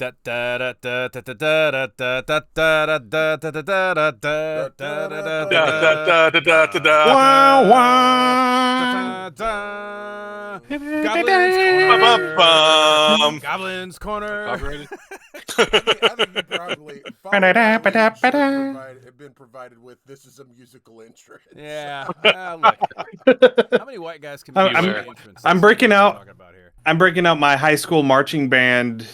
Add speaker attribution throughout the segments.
Speaker 1: Da da da da da da da da da da da da da da da da da
Speaker 2: Da da da da da da da.
Speaker 3: Wow,
Speaker 1: da
Speaker 3: wow.
Speaker 1: da. Goblin's
Speaker 2: Ba-bum.
Speaker 1: Corner. Goblin's Corner.
Speaker 4: Copyrighted?
Speaker 5: I think you probably followed by lead should have been provided with "This is a musical entrance."
Speaker 1: Yeah. Look. How many white guys can be
Speaker 3: I'm-
Speaker 1: musical entrants?
Speaker 3: I'm
Speaker 1: That's
Speaker 3: breaking
Speaker 1: what we're
Speaker 3: out-
Speaker 1: talking about here.
Speaker 3: I'm breaking out my high school marching band,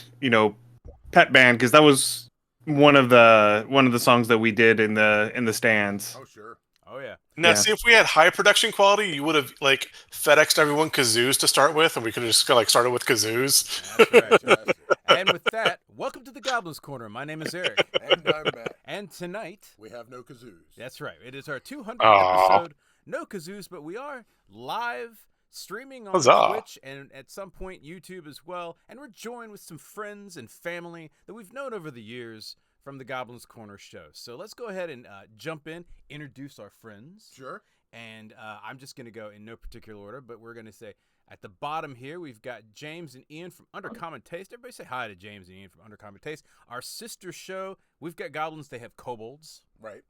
Speaker 3: pet band, because that was one of the songs that we did in the stands.
Speaker 5: Oh sure.
Speaker 1: Oh yeah.
Speaker 2: Now,
Speaker 3: Yeah.
Speaker 2: see, if we had high production quality, you would have like FedExed everyone kazoos to start with, and we could have just like started with kazoos.
Speaker 1: That's right.
Speaker 5: Fantastic.
Speaker 1: And with that, welcome to the Goblin's Corner. My name is Eric.
Speaker 5: And I'm Matt.
Speaker 1: And tonight,
Speaker 5: We have no kazoos.
Speaker 1: that's right, it is our 200th
Speaker 2: Aw.
Speaker 1: episode. No kazoos, but we are live streaming on
Speaker 2: Huzzah.
Speaker 1: Twitch and at some point YouTube as well. And we're joined with some friends and family that we've known over the years from the Goblin's Corner show. So let's go ahead and jump in, introduce our friends.
Speaker 5: Sure.
Speaker 1: And I'm just going to go in no particular order, but we're going to say at the bottom here, we've got James and Ian from Undercommon Taste. Everybody say hi to James and Ian from Undercommon Taste. Our sister show, we've got goblins, they have kobolds.
Speaker 5: Right.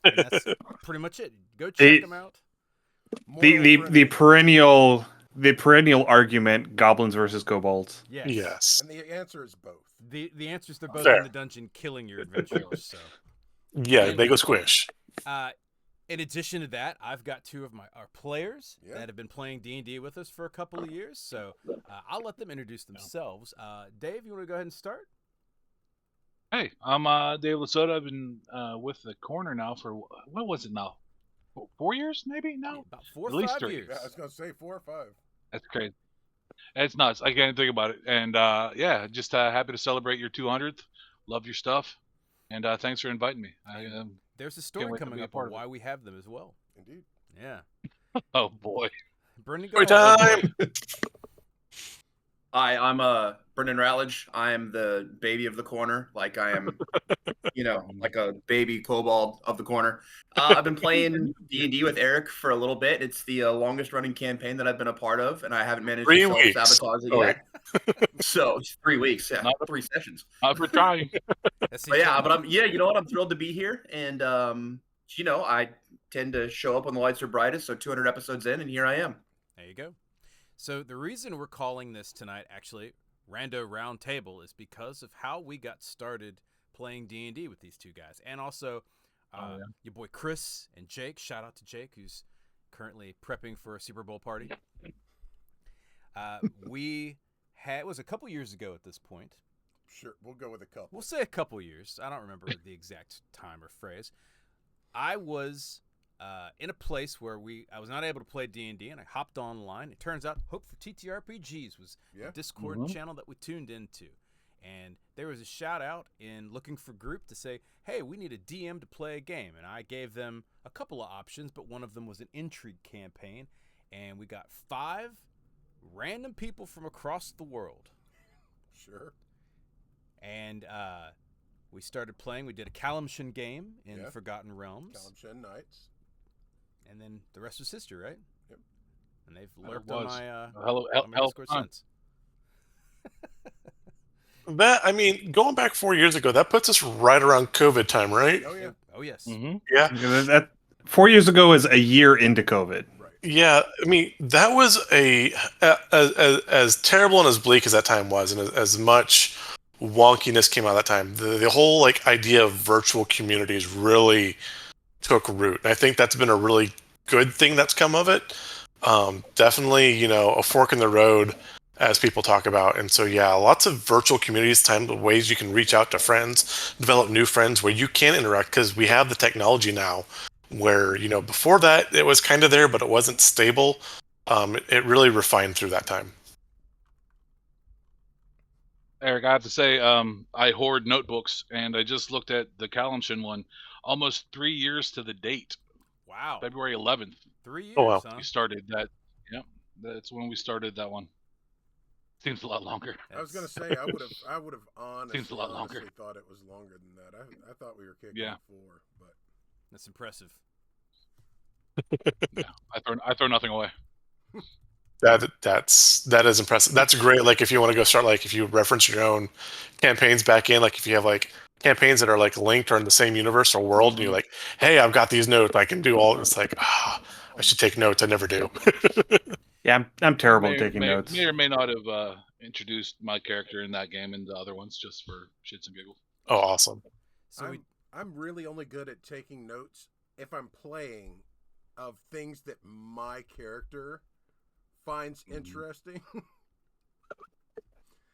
Speaker 1: And that's pretty much it. Go check
Speaker 3: The-
Speaker 1: them out.
Speaker 3: The perennial argument: goblins versus kobolds.
Speaker 1: Yes.
Speaker 2: Yes.
Speaker 5: And the answer is both.
Speaker 1: The answers, they're both
Speaker 2: Fair.
Speaker 1: in the dungeon killing your adventurers. So,
Speaker 2: Yeah, they go squish.
Speaker 1: in addition to that, I've got two of our players
Speaker 5: Yeah.
Speaker 1: that have been playing D&D with us for a couple of years. So I'll let them introduce themselves. Dave, you want to go ahead and start?
Speaker 4: Hey, I'm Dave Lasoda. I've been with the corner now for what was it now? 4 years, maybe? No,
Speaker 1: About 4 or
Speaker 4: At least
Speaker 1: 5
Speaker 4: 3.
Speaker 1: years.
Speaker 5: Yeah, I was gonna say 4 or 5.
Speaker 4: that's crazy. It's nuts. I can't think about it. And yeah, just happy to celebrate your 200th. Love your stuff, and thanks for inviting me.
Speaker 1: There's a story
Speaker 4: wait to
Speaker 1: coming
Speaker 4: be a
Speaker 1: up
Speaker 4: part
Speaker 1: on
Speaker 4: of
Speaker 1: why we have them as well.
Speaker 5: Indeed.
Speaker 1: Yeah.
Speaker 4: Oh boy.
Speaker 1: Brendan, go
Speaker 2: Story
Speaker 1: ahead.
Speaker 2: time.
Speaker 6: Hi, I'm Brendan Rowledge. I'm the baby of the corner. Like I am, like a baby kobold of the corner. I've been playing D&D with Eric for a little bit. It's the longest running campaign that I've been a part of, and I haven't managed
Speaker 2: 3
Speaker 6: to
Speaker 2: weeks.
Speaker 6: self-sabotage it
Speaker 2: Oh,
Speaker 6: yet. So it's 3 weeks, yeah,
Speaker 4: Not-
Speaker 6: 3 sessions.
Speaker 4: Not for trying.
Speaker 1: That's
Speaker 6: But yeah, you know what? I'm thrilled to be here, and I tend to show up when the lights are brightest. So 200 episodes in, and here I am.
Speaker 1: There you go. So the reason we're calling this tonight, actually, Rando Round Table, is because of how we got started playing D&D with these two guys. And also, your boy Chris and Jake. Shout out to Jake, who's currently prepping for a Super Bowl party. It was a couple years ago at this point.
Speaker 5: Sure, we'll go with a couple.
Speaker 1: We'll say a couple years. I don't remember the exact time or phrase. I was in a place where I was not able to play D&D, and I hopped online. It turns out Hope for ttrpgs was
Speaker 5: Yeah.
Speaker 1: a Discord channel that we tuned into. And there was a shout out in looking for group to say, hey, we need a DM to play a game. And I gave them a couple of options, but one of them was an intrigue campaign. And we got 5 random people from across the world.
Speaker 5: Sure.
Speaker 1: And we started playing. We did a Kalimshan game in
Speaker 5: Yeah.
Speaker 1: Forgotten Realms.
Speaker 5: Kalimshan Knights.
Speaker 1: And then the rest was history, right?
Speaker 5: Yep.
Speaker 1: And they've
Speaker 4: It
Speaker 1: lurked on
Speaker 4: was.
Speaker 1: my,
Speaker 4: Hell
Speaker 1: on my
Speaker 4: of
Speaker 1: Discord
Speaker 4: fun.
Speaker 1: since.
Speaker 2: Going back 4 years ago, that puts us right around COVID time, right?
Speaker 5: Oh yeah.
Speaker 1: Oh, yes.
Speaker 4: Mm-hmm.
Speaker 2: Yeah.
Speaker 3: That 4 years ago is a year into COVID.
Speaker 5: Right.
Speaker 2: Yeah, I mean, that was as terrible and as bleak as that time was, and as much wonkiness came out of that time. The whole idea of virtual communities really took root, and I think that's been a really good thing that's come of it. Definitely, a fork in the road, as people talk about. And so, yeah, lots of virtual communities, ways you can reach out to friends, develop new friends where you can interact, because we have the technology now where, before that it was kind of there, but it wasn't stable. It really refined through that time.
Speaker 4: Eric, I have to say, I hoard notebooks, and I just looked at the Kalimshan one. Almost 3 years to the date,
Speaker 1: Wow.
Speaker 4: February 11th.
Speaker 1: 3 years,
Speaker 2: Oh, wow.
Speaker 1: huh?
Speaker 4: We started that. Yep, that's when we started that one. Seems a lot longer.
Speaker 5: I was gonna say I would have
Speaker 4: Seems a lot longer.
Speaker 5: honestly thought it was longer than that. I thought we were kicking
Speaker 4: Yeah.
Speaker 5: 4, but
Speaker 1: That's impressive.
Speaker 4: Yeah, I throw nothing away.
Speaker 2: That is impressive. That's great. Like if you want to go start, like if you reference your own campaigns back in, like if you have like campaigns that are like linked or in the same universe or world, and you're like, hey, I've got these notes, I can do all. It's like, I should take notes. I never do.
Speaker 3: Yeah, I'm terrible
Speaker 4: may,
Speaker 3: at taking
Speaker 4: may,
Speaker 3: notes.
Speaker 4: May or may not have introduced my character in that game and the other ones just for shits and giggles.
Speaker 2: Oh, awesome.
Speaker 1: So
Speaker 5: I'm really only good at taking notes if I'm playing of things that my character finds interesting.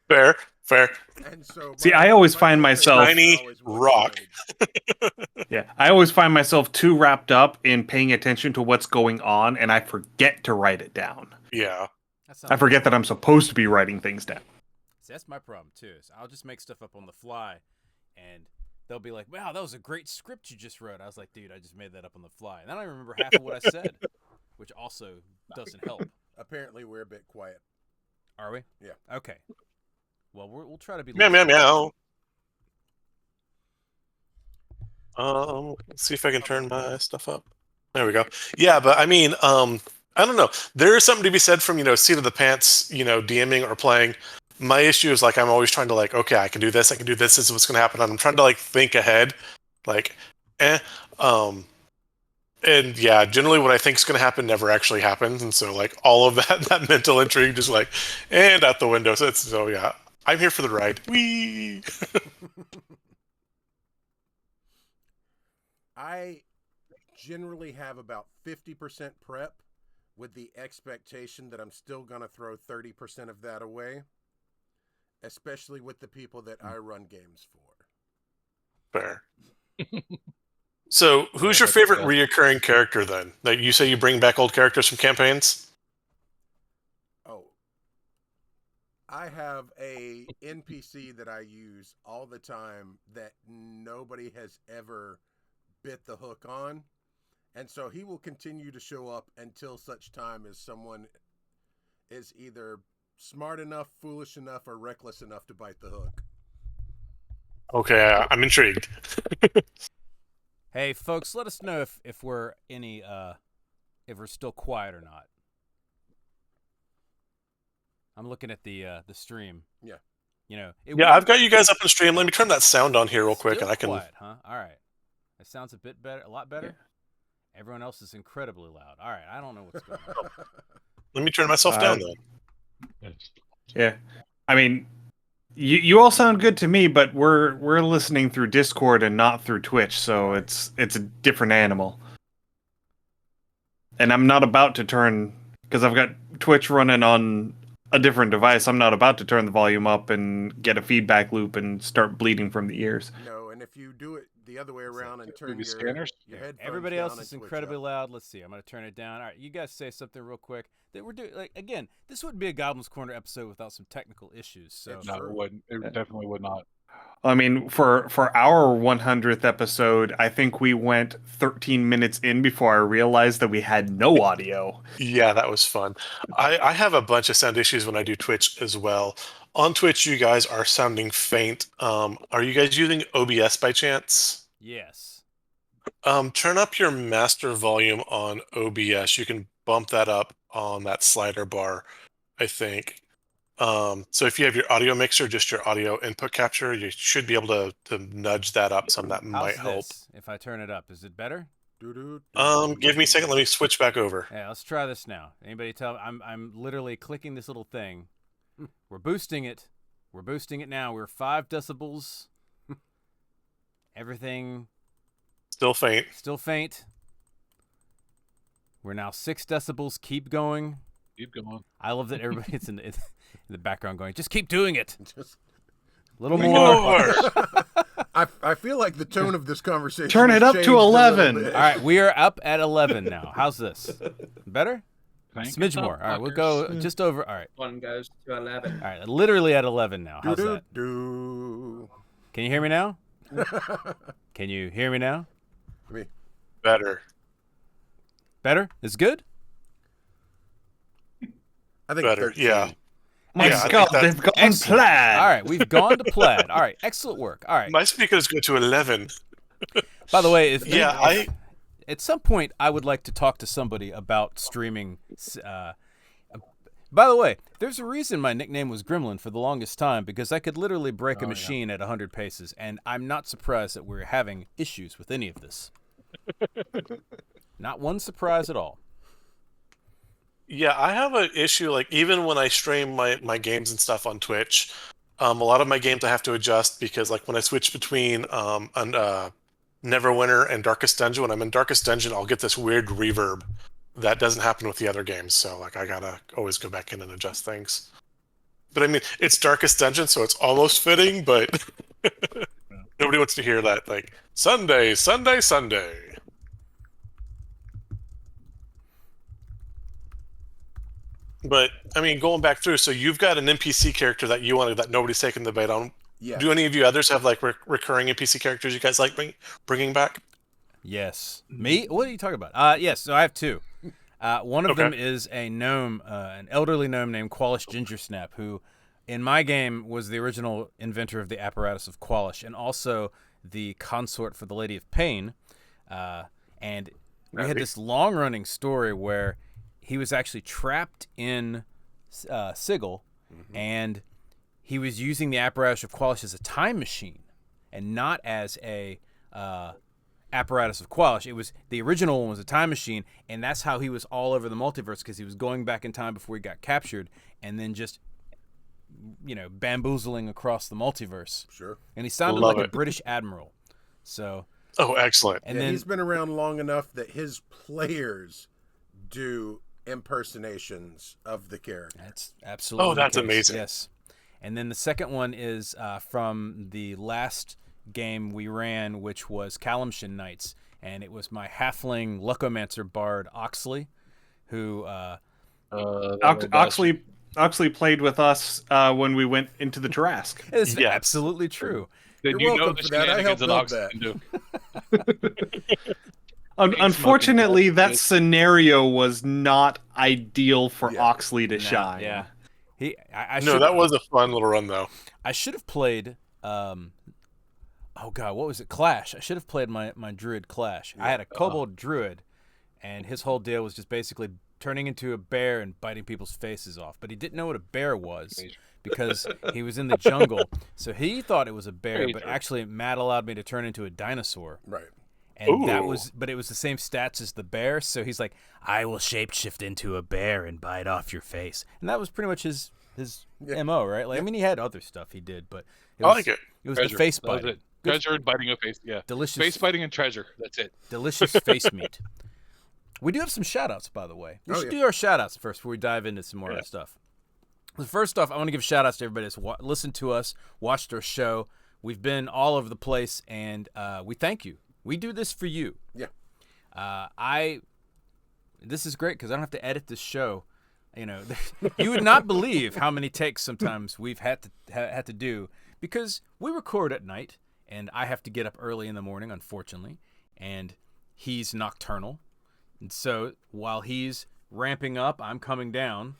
Speaker 2: Fair.
Speaker 5: And so
Speaker 3: See, I always find
Speaker 5: my
Speaker 3: myself-
Speaker 2: Tiny rock.
Speaker 3: Yeah, I always find myself too wrapped up in paying attention to what's going on, and I forget to write it down.
Speaker 2: Yeah.
Speaker 3: I forget that I'm supposed to be writing things down.
Speaker 1: See, that's my problem too. So I'll just make stuff up on the fly, and they'll be like, "Wow, that was a great script you just wrote." I was like, "Dude, I just made that up on the fly," and I don't even remember half of what I said, which also doesn't help.
Speaker 5: Apparently, we're a bit quiet.
Speaker 1: Are we?
Speaker 5: Yeah.
Speaker 1: Okay. Well, we'll try to be.
Speaker 2: Meow meow meow. Let's see if I can turn my stuff up. There we go. Yeah, but I mean, I don't know. There is something to be said from, seat of the pants, DMing or playing. My issue is like I'm always trying to like, okay, I can do this, this is what's gonna happen. I'm trying to like think ahead. Like, and yeah, generally what I think is gonna happen never actually happens. And so like all of that mental intrigue just like and out the window. So yeah. I'm here for the ride. Whee!
Speaker 5: I generally have about 50% prep with the expectation that I'm still going to throw 30% of that away, especially with the people that I run games for.
Speaker 2: Fair. So, who's your favorite reoccurring character then? Like you say you bring back old characters from campaigns?
Speaker 5: Oh. I have a NPC that I use all the time that nobody has ever bit the hook on. And so he will continue to show up until such time as someone is either smart enough, foolish enough, or reckless enough to bite the hook.
Speaker 2: Okay, I'm intrigued.
Speaker 1: Hey, folks, let us know if we're if we're still quiet or not. I'm looking at the stream.
Speaker 5: Yeah.
Speaker 2: I've got you guys up on stream. Let me turn that sound on here real quick, and I can.
Speaker 1: Quiet, huh? All right. That sounds a bit better, a lot better. Yeah. Everyone else is incredibly loud. All right, I don't know what's going on.
Speaker 2: Let me turn myself down then.
Speaker 3: Yeah, I mean, you all sound good to me, but we're listening through Discord and not through Twitch, so it's a different animal. And I'm not about to turn because I've got Twitch running on a different device. I'm not about to turn the volume up and get a feedback loop and start bleeding from the ears.
Speaker 5: No, and if you do it the other way around and turn your
Speaker 4: scanners?
Speaker 5: headphones
Speaker 1: Everybody
Speaker 5: down
Speaker 1: else
Speaker 5: and
Speaker 1: is
Speaker 5: switch
Speaker 1: incredibly
Speaker 5: up.
Speaker 1: loud. Let's see. I'm going to turn it down. All right, you guys say something real quick. That we're doing again. This wouldn't be a Goblin's Corner episode without some technical issues. So
Speaker 4: No, it wouldn't. It definitely would not.
Speaker 3: I mean, for our 100th episode, I think we went 13 minutes in before I realized that we had no audio.
Speaker 2: Yeah, that was fun. I have a bunch of sound issues when I do Twitch as well. On Twitch, you guys are sounding faint. Are you guys using OBS by chance?
Speaker 1: yes.
Speaker 2: Turn up your master volume on OBS. You can bump that up on that slider bar, I think. So if you have your audio mixer, just your audio input capture, you should be able to nudge that up some. That might help.
Speaker 1: If I turn it up, is it better?
Speaker 2: Give me a second. Let me switch back over.
Speaker 1: Yeah, let's try this now. Anybody tell? I'm literally clicking this little thing. We're boosting it. We're boosting it now. We're 5 decibels. Everything.
Speaker 2: Still faint.
Speaker 1: Still faint. We're now 6 decibels. Keep going.
Speaker 4: Keep going.
Speaker 1: I love that everybody's in the background going, just keep doing it.
Speaker 5: Just
Speaker 1: a little more.
Speaker 5: I feel like the tone of this conversation.
Speaker 3: Turn it
Speaker 5: has
Speaker 3: up to
Speaker 5: changed a little
Speaker 3: 11.
Speaker 5: bit.
Speaker 1: All right, we are up at 11 now. How's this? Better?
Speaker 4: Thank
Speaker 1: Smidge
Speaker 4: you,
Speaker 1: more. All right, we'll
Speaker 4: fuckers.
Speaker 1: go just over. All right.
Speaker 6: One goes to 11.
Speaker 1: All right, literally at 11 now. How's that?
Speaker 5: Do.
Speaker 1: Can you hear me now? Can you hear me now?
Speaker 5: Me.
Speaker 2: Better.
Speaker 1: Better? Is good?
Speaker 5: I think
Speaker 2: Better.
Speaker 5: 13.
Speaker 2: Yeah.
Speaker 3: My
Speaker 2: Yeah, I
Speaker 3: God,
Speaker 2: think
Speaker 3: they've gone
Speaker 1: Excellent.
Speaker 3: plaid.
Speaker 1: All right, we've gone to plaid. All right, excellent work. All right.
Speaker 2: My speakers go to 11.
Speaker 1: By the way, at some point I would like to talk to somebody about streaming. By the way, there's a reason my nickname was Gremlin for the longest time, because I could literally break a machine at 100 paces, and I'm not surprised that we're having issues with any of this. Not one surprise at all.
Speaker 2: Yeah, I have an issue, like, even when I stream my games and stuff on Twitch, a lot of my games I have to adjust because, like, when I switch between Neverwinter and Darkest Dungeon, when I'm in Darkest Dungeon, I'll get this weird reverb that doesn't happen with the other games. So, like, I gotta always go back in and adjust things. But I mean, it's Darkest Dungeon, so it's almost fitting, but nobody wants to hear that, like, Sunday, Sunday, Sunday. But I mean, going back through, so you've got an NPC character that you wanted that nobody's taken the bait on.
Speaker 5: Yeah.
Speaker 2: Do any of you others have like recurring NPC characters you guys like bringing back?
Speaker 1: Yes. Me? What are you talking about? Yes. So I have two. One of them
Speaker 2: Okay.
Speaker 1: is a gnome, an elderly gnome named Qualish Gingersnap, who, in my game, was the original inventor of the apparatus of Qualish, and also the consort for the Lady of Pain. And we had this long-running story where he was actually trapped in Sigil, and he was using the apparatus of Qualish as a time machine, and not as a apparatus of Qualish. It was the original one was a time machine, and that's how he was all over the multiverse, because he was going back in time before he got captured, and then just bamboozling across the multiverse.
Speaker 5: Sure.
Speaker 1: And he sounded
Speaker 2: Love
Speaker 1: like a
Speaker 2: it.
Speaker 1: British admiral. So,
Speaker 2: Oh, excellent.
Speaker 1: and
Speaker 5: Yeah,
Speaker 1: then
Speaker 5: he's been around long enough that his players do impersonations of the character.
Speaker 1: that's absolutely the
Speaker 2: that's
Speaker 1: case,
Speaker 2: amazing.
Speaker 1: Yes. And then the second one is from the last game we ran, which was Calamshin Knights, and it was my halfling Luckomancer bard Oxley, who
Speaker 3: Oxley played with us when we went into the Tarrasque.
Speaker 1: is
Speaker 2: Yes.
Speaker 1: absolutely true.
Speaker 4: Then
Speaker 5: You're
Speaker 4: you know
Speaker 5: welcome
Speaker 4: the
Speaker 5: for that. I helped
Speaker 4: shenanigans that
Speaker 5: build
Speaker 4: Oxley
Speaker 5: that.
Speaker 4: can do.
Speaker 3: Unfortunately,
Speaker 4: smoking
Speaker 3: that
Speaker 4: bullshit.
Speaker 3: scenario was not ideal for
Speaker 5: Yeah.
Speaker 3: Oxley to
Speaker 1: No,
Speaker 3: shine.
Speaker 1: Yeah. I
Speaker 2: No,
Speaker 1: should-
Speaker 2: that was a fun little run though.
Speaker 1: I should have played oh god, what was it? Clash. I should have played my druid Clash. I had a kobold druid, and his whole deal was just basically turning into a bear and biting people's faces off. But he didn't know what a bear was because he was in the jungle. So he thought it was a bear,
Speaker 4: Very
Speaker 1: but
Speaker 4: true.
Speaker 1: actually Matt allowed me to turn into a dinosaur.
Speaker 5: Right.
Speaker 1: And that
Speaker 2: Ooh.
Speaker 1: was, but it was the same stats as the bear. So he's like, I will shapeshift into a bear and bite off your face. And that was pretty much his
Speaker 5: Yeah.
Speaker 1: MO, right? Like, I mean, he had other stuff he did, but it
Speaker 2: I
Speaker 1: was,
Speaker 2: like it.
Speaker 1: It was the
Speaker 4: Treasure.
Speaker 1: face
Speaker 4: That was
Speaker 1: biting.
Speaker 4: it. Treasure and biting a face. Yeah.
Speaker 1: Delicious
Speaker 4: Face biting and treasure. That's it.
Speaker 1: delicious face meat. We do have some shout-outs, by the way. We
Speaker 5: Oh,
Speaker 1: should
Speaker 5: yeah.
Speaker 1: do our shout-outs first before we dive into some more other stuff. First off, I want to give shout-outs to everybody that's listened to us, watched our show. We've been all over the place, and we thank you. We do this for you.
Speaker 5: Yeah.
Speaker 1: This is great because I don't have to edit this show. You know, you would not believe how many takes sometimes we've had to do because we record at night, and I have to get up early in the morning, unfortunately, and he's nocturnal, and so while he's ramping up, I'm coming down.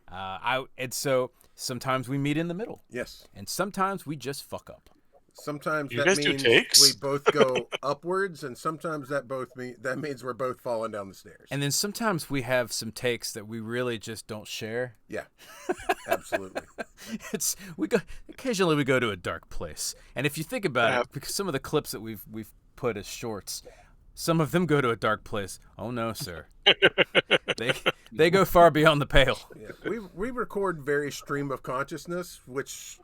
Speaker 1: And so sometimes we meet in the middle,
Speaker 5: Yes.
Speaker 1: and sometimes we just fuck up.
Speaker 5: Sometimes
Speaker 2: You
Speaker 5: that
Speaker 2: guys do
Speaker 5: means
Speaker 2: takes?
Speaker 5: we both go upwards, and sometimes that means we're both falling down the stairs.
Speaker 1: And then sometimes we have some takes that we really just don't share.
Speaker 5: Yeah, absolutely.
Speaker 1: Occasionally we go to a dark place. And if you think about
Speaker 2: Yeah.
Speaker 1: it, because some of the clips that we've put as shorts, some of them go to a dark place. Oh no, sir. they go far beyond the pale.
Speaker 5: Yeah. We record very stream of consciousness, which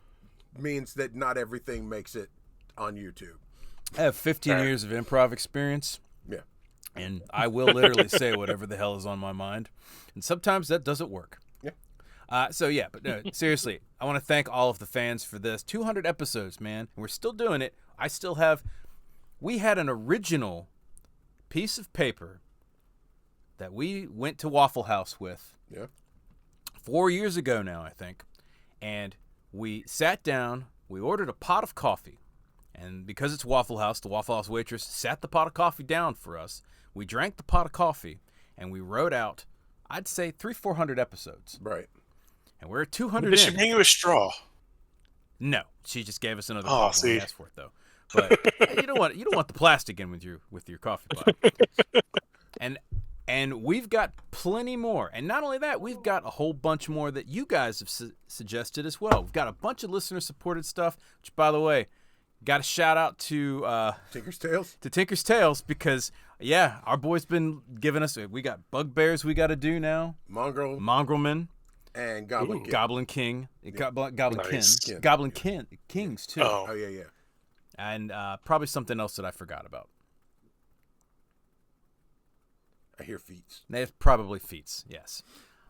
Speaker 5: means that not everything makes it on YouTube.
Speaker 1: I have 15 years of improv experience.
Speaker 5: Yeah.
Speaker 1: And I will literally say whatever the hell is on my mind. And sometimes that doesn't work.
Speaker 5: Yeah.
Speaker 1: But no, seriously, I want to thank all of the fans for this. 200 episodes, man. And we're still doing it. We had an original piece of paper that we went to Waffle House with.
Speaker 5: Yeah.
Speaker 1: 4 years ago now, I think. And we sat down, we ordered a pot of coffee. And because it's Waffle House, the Waffle House waitress sat the pot of coffee down for us. We drank the pot of coffee, and we wrote out, I'd say, 300-400 episodes.
Speaker 5: Right.
Speaker 1: And we're at 200
Speaker 2: Did she
Speaker 1: in.
Speaker 2: bring you a straw?
Speaker 1: No, she just gave us another
Speaker 2: Oh,
Speaker 1: pot when we
Speaker 2: see.
Speaker 1: asked for it, though. But you don't want the plastic in with your coffee pot. And And we've got plenty more. And not only that, we've got a whole bunch more that you guys have suggested as well. We've got a bunch of listener-supported stuff, which, by the way, got a shout-out to...
Speaker 5: Tinker's Tales?
Speaker 1: To Tinker's Tales, because, yeah, our boy's been giving us... We got Bugbears we got to do now. Mongrelman.
Speaker 5: And Goblin King.
Speaker 1: Goblin King.
Speaker 5: Yeah.
Speaker 1: Goblin
Speaker 2: Nice.
Speaker 1: Kins. Goblin Kings, too.
Speaker 5: Oh, yeah.
Speaker 1: And probably something else that I forgot about.
Speaker 5: I hear feats.
Speaker 1: They have probably feats, yes.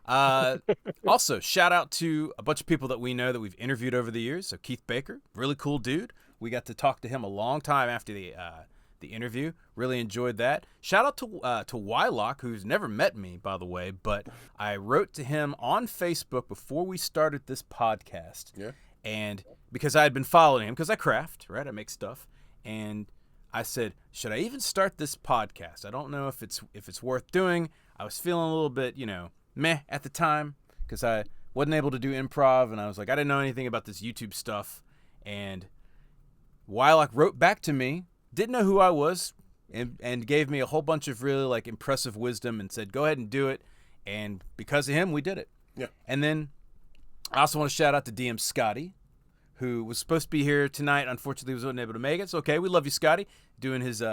Speaker 1: Also, shout out to a bunch of people that we know that we've interviewed over the years. So Keith Baker, really cool dude. We got to talk to him a long time after the interview. Really enjoyed that. Shout out to Wylock, who's never met me, by the way, but I wrote to him on Facebook before we started this podcast.
Speaker 5: Yeah.
Speaker 1: And because I had been following him, because I craft, right? I make stuff. And I said, should I even start this podcast? I don't know if it's worth doing. I was feeling a little bit, meh at the time because I wasn't able to do improv, and I was like, I didn't know anything about this YouTube stuff. And Wylock wrote back to me, didn't know who I was, and gave me a whole bunch of really like impressive wisdom and said, go ahead and do it. And because of him, we did it.
Speaker 5: Yeah.
Speaker 1: And then I also want to shout out to DM Scotty, who was supposed to be here tonight. Unfortunately, wasn't able to make it. It's okay. We love you, Scotty. Doing his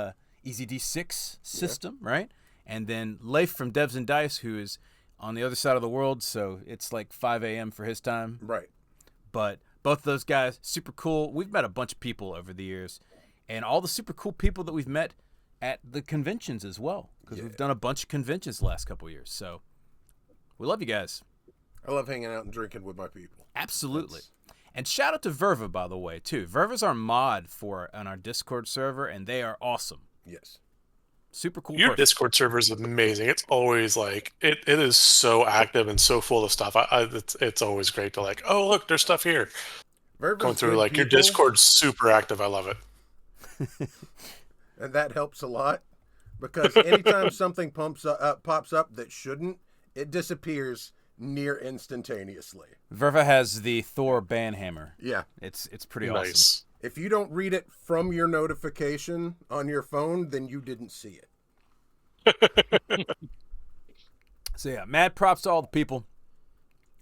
Speaker 1: Easy D6 system, right? And then Leif from Devs and Dice, who is on the other side of the world, so it's like 5 a.m. for his time.
Speaker 5: Right.
Speaker 1: But both of those guys, super cool. We've met a bunch of people over the years, and all the super cool people that we've met at the conventions as well, because we've done a bunch of conventions the last couple of years. So we love you guys.
Speaker 5: I love hanging out and drinking with my people.
Speaker 1: Absolutely. And shout out to Verva, by the way, too. Verva's our mod on our Discord server, and they are awesome.
Speaker 5: Yes.
Speaker 1: Super cool.
Speaker 2: Your
Speaker 1: person.
Speaker 2: Discord server is amazing. It's always like it is so active and so full of stuff. It's always great to like, oh look, there's stuff here.
Speaker 5: Verva's
Speaker 2: Going through
Speaker 5: good
Speaker 2: like your
Speaker 5: people,
Speaker 2: Discord's super active. I love it.
Speaker 5: and that helps a lot because anytime something pops up that shouldn't, it disappears near instantaneously.
Speaker 1: Verva has the Thor banhammer.
Speaker 5: Yeah.
Speaker 1: It's pretty
Speaker 2: Nice.
Speaker 1: awesome.
Speaker 5: If you don't read it from your notification on your phone, then you didn't see it.
Speaker 1: So yeah, mad props to all the people.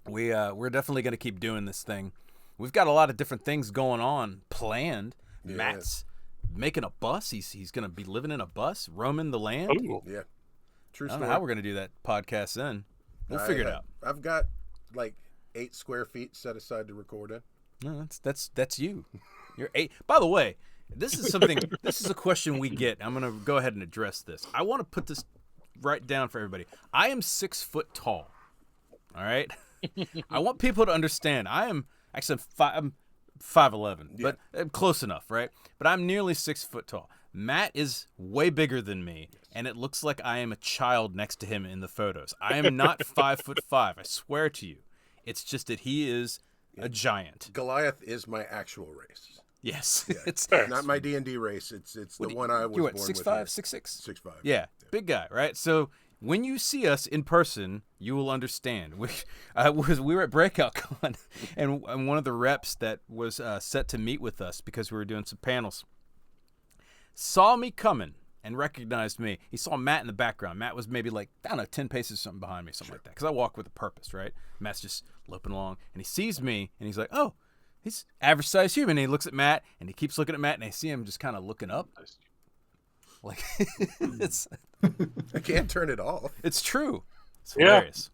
Speaker 1: We're definitely going to keep doing this thing. We've got a lot of different things going on planned.
Speaker 5: Yeah.
Speaker 1: Matt's making a bus. He's going to be living in a bus, roaming the land.
Speaker 2: Ooh.
Speaker 5: Yeah. True
Speaker 1: I don't
Speaker 5: story.
Speaker 1: know how we're going to do that podcast then. We'll figure it out.
Speaker 5: I've got like 8 square feet set aside to record in.
Speaker 1: No, that's you. You're 8. By the way, this is something. This is a question we get. I'm gonna go ahead and address this. I want to put this right down for everybody. I am 6 foot tall. All right. I want people to understand. I'm 5'11", but close enough, right? But I'm nearly 6 foot tall. Matt is way bigger than me, and it looks like I am a child next to him in the photos. I am not 5'5". I swear to you. It's just that he is a giant.
Speaker 5: Goliath is my actual race.
Speaker 1: Yes.
Speaker 5: Yeah.
Speaker 1: It's
Speaker 5: not my D&D race. It's the one I was
Speaker 1: you're
Speaker 5: born
Speaker 1: what,
Speaker 5: with.
Speaker 1: 6'5", 6'6"?
Speaker 5: 6'5".
Speaker 1: Yeah, big guy, right? So when you see us in person, you will understand. We were at Breakout Con, and one of the reps that was set to meet with us because we were doing some panels saw me coming and recognized me. He saw Matt in the background. Matt was maybe like, I don't know, 10 paces or something behind me, something like that. Because I walk with a purpose, right? Matt's just loping along, and he sees me, and he's like, oh, he's average sized human. And he looks at Matt, and he keeps looking at Matt, and I see him just kind of looking up. Like, it's
Speaker 5: I can't turn it off.
Speaker 1: It's true. It's hilarious.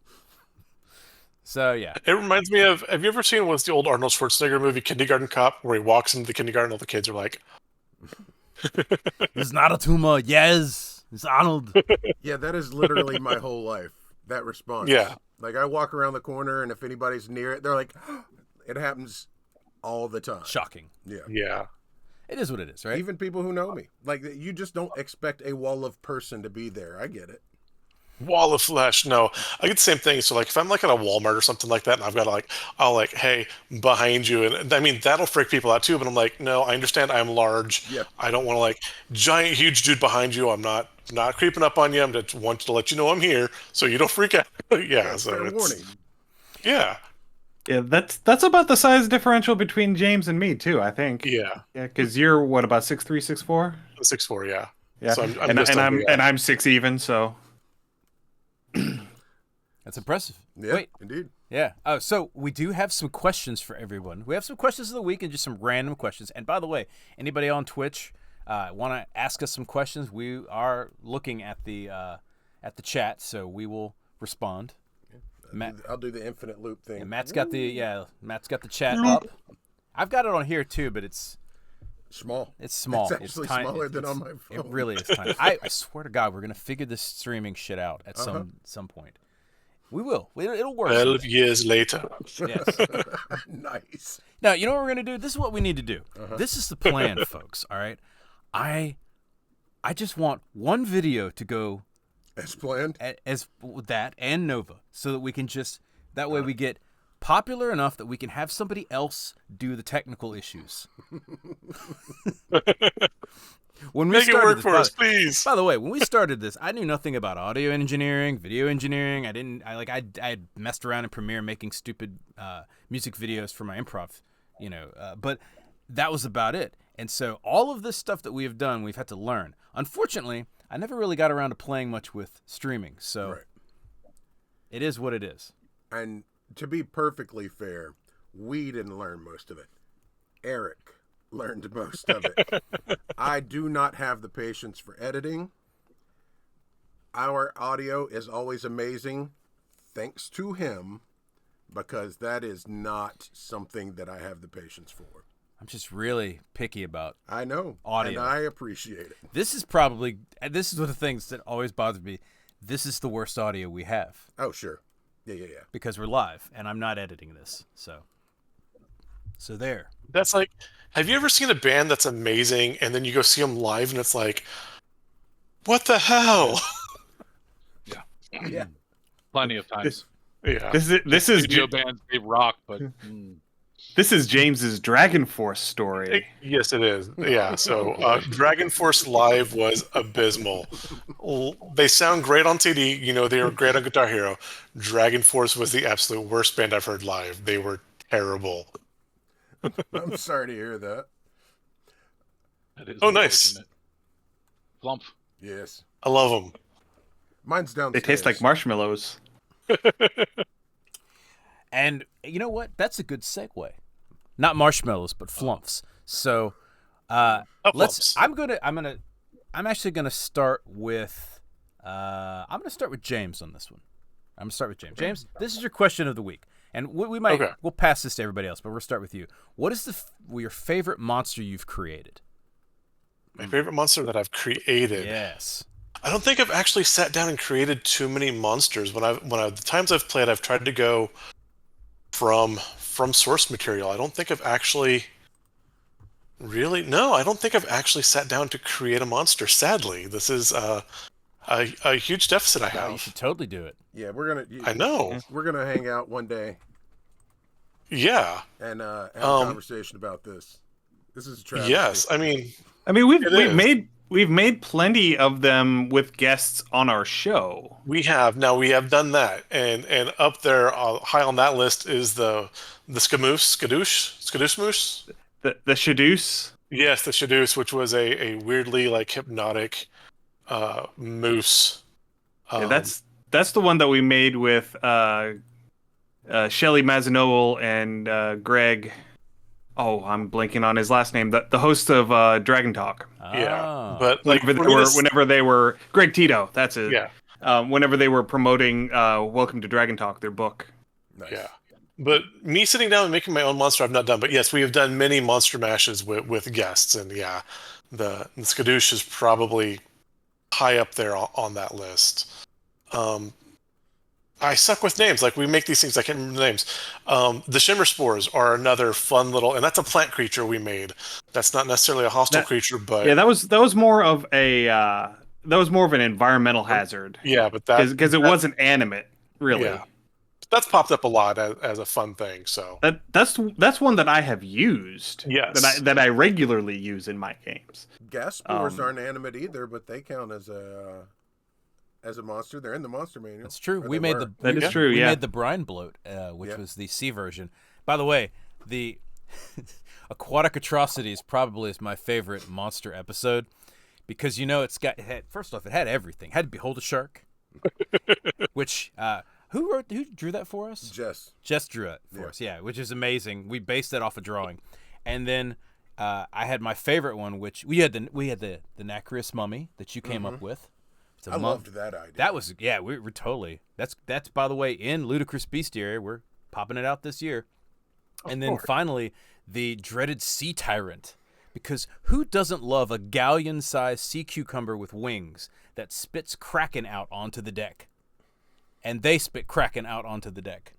Speaker 1: So, yeah.
Speaker 2: It reminds me of, have you ever seen what's the old Arnold Schwarzenegger movie, Kindergarten Cop, where he walks into the kindergarten and all the kids are like,
Speaker 1: It's not a tumor. Yes. It's Arnold.
Speaker 5: Yeah, that is literally my whole life. That response.
Speaker 2: Yeah.
Speaker 5: Like I walk around the corner and if anybody's near it, they're like, it happens all the time.
Speaker 1: Shocking.
Speaker 5: Yeah.
Speaker 2: yeah.
Speaker 1: It is what it is, right?
Speaker 5: Even people who know me. Like you just don't expect a wall of person to be there. I get it.
Speaker 2: Wall of flesh. No, I get the same thing. So like if I'm like at a Walmart or something like that and I've got to I'll like, hey, behind you. And I mean, that'll freak people out too. But I'm like, no, I understand I'm large.
Speaker 5: Yeah.
Speaker 2: I don't want to like giant, huge dude behind you. I'm not creeping up on you. I'm just want to let you know I'm here so you don't freak out. Yeah. So
Speaker 5: Fair warning.
Speaker 2: Yeah.
Speaker 3: Yeah, that's about the size differential between James and me too, I think.
Speaker 2: Yeah.
Speaker 3: Yeah, because you're what, about 6'3", 6'4"?
Speaker 2: 6'4", yeah.
Speaker 3: Yeah.
Speaker 2: So
Speaker 3: and I'm 6 even, so
Speaker 1: That's impressive.
Speaker 5: Yeah,
Speaker 1: Wait,
Speaker 5: indeed.
Speaker 1: yeah. Oh, so we do have some questions for everyone. We have some questions of the week and just some random questions. And by the way, anybody on Twitch want to ask us some questions? We are looking at the chat, so we will respond. Matt,
Speaker 5: I'll do the infinite loop thing.
Speaker 1: yeah, Matt's got the chat up. I've got it on here too, but it's
Speaker 5: Small.
Speaker 1: it's small.
Speaker 5: It's actually
Speaker 1: tiny.
Speaker 5: smaller than
Speaker 1: It's-
Speaker 5: on my phone.
Speaker 1: It really is tiny. I swear to God, we're gonna figure this streaming shit out at some point. We will. It'll work.
Speaker 2: 12 years later.
Speaker 1: Yes.
Speaker 5: Nice.
Speaker 1: Now, you know what we're going to do? This is what we need to do. This is the plan, folks, all right? I just want one video to go
Speaker 5: As planned.
Speaker 1: as that and Nova so that we can just, that way we get popular enough that we can have somebody else do the technical issues. When we
Speaker 2: Make it
Speaker 1: started
Speaker 2: work
Speaker 1: this,
Speaker 2: for us, please.
Speaker 1: by the way, when we started this, I knew nothing about audio engineering, video engineering. I had messed around in Premiere making stupid music videos for my improv, but that was about it. And so all of this stuff that we have done, we've had to learn. Unfortunately, I never really got around to playing much with streaming, so
Speaker 5: Right.
Speaker 1: it is what it is.
Speaker 5: And to be perfectly fair, we didn't learn most of it. Eric learned most of it. I do not have the patience for editing. Our audio is always amazing, thanks to him, because that is not something that I have the patience for.
Speaker 1: I'm just really picky about
Speaker 5: I know.
Speaker 1: Audio.
Speaker 5: And I appreciate it.
Speaker 1: this. Is probably, and this is one of the things that always bothers me. This is the worst audio we have
Speaker 5: Oh, sure. Yeah.
Speaker 1: because we're live, and I'm not editing this, so there.
Speaker 2: That's like, have you ever seen a band that's amazing and then you go see them live and it's like, what the hell?
Speaker 5: Yeah.
Speaker 4: Plenty of times.
Speaker 2: Yeah.
Speaker 3: This is
Speaker 4: Studio bands, they rock, but
Speaker 3: this is James's Dragon Force story.
Speaker 2: Yes, it is. Yeah. So Dragon Force Live was abysmal. They sound great on CD. They were great on Guitar Hero. Dragon Force was the absolute worst band I've heard live. They were terrible.
Speaker 5: I'm sorry to hear that.
Speaker 4: that is
Speaker 2: Oh, nice.
Speaker 4: unfortunate. Plump.
Speaker 5: Yes.
Speaker 2: I love them.
Speaker 5: Mine's
Speaker 3: They
Speaker 5: downstairs.
Speaker 3: taste like marshmallows.
Speaker 1: And you know what? That's a good segue. Not marshmallows, but flumps. So let's.
Speaker 2: Flumps.
Speaker 1: I'm actually gonna start with. I'm gonna start with James on this one. I'm gonna start with James. James, this is your question of the week, and we might
Speaker 2: Okay.
Speaker 1: we'll pass this to everybody else, but we'll start with you. What is your favorite monster you've created?
Speaker 2: My favorite monster that I've created.
Speaker 1: Yes.
Speaker 2: I don't think I've actually sat down and created too many monsters. The times I've played, I've tried to go from source material. I don't think I've actually I don't think I've actually sat down to create a monster. Sadly, this is a huge deficit I
Speaker 1: Yeah, you
Speaker 2: have.
Speaker 1: should totally do it.
Speaker 5: Yeah, we're gonna.
Speaker 2: I know.
Speaker 5: We're gonna hang out one day
Speaker 2: Yeah.
Speaker 5: and have a conversation about this. This is a travesty.
Speaker 2: Yes. I mean,
Speaker 3: We've made plenty of them with guests on our show.
Speaker 2: we have done that, and up there high on that list is the skadoosh moose.
Speaker 3: The Shadoose.
Speaker 2: Yes, the Shadoose, which was a weirdly hypnotic moose.
Speaker 3: Yeah, that's the one that we made with Shelly Mazanoel and Greg. Oh, I'm blanking on his last name. The host of Dragon Talk.
Speaker 2: Yeah,
Speaker 1: Ah.
Speaker 2: but
Speaker 3: Whenever they were Greg Tito, that's it.
Speaker 2: Yeah.
Speaker 3: Whenever they were promoting Welcome to Dragon Talk, their book.
Speaker 5: Nice.
Speaker 2: Yeah. But me sitting down and making my own monster, I've not done. But yes, we have done many monster mashes with guests, and yeah, the Skadoosh is probably high up there on that list. I suck with names. Like, we make these things, I can't remember the names. The Shimmer Spores are another fun little, and that's a plant creature we made. That's not necessarily a hostile creature, but
Speaker 3: Yeah, that was more of an environmental hazard.
Speaker 2: yeah, but
Speaker 3: Because it wasn't animate, really.
Speaker 2: Yeah. That's popped up a lot as a fun thing. So
Speaker 3: That's one that I have used.
Speaker 2: Yes.
Speaker 3: That I regularly use in my games.
Speaker 5: Gas spores aren't animate either, but they count as a monster. They're in the monster manual.
Speaker 1: That's true.
Speaker 5: Or
Speaker 1: We
Speaker 5: they
Speaker 1: made
Speaker 5: were.
Speaker 3: That is true,
Speaker 1: We
Speaker 3: yeah.
Speaker 1: made the brine bloat, which
Speaker 5: Yeah.
Speaker 1: was the C version. By the way, the Aquatic Atrocities probably is my favorite monster episode because first off, it had everything. It had to behold a shark, which Who drew that for us?
Speaker 5: Jess
Speaker 1: Drew it for us, yeah, which is amazing. We based that off a drawing, and then I had my favorite one, which we had the Nacreous mummy that you came up with.
Speaker 5: I loved that idea.
Speaker 1: That was we're totally that's by the way in Ludicrous Bestiary. We're popping it out this year, and then finally the dreaded sea tyrant. Because who doesn't love a galleon-sized sea cucumber with wings that spits Kraken out onto the deck? And they spit Kraken out onto the deck.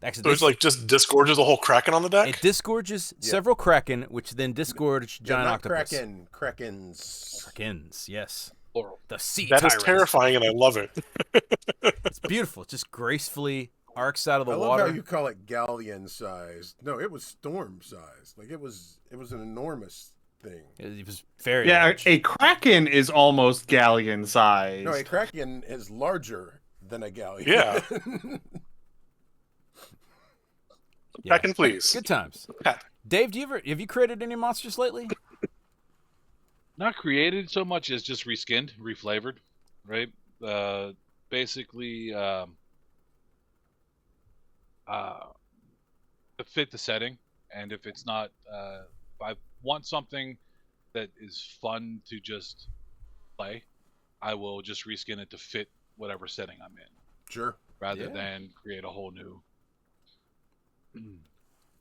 Speaker 1: Actually,
Speaker 2: So it's like just disgorges a whole Kraken on the deck?
Speaker 1: it disgorges several Kraken, which then disgorge giant
Speaker 5: not
Speaker 1: octopus.
Speaker 5: Krakens.
Speaker 1: Krakens, yes.
Speaker 4: Plural.
Speaker 1: The sea
Speaker 2: That is
Speaker 1: tyrant.
Speaker 2: terrifying, and I love it.
Speaker 1: It's beautiful. It just gracefully arcs out of the
Speaker 5: I love
Speaker 1: water.
Speaker 5: how you call it galleon sized. No, it was storm sized. Like it was an enormous thing.
Speaker 1: It was very
Speaker 3: Yeah,
Speaker 1: large.
Speaker 3: a kraken is almost galleon sized.
Speaker 5: No, a kraken is larger than a galleon.
Speaker 2: Yeah.
Speaker 1: Yeah.
Speaker 2: Kraken, please.
Speaker 1: Good times.
Speaker 2: Pat.
Speaker 1: Dave, have you created any monsters lately?
Speaker 4: Not created so much as just reskinned, reflavored, right? Basically, to fit the setting, and if it's not, if I want something that is fun to just play, I will just reskin it to fit whatever setting I'm in,
Speaker 5: Sure.
Speaker 4: rather than create a whole new.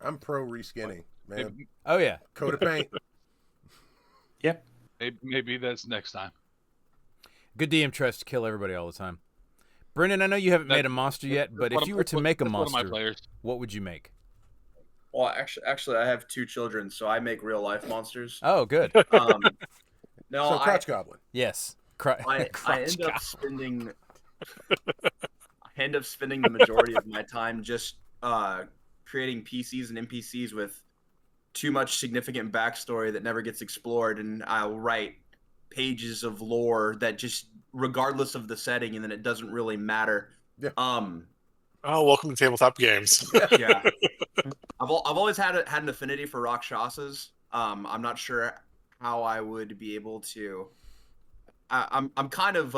Speaker 5: I'm pro reskinning, man.
Speaker 4: Maybe,
Speaker 1: Oh yeah.
Speaker 5: Coat of paint.
Speaker 3: Yep.
Speaker 4: maybe that's next time.
Speaker 1: Good DM tries to kill everybody all the time. Brendan, I know you haven't made a monster yet, but if you were to make a
Speaker 4: One of
Speaker 1: monster,
Speaker 4: my players.
Speaker 1: what would you make?
Speaker 6: Well, actually, I have 2 children, so I make real life monsters.
Speaker 1: Oh, good.
Speaker 6: No,
Speaker 5: So Crotch Goblin.
Speaker 1: Yes.
Speaker 6: I
Speaker 1: Crotch
Speaker 6: end up spending the majority of my time just creating PCs and NPCs with too much significant backstory that never gets explored, and I'll write pages of lore that just, regardless of the setting, and then it doesn't really matter.
Speaker 5: Yeah.
Speaker 2: Oh, welcome to tabletop games.
Speaker 6: Yeah. I've always had an affinity for Rakshasas. I'm not sure how I would be able to. I'm kind of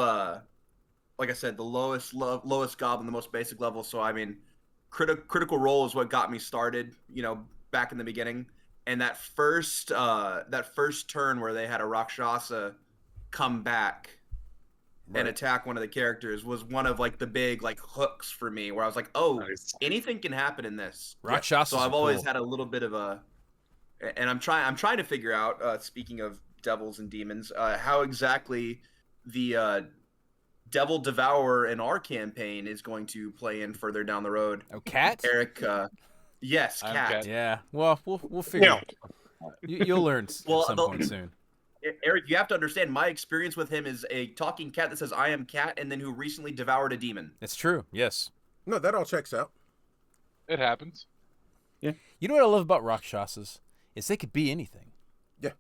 Speaker 6: like I said, the lowest goblin, the most basic level. So I mean, critical role is what got me started. You know, back in the beginning, and that first turn where they had a Rakshasa come back and attack one of the characters was one of like the big like hooks for me, where I was like, oh,
Speaker 2: Nice.
Speaker 6: anything can happen in this.
Speaker 1: Rakshasas
Speaker 6: So
Speaker 1: are
Speaker 6: I've always
Speaker 1: cool.
Speaker 6: had a little bit of a, and I'm trying to figure out. Speaking of devils and demons, how exactly the Devil Devourer in our campaign is going to play in further down the road.
Speaker 1: Oh, cat?
Speaker 6: Eric, yes,
Speaker 4: I'm
Speaker 6: cat.
Speaker 4: Cat.
Speaker 1: Yeah. Well, we'll figure.
Speaker 2: Yeah.
Speaker 1: You'll learn
Speaker 6: Well,
Speaker 1: at some point soon.
Speaker 6: Eric, you have to understand, my experience with him is a talking cat that says "I am cat," and then who recently devoured a demon.
Speaker 1: It's true. Yes.
Speaker 5: No, that all checks out.
Speaker 4: It happens.
Speaker 1: You know what I love about Rakshasas is they could be anything.
Speaker 5: Yeah.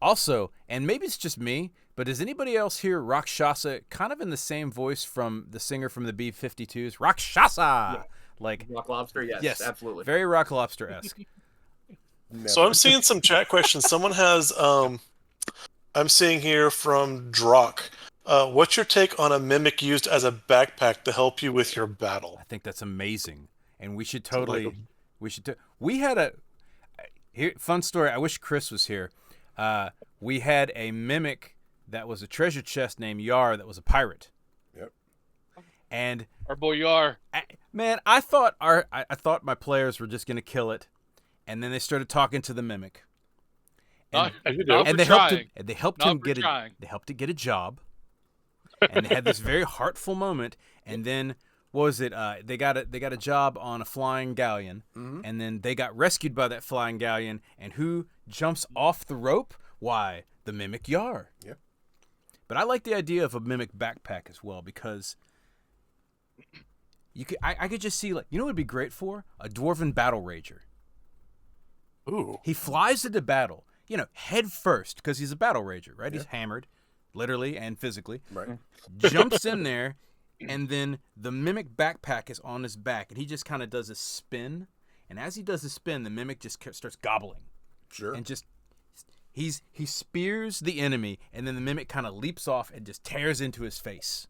Speaker 1: Also, and maybe it's just me, but does anybody else hear Rakshasa kind of in the same voice from the singer from the B-52s? Rakshasa!
Speaker 6: Yeah.
Speaker 1: Like,
Speaker 6: Rock Lobster, yes, absolutely.
Speaker 1: very Rock Lobster-esque.
Speaker 2: So I'm seeing some chat questions. Someone has, I'm seeing here from Drock. What's your take on a mimic used as a backpack to help you with your battle?
Speaker 1: I think that's amazing, and we should totally, we had a fun story. I wish Chris was here. We had a mimic that was a treasure chest named Yar that was a pirate.
Speaker 5: Yep.
Speaker 1: And
Speaker 4: Our boy Yar.
Speaker 1: I thought I thought my players were just gonna kill it, and then they started talking to the mimic. And,
Speaker 4: Not
Speaker 1: they
Speaker 4: for
Speaker 1: helped
Speaker 4: trying.
Speaker 1: him. And they helped
Speaker 4: Not
Speaker 1: him
Speaker 4: for
Speaker 1: get
Speaker 4: trying.
Speaker 1: They helped it get a job. And they had this very heartful moment. And then what was it? They got a job on a flying galleon.
Speaker 5: Mhm.
Speaker 1: And then they got rescued by that flying galleon. And who jumps off the rope? Why, the mimic Yar.
Speaker 5: Yep.
Speaker 1: But I like the idea of a mimic backpack as well, because I could just see, like, you know what would be great for? A dwarven battle rager.
Speaker 2: Ooh.
Speaker 1: He flies into battle, head first, because he's a battle rager, right? He's hammered, literally and physically.
Speaker 5: Right.
Speaker 1: Jumps in there, and then the mimic backpack is on his back, and he just kind of does a spin. And as he does a spin, the mimic just starts gobbling.
Speaker 5: Sure.
Speaker 1: And just he spears the enemy, and then the mimic kind of leaps off and just tears into his face.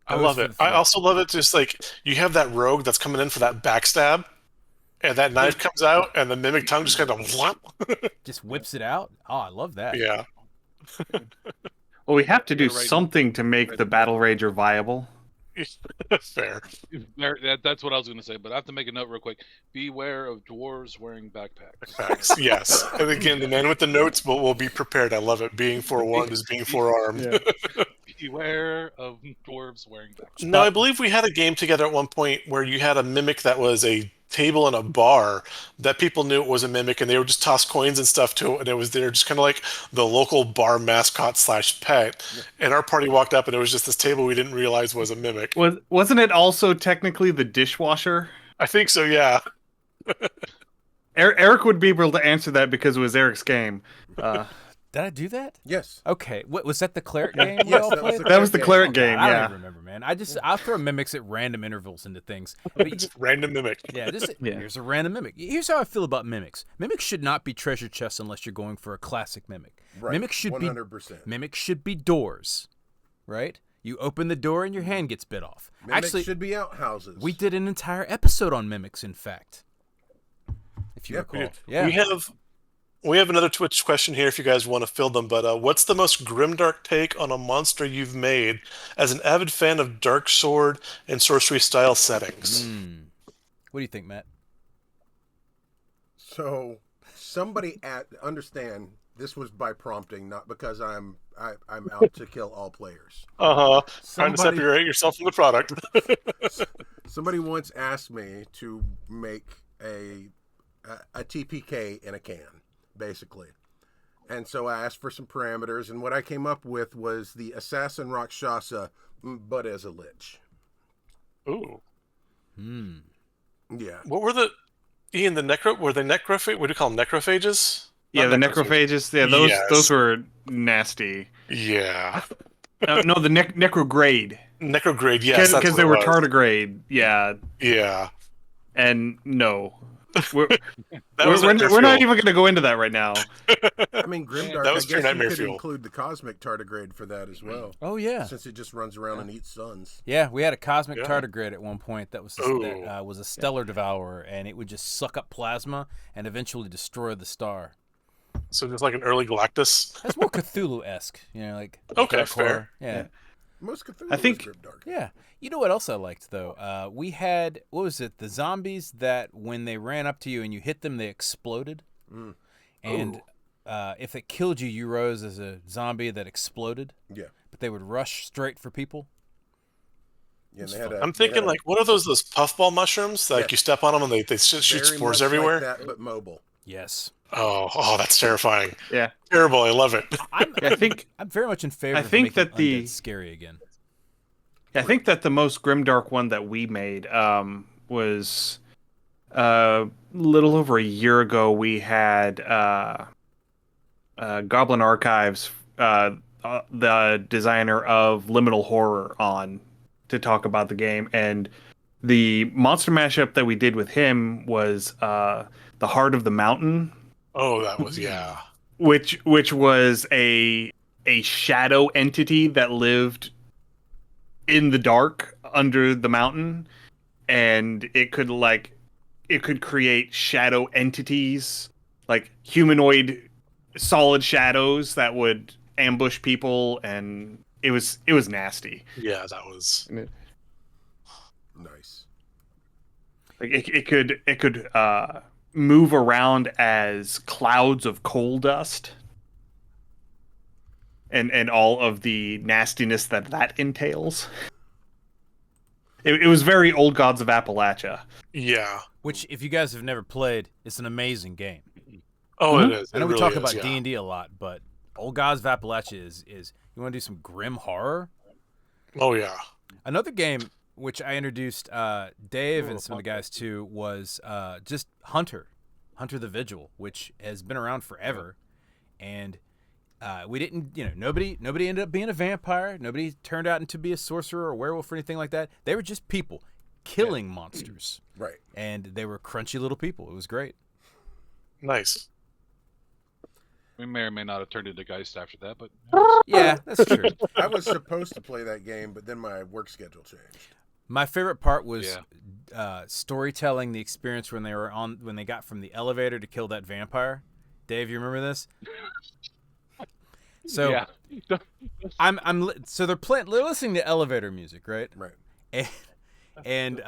Speaker 2: I
Speaker 1: Goes
Speaker 2: love
Speaker 1: for
Speaker 2: it.
Speaker 1: the
Speaker 2: I
Speaker 1: throat.
Speaker 2: also love it. Just like you have that rogue that's coming in for that backstab, and that knife comes out, and the mimic tongue just kind of
Speaker 1: Just whips it out. Oh, I love that.
Speaker 2: yeah.
Speaker 3: Well, we have to do
Speaker 4: Gotta write-
Speaker 3: something to make the Battle Rager viable.
Speaker 2: Fair.
Speaker 4: That's what I was going to say, but I have to make a note real quick. Beware of dwarves wearing backpacks.
Speaker 2: Facts. Yes. And again, the man with the notes will be prepared. I love it. Being forewarned is being forearmed.
Speaker 3: Yeah.
Speaker 4: Beware of dwarves wearing backpacks.
Speaker 2: No, I believe we had a game together at one point where you had a mimic that was a table in a bar that people knew it was a mimic, and they would just toss coins and stuff to it, and it was there just kind of like the local bar mascot / pet. And our party walked up, and it was just this table we didn't realize was a mimic.
Speaker 3: Wasn't it also technically the dishwasher?
Speaker 2: I think so. Yeah.
Speaker 3: Eric would be able to answer that because it was Eric's game.
Speaker 1: Did I do that?
Speaker 5: Yes.
Speaker 1: Okay. What was that? The cleric game we
Speaker 5: Yes,
Speaker 1: all
Speaker 5: that was
Speaker 1: played?
Speaker 5: the
Speaker 3: That was the
Speaker 5: cleric
Speaker 3: cleric game,
Speaker 1: I don't
Speaker 3: yeah.
Speaker 1: even remember, man. I'll throw mimics at random intervals into things. But
Speaker 2: Just random mimic.
Speaker 1: yeah,
Speaker 3: Yeah.
Speaker 1: here's a random mimic. Here's how I feel about mimics. Mimics should not be treasure chests unless you're going for a classic mimic.
Speaker 5: Right.
Speaker 1: Mimics should
Speaker 5: 100%.
Speaker 1: Mimics should be doors, right? You open the door and your hand gets bit off.
Speaker 5: Mimics
Speaker 1: Actually,
Speaker 5: should be outhouses.
Speaker 1: we did an entire episode on mimics, in fact. If you
Speaker 5: Yep, we
Speaker 1: recall.
Speaker 5: did.
Speaker 1: Yeah.
Speaker 2: We have another Twitch question here if you guys want to fill them. But what's the most grimdark take on a monster you've made as an avid fan of dark sword and sorcery style settings?
Speaker 1: What do you think, Matt?
Speaker 5: So somebody understand this was by prompting, not because I'm out to kill all players.
Speaker 2: Trying to
Speaker 5: Somebody-
Speaker 2: separate yourself from the product.
Speaker 5: Somebody once asked me to make a TPK in a can, basically. And so I asked for some parameters, and what I came up with was the Assassin Rakshasa, but as a lich.
Speaker 2: Ooh.
Speaker 5: Yeah.
Speaker 2: What were the Ian, were they necrophage? What do you call them? Necrophages?
Speaker 3: Yeah, the
Speaker 2: Not
Speaker 3: necrophages. Yeah, those
Speaker 2: Yes.
Speaker 3: those were nasty.
Speaker 2: Yeah.
Speaker 3: No, the necrograde.
Speaker 2: Necrograde, yes. that's
Speaker 3: Because
Speaker 2: what
Speaker 3: they
Speaker 2: it
Speaker 3: were
Speaker 2: was.
Speaker 3: tardigrade. Yeah,
Speaker 2: Yeah.
Speaker 3: and no. We're,
Speaker 2: That was
Speaker 3: we're
Speaker 2: nightmare
Speaker 3: not
Speaker 2: fuel.
Speaker 3: even going to go into that right now.
Speaker 5: I mean, Grimdark,
Speaker 2: That was
Speaker 5: I
Speaker 2: pure
Speaker 5: guess you
Speaker 2: nightmare
Speaker 5: could
Speaker 2: fuel.
Speaker 5: include the Cosmic Tardigrade for that as well,
Speaker 1: Oh, yeah.
Speaker 5: since it just runs around and eats suns.
Speaker 1: Yeah, we had a cosmic
Speaker 2: Yeah.
Speaker 1: tardigrade at one point that was
Speaker 2: Ooh.
Speaker 1: was a stellar devourer, and it would just suck up plasma and eventually destroy the star.
Speaker 2: So just like an early Galactus.
Speaker 1: That's more Cthulhu-esque, like
Speaker 2: Okay,
Speaker 1: dark
Speaker 2: fair.
Speaker 1: horror. Yeah.
Speaker 5: Most Cthulhu
Speaker 3: I think-
Speaker 5: is Grimdark.
Speaker 1: Yeah. You know what else I liked, though? We had, what was it, the zombies that when they ran up to you and you hit them, they exploded.
Speaker 5: Mm.
Speaker 1: And if it killed you, you rose as a zombie that exploded,
Speaker 5: Yeah.
Speaker 1: but they would rush straight for people.
Speaker 5: Yeah, and they had
Speaker 2: I'm thinking like, what are those puffball mushrooms? Like
Speaker 5: Yes.
Speaker 2: you step on them and they shoot
Speaker 5: very
Speaker 2: spores
Speaker 5: much
Speaker 2: everywhere?
Speaker 5: like that, but mobile.
Speaker 1: Yes.
Speaker 2: Oh, that's terrifying.
Speaker 3: Yeah,
Speaker 2: Terrible. I love it.
Speaker 3: I think
Speaker 1: I'm very much in favor
Speaker 3: I
Speaker 1: of
Speaker 3: think
Speaker 1: making
Speaker 3: that the-
Speaker 1: undead scary again.
Speaker 3: the most grimdark one that we made was a little over a year ago. We had Goblin Archives, the designer of Liminal Horror, on to talk about the game, and the monster mashup that we did with him was the Heart of the Mountain,
Speaker 2: Oh, that was, yeah.
Speaker 3: which was a shadow entity that lived in the dark under the mountain, and it could create shadow entities, like humanoid solid shadows that would ambush people, and it was nasty.
Speaker 2: Yeah, that was.
Speaker 5: Nice.
Speaker 3: Like it could move around as clouds of coal dust, and all of the nastiness that entails. It was very Old Gods of Appalachia.
Speaker 2: Yeah.
Speaker 1: Which, if you guys have never played, it's an amazing game.
Speaker 2: Oh, it is.
Speaker 1: I know
Speaker 2: It
Speaker 1: we
Speaker 2: really
Speaker 1: talk
Speaker 2: is,
Speaker 1: about
Speaker 2: yeah.
Speaker 1: D&D a lot, but Old Gods of Appalachia is you want to do some grim horror?
Speaker 2: Oh, yeah.
Speaker 1: Another game which I introduced Dave and some of the guys to was just Hunter the Vigil, which has been around forever, and we didn't, nobody ended up being a vampire. Nobody turned out to be a sorcerer or a werewolf or anything like that. They were just people killing monsters,
Speaker 5: Right.
Speaker 1: and they were crunchy little people. It was great.
Speaker 2: Nice.
Speaker 4: We may or may not have turned into Geist after that, but
Speaker 1: Yeah, that's true.
Speaker 5: I was supposed to play that game, but then my work schedule changed.
Speaker 1: My favorite part was storytelling the experience when they got from the elevator to kill that vampire. Dave, you remember this? So
Speaker 4: yeah.
Speaker 1: so they're listening to elevator music, right?
Speaker 5: Right.
Speaker 1: And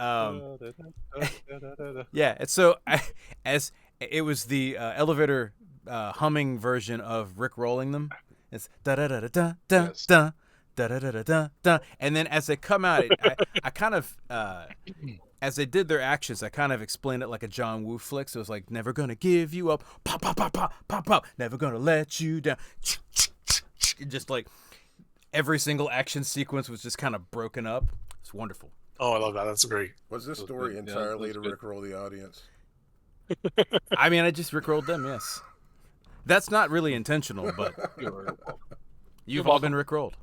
Speaker 1: yeah, and so as it was the elevator humming version of Rick rolling them. It's da da da da da da da da da da da da, and then as they come out, I kind of as they did their actions, I kind of explained it like a John Woo flick. So it was like, never gonna give you up, pop pop pop pop pop pop, never gonna let you down. Just like every single action sequence was just kind of broken up. It's wonderful.
Speaker 2: Oh, I love that. That's great.
Speaker 5: Was this story entirely to rickroll the audience?
Speaker 1: I mean, I just rickrolled them, yes. That's not really intentional, but you've all been rickrolled.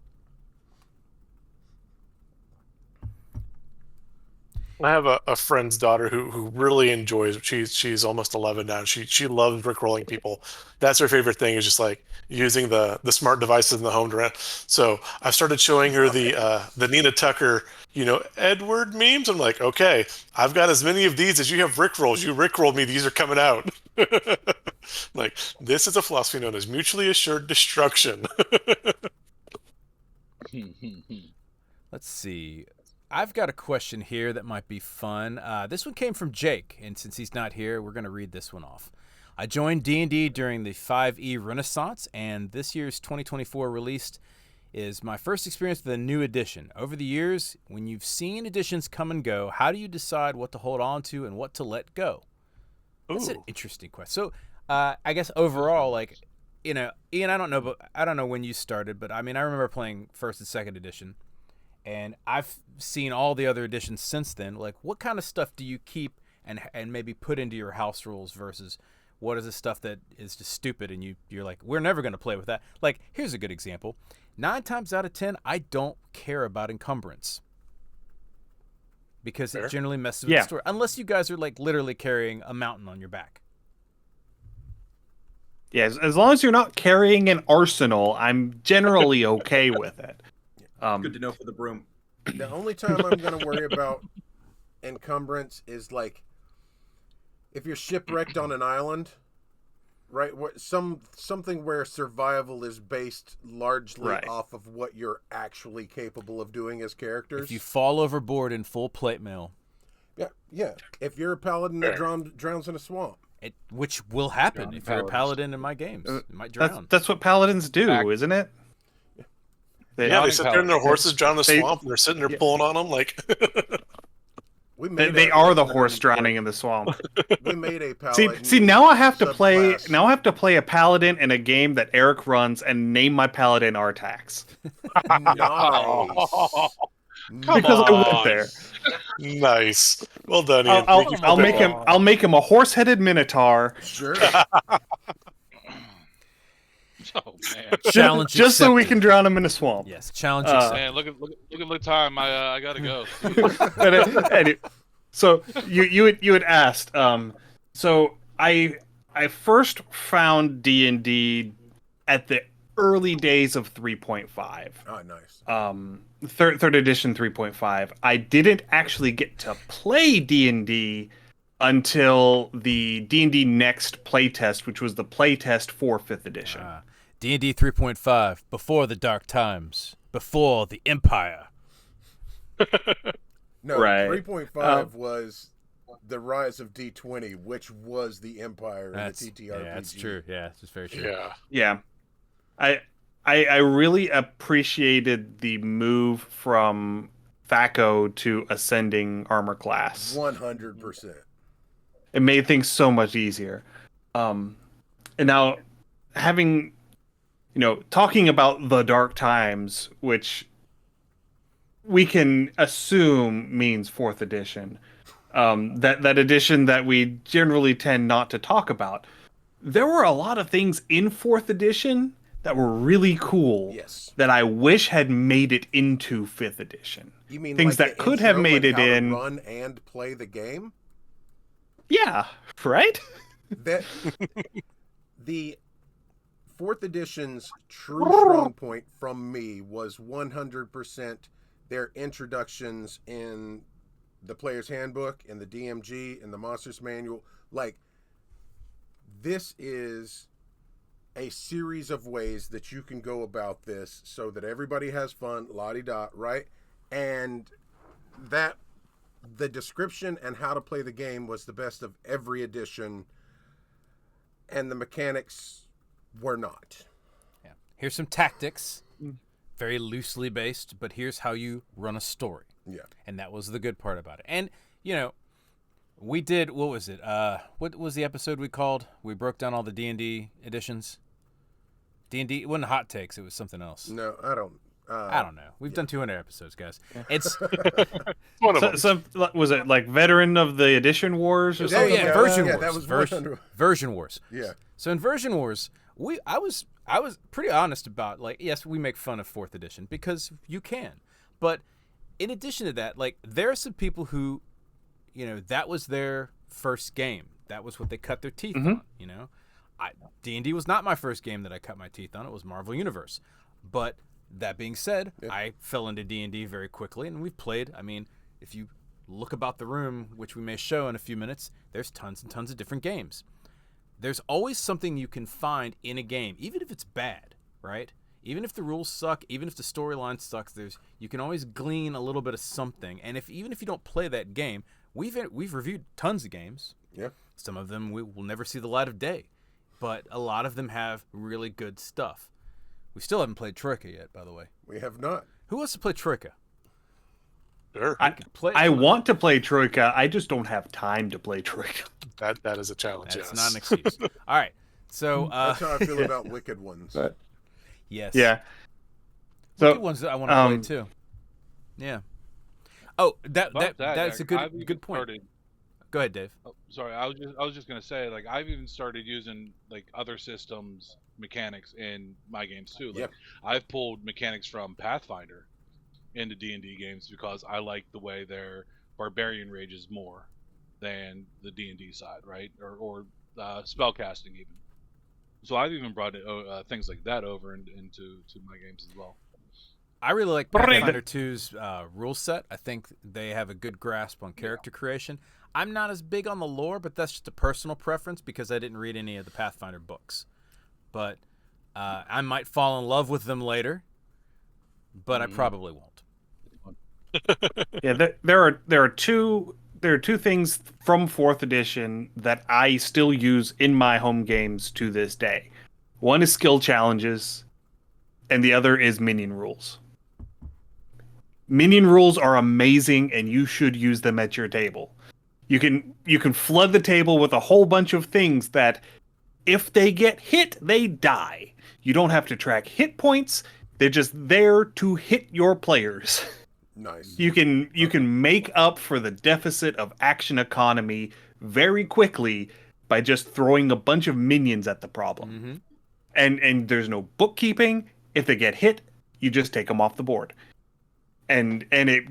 Speaker 2: I have a friend's daughter who really enjoys. She's almost 11 now. She loves rickrolling people. That's her favorite thing, is just like using the smart devices in the home to. So I've started showing her the Nina Tucker, Edward memes. I'm like, okay, I've got as many of these as you have rickrolls. You rickrolled me. These are coming out. Like, this is a philosophy known as mutually assured destruction.
Speaker 1: Let's see. I've got a question here that might be fun. This one came from Jake, and since he's not here, we're going to read this one off. I joined D&D during the 5e Renaissance, and this year's 2024 release is my first experience with a new edition. Over the years, when you've seen editions come and go, how do you decide what to hold on to and what to let go? That's an interesting question. So, I guess overall, like, Ian, I don't know when you started, but I mean, I remember playing first and second edition. And I've seen all the other editions since then. Like, what kind of stuff do you keep and maybe put into your house rules versus what is the stuff that is just stupid and you're like, we're never going to play with that? Like, here's a good example. 9 times out of 10, I don't care about encumbrance because it generally messes with the story. Unless you guys are like literally carrying a mountain on your back.
Speaker 3: Yeah, as long as you're not carrying an arsenal, I'm generally okay with it.
Speaker 6: Good to know for the broom.
Speaker 5: The only time I'm going to worry about encumbrance is like if you're shipwrecked on an island, right? Something where survival is based largely off of what you're actually capable of doing as characters.
Speaker 1: If you fall overboard in full plate mail.
Speaker 5: Yeah. If you're a paladin that drowns in a swamp.
Speaker 1: Which will happen if you're a paladin in my games. You might drown.
Speaker 3: That's what paladins do, isn't it?
Speaker 2: They sit there and their horses drown in the swamp, and they're sitting there pulling on them like.
Speaker 3: They are the horse drowning in the swamp.
Speaker 5: We made a paladin.
Speaker 3: See, now I have to play. Now I have to play a paladin in a game that Eric runs and name my paladin Artax.
Speaker 5: Nice.
Speaker 3: Because I went there.
Speaker 2: Nice. Well done, Ian.
Speaker 3: I'll make him a horse-headed minotaur.
Speaker 5: Sure.
Speaker 4: Oh man!
Speaker 1: Challenge
Speaker 3: just so we can drown him in a swamp.
Speaker 1: Yes, challenge accepted.
Speaker 4: Man, look at the time. I gotta go.
Speaker 3: So you had asked. So I first found D&D at the early days of 3.5.
Speaker 5: Oh, nice.
Speaker 3: Third edition 3.5. I didn't actually get to play D&D until the D&D Next playtest, which was the playtest for 5th edition.
Speaker 1: D&D 3.5, before the dark times, before the Empire.
Speaker 5: No,
Speaker 3: right.
Speaker 5: 3.5 was the rise of D20, which was the Empire in the ttrpg.
Speaker 1: Yeah, that's true. Yeah, that's very true.
Speaker 3: Yeah. I really appreciated the move from THAC0 to Ascending Armor Class.
Speaker 5: 100%.
Speaker 3: It made things so much easier. And now, having, talking about the dark times, which we can assume means 4th edition, that edition that we generally tend not to talk about. There were a lot of things in 4th edition that were really cool.
Speaker 5: Yes.
Speaker 3: That I wish had made it into 5th edition.
Speaker 5: You mean
Speaker 3: things
Speaker 5: like
Speaker 3: that could have made it in
Speaker 5: to run and play the game?
Speaker 3: Yeah, right?
Speaker 5: That the fourth edition's true strong point from me was 100% their introductions in the player's handbook, in the DMG, in the monsters manual. Like, this is a series of ways that you can go about this so that everybody has fun, la-di-da, right? And that the description and how to play the game was the best of every edition, and the mechanics were not.
Speaker 1: Yeah. Here's some tactics, very loosely based, but here's how you run a story.
Speaker 5: Yeah.
Speaker 1: And that was the good part about it. And, you know, we did, what was it? What was the episode we called? We broke down all the D&D editions. D&D, it wasn't hot takes, it was something else.
Speaker 5: No, I don't
Speaker 1: know. We've done 200 episodes, guys. It's
Speaker 2: One of them.
Speaker 3: Some was it like veteran of the edition wars or
Speaker 5: There
Speaker 3: something?
Speaker 5: you
Speaker 1: yeah,
Speaker 5: go.
Speaker 1: Version
Speaker 5: Yeah,
Speaker 1: Wars.
Speaker 5: that was
Speaker 1: Version Wars.
Speaker 5: Yeah.
Speaker 1: So in Version Wars, I was pretty honest about, like, yes, we make fun of 4th edition because you can. But in addition to that, like, there are some people who, you know, that was their first game. That was what they cut their teeth on, you know. D&D was not my first game that I cut my teeth on. It was Marvel Universe. But that being said, I fell into D&D very quickly, and we've played. I mean, if you look about the room, which we may show in a few minutes, there's tons and tons of different games. There's always something you can find in a game, even if it's bad, right? Even if the rules suck, even if the storyline sucks, you can always glean a little bit of something. And even if you don't play that game, we've reviewed tons of games.
Speaker 5: Yeah.
Speaker 1: Some of them will never see the light of day, but a lot of them have really good stuff. We still haven't played Troika yet, by the way.
Speaker 5: We have not.
Speaker 1: Who wants to play Troika?
Speaker 2: Sure.
Speaker 3: I want to play Troika. I just don't have time to play Troika.
Speaker 2: That is a challenge.
Speaker 1: That's
Speaker 2: yes.
Speaker 1: not an excuse. All right. So
Speaker 5: That's how I feel about Wicked Ones.
Speaker 1: yes.
Speaker 3: Yeah.
Speaker 1: So
Speaker 3: So
Speaker 1: ones that I want to play too. Yeah. Oh,
Speaker 4: About
Speaker 1: that's a
Speaker 4: I've even
Speaker 1: good point.
Speaker 4: started-
Speaker 1: Go ahead, Dave.
Speaker 4: Oh, sorry, I was just gonna say, like, I've even started using like other systems mechanics in my games too. Like,
Speaker 5: Yep.
Speaker 4: I've pulled mechanics from Pathfinder into D&D games because I like the way their barbarian rages more than the D&D side, right? Or spellcasting even. So I've even brought things like that over into my games as well.
Speaker 1: I really like Pathfinder 2's rule set. I think they have a good grasp on character creation. I'm not as big on the lore, but that's just a personal preference because I didn't read any of the Pathfinder books. But I might fall in love with them later, but I probably won't.
Speaker 3: yeah, there are two things from 4th edition that I still use in my home games to this day. One is skill challenges, and the other is minion rules. Minion rules are amazing, and you should use them at your table. You can flood the table with a whole bunch of things that, if they get hit, they die. You don't have to track hit points. They're just there to hit your players.
Speaker 5: Nice.
Speaker 3: You can make up for the deficit of action economy very quickly by just throwing a bunch of minions at the problem. And there's no bookkeeping. If they get hit, you just take them off the board. And it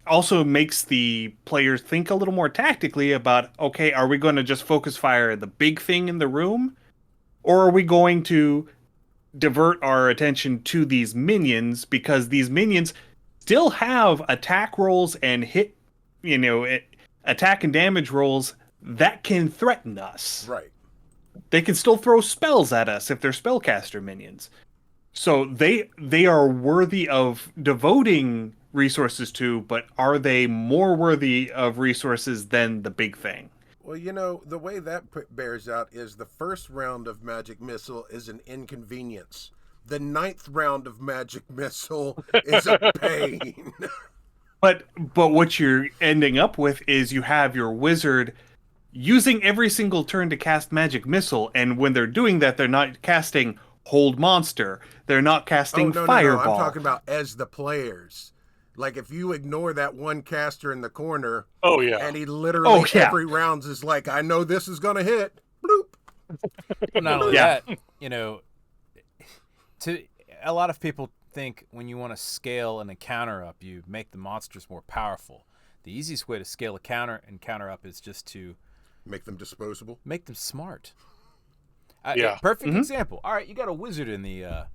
Speaker 3: also makes the players think a little more tactically about, okay, are we going to just focus fire the big thing in the room? Or are we going to divert our attention to these minions, because these minions still have attack rolls and attack and damage rolls that can threaten us.
Speaker 5: Right.
Speaker 3: They can still throw spells at us if they're spellcaster minions. So they are worthy of devoting resources to, but are they more worthy of resources than the big thing?
Speaker 5: Well, the way that bears out is the first round of Magic Missile is an inconvenience. The 9th round of Magic Missile is a pain.
Speaker 3: But what you're ending up with is you have your wizard using every single turn to cast Magic Missile, and when they're doing that, they're not casting Hold Monster. They're not casting Fireball.
Speaker 5: No. I'm talking about as the players. Like, if you ignore that one caster in the corner, and he literally every round is like, I know this is going to hit. Bloop.
Speaker 1: Well, not only that, a lot of people think when you want to scale an encounter up, you make the monsters more powerful. The easiest way to scale a encounter up is just to
Speaker 5: make them disposable.
Speaker 1: Make them smart.
Speaker 2: Yeah.
Speaker 1: Perfect
Speaker 3: Mhm.
Speaker 1: example. All right, you got a wizard in the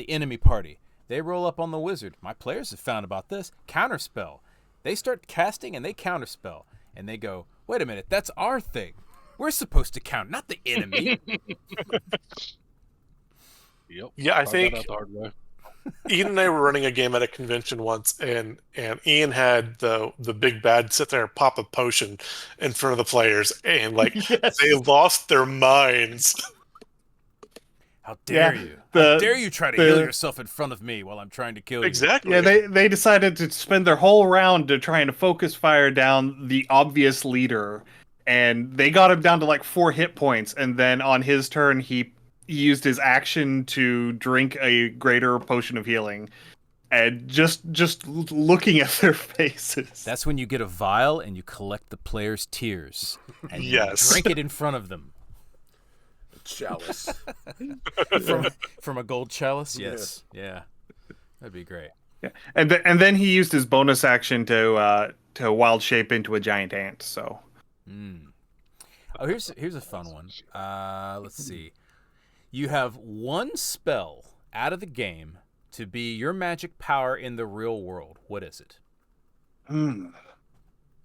Speaker 1: enemy party. They roll up on the wizard. My players have found about this counterspell. They start casting and they counterspell, and they go, "Wait a minute, that's our thing. We're supposed to count, not the enemy."
Speaker 4: Yep.
Speaker 2: Yeah, I
Speaker 4: Found that
Speaker 2: think
Speaker 4: out the hard way.
Speaker 2: Ian and I were running a game at a convention once, and Ian had the big bad sit there and pop a potion in front of the players, and like
Speaker 3: Yes.
Speaker 2: they lost their minds.
Speaker 1: How dare
Speaker 3: Yeah,
Speaker 1: you?
Speaker 3: the-
Speaker 1: How dare you try to heal yourself in front of me while I'm trying to kill you?
Speaker 2: Exactly.
Speaker 3: Yeah, they decided to spend their whole round to trying to focus fire down the obvious leader, and they got him down to like 4 hit points. And then on his turn, he used his action to drink a greater potion of healing. And just looking at their faces,
Speaker 1: That's when you get a vial and you collect the players' tears, and you
Speaker 2: Yes.
Speaker 1: drink it in front of them
Speaker 5: Chalice.
Speaker 1: from a gold chalice. Yes, yeah, that'd be great.
Speaker 3: and then he used his bonus action to wild shape into a giant ant. So
Speaker 1: Oh, here's a fun one. Let's see. You have one spell out of the game to be your magic power in the real world. What is it?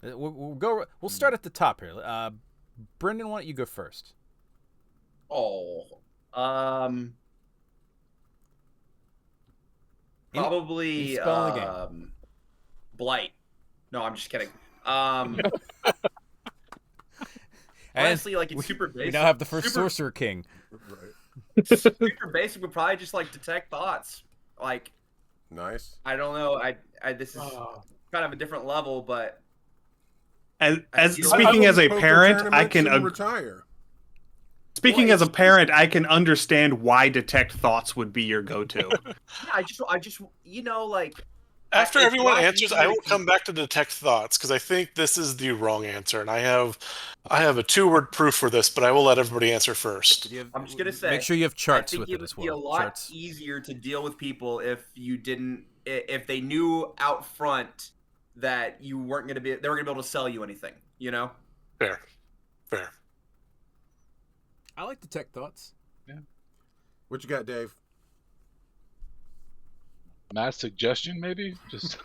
Speaker 1: We'll start at the top here. Brendan, why don't you go first?
Speaker 6: Oh,
Speaker 1: Any
Speaker 6: probably
Speaker 1: spell in the game.
Speaker 6: blight. No, I'm just kidding.
Speaker 1: And
Speaker 6: Honestly, like it's super basic.
Speaker 1: We now have the first
Speaker 6: super,
Speaker 1: Sorcerer King.
Speaker 5: Right.
Speaker 6: super basic. Would probably just like detect thoughts. Like
Speaker 5: Nice.
Speaker 6: I don't know. I this is kind of a different level, but
Speaker 3: as
Speaker 6: feel
Speaker 3: speaking
Speaker 6: like-
Speaker 3: as a
Speaker 5: Poker
Speaker 3: parent, I
Speaker 5: tournaments
Speaker 3: can
Speaker 5: and retire.
Speaker 3: speaking
Speaker 6: Well,
Speaker 3: as a parent, I can understand why detect thoughts would be your go-to.
Speaker 6: yeah, I just like
Speaker 2: After
Speaker 6: it's
Speaker 2: everyone
Speaker 6: a lot
Speaker 2: answers,
Speaker 6: easier
Speaker 2: I
Speaker 6: to
Speaker 2: will
Speaker 6: keep-
Speaker 2: come back to detect thoughts because I think this is the wrong answer, and I have a 2-word proof for this, but I will let everybody answer first.
Speaker 6: I'm just gonna say,
Speaker 1: Make sure you have charts
Speaker 6: I think
Speaker 1: with
Speaker 6: it
Speaker 1: it
Speaker 6: would
Speaker 1: as
Speaker 6: be a
Speaker 1: well.
Speaker 6: lot
Speaker 1: Charts.
Speaker 6: easier to deal with people if they knew out front that they weren't gonna be able to sell you anything. You know?
Speaker 2: Fair.
Speaker 1: I like detect thoughts.
Speaker 5: What you got, Dave?
Speaker 4: Mass suggestion, maybe? Just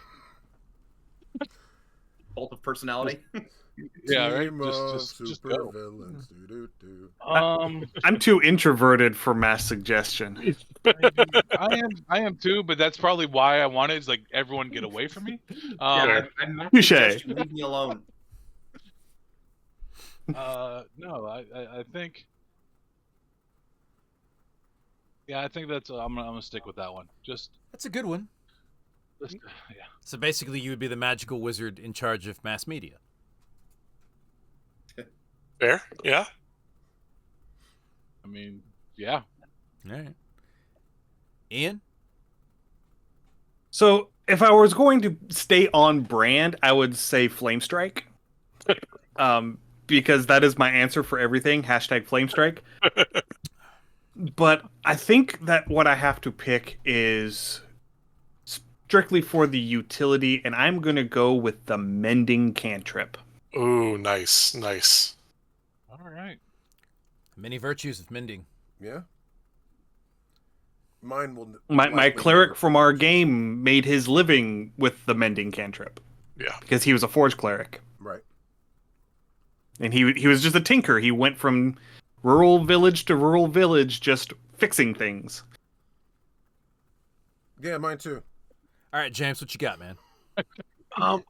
Speaker 6: Cult of personality.
Speaker 4: yeah, right.
Speaker 5: Team of
Speaker 4: Just go.
Speaker 5: supervillains. Doo-doo-doo.
Speaker 3: I'm too introverted for mass suggestion.
Speaker 4: I am too, but that's probably why I want it. Is like everyone get away from me.
Speaker 6: Yeah, I'm not
Speaker 3: Touche.
Speaker 6: suggestion, leave me alone.
Speaker 4: No, I think. Yeah, I think that's. I'm gonna stick with that one.
Speaker 1: That's a good one.
Speaker 4: Just yeah.
Speaker 1: So basically, you would be the magical wizard in charge of mass media.
Speaker 2: Fair? Yeah.
Speaker 4: I mean, yeah.
Speaker 1: All right. Ian?
Speaker 3: So if I was going to stay on brand, I would say Flame Strike. Because that is my answer for everything. Flame Strike. But I think that what I have to pick is strictly for the utility, and I'm going to go with the Mending Cantrip.
Speaker 2: Ooh, nice.
Speaker 4: All right.
Speaker 1: Many virtues of mending.
Speaker 5: Yeah. Mine will.
Speaker 3: My
Speaker 5: likely
Speaker 3: cleric
Speaker 5: never
Speaker 3: from our game made his living with the Mending Cantrip
Speaker 2: Yeah.
Speaker 3: because he was a Forge Cleric.
Speaker 5: Right.
Speaker 3: And he was just a tinker. He went from rural village to rural village just fixing things.
Speaker 5: Yeah, mine too.
Speaker 1: All right, James, what you got, man?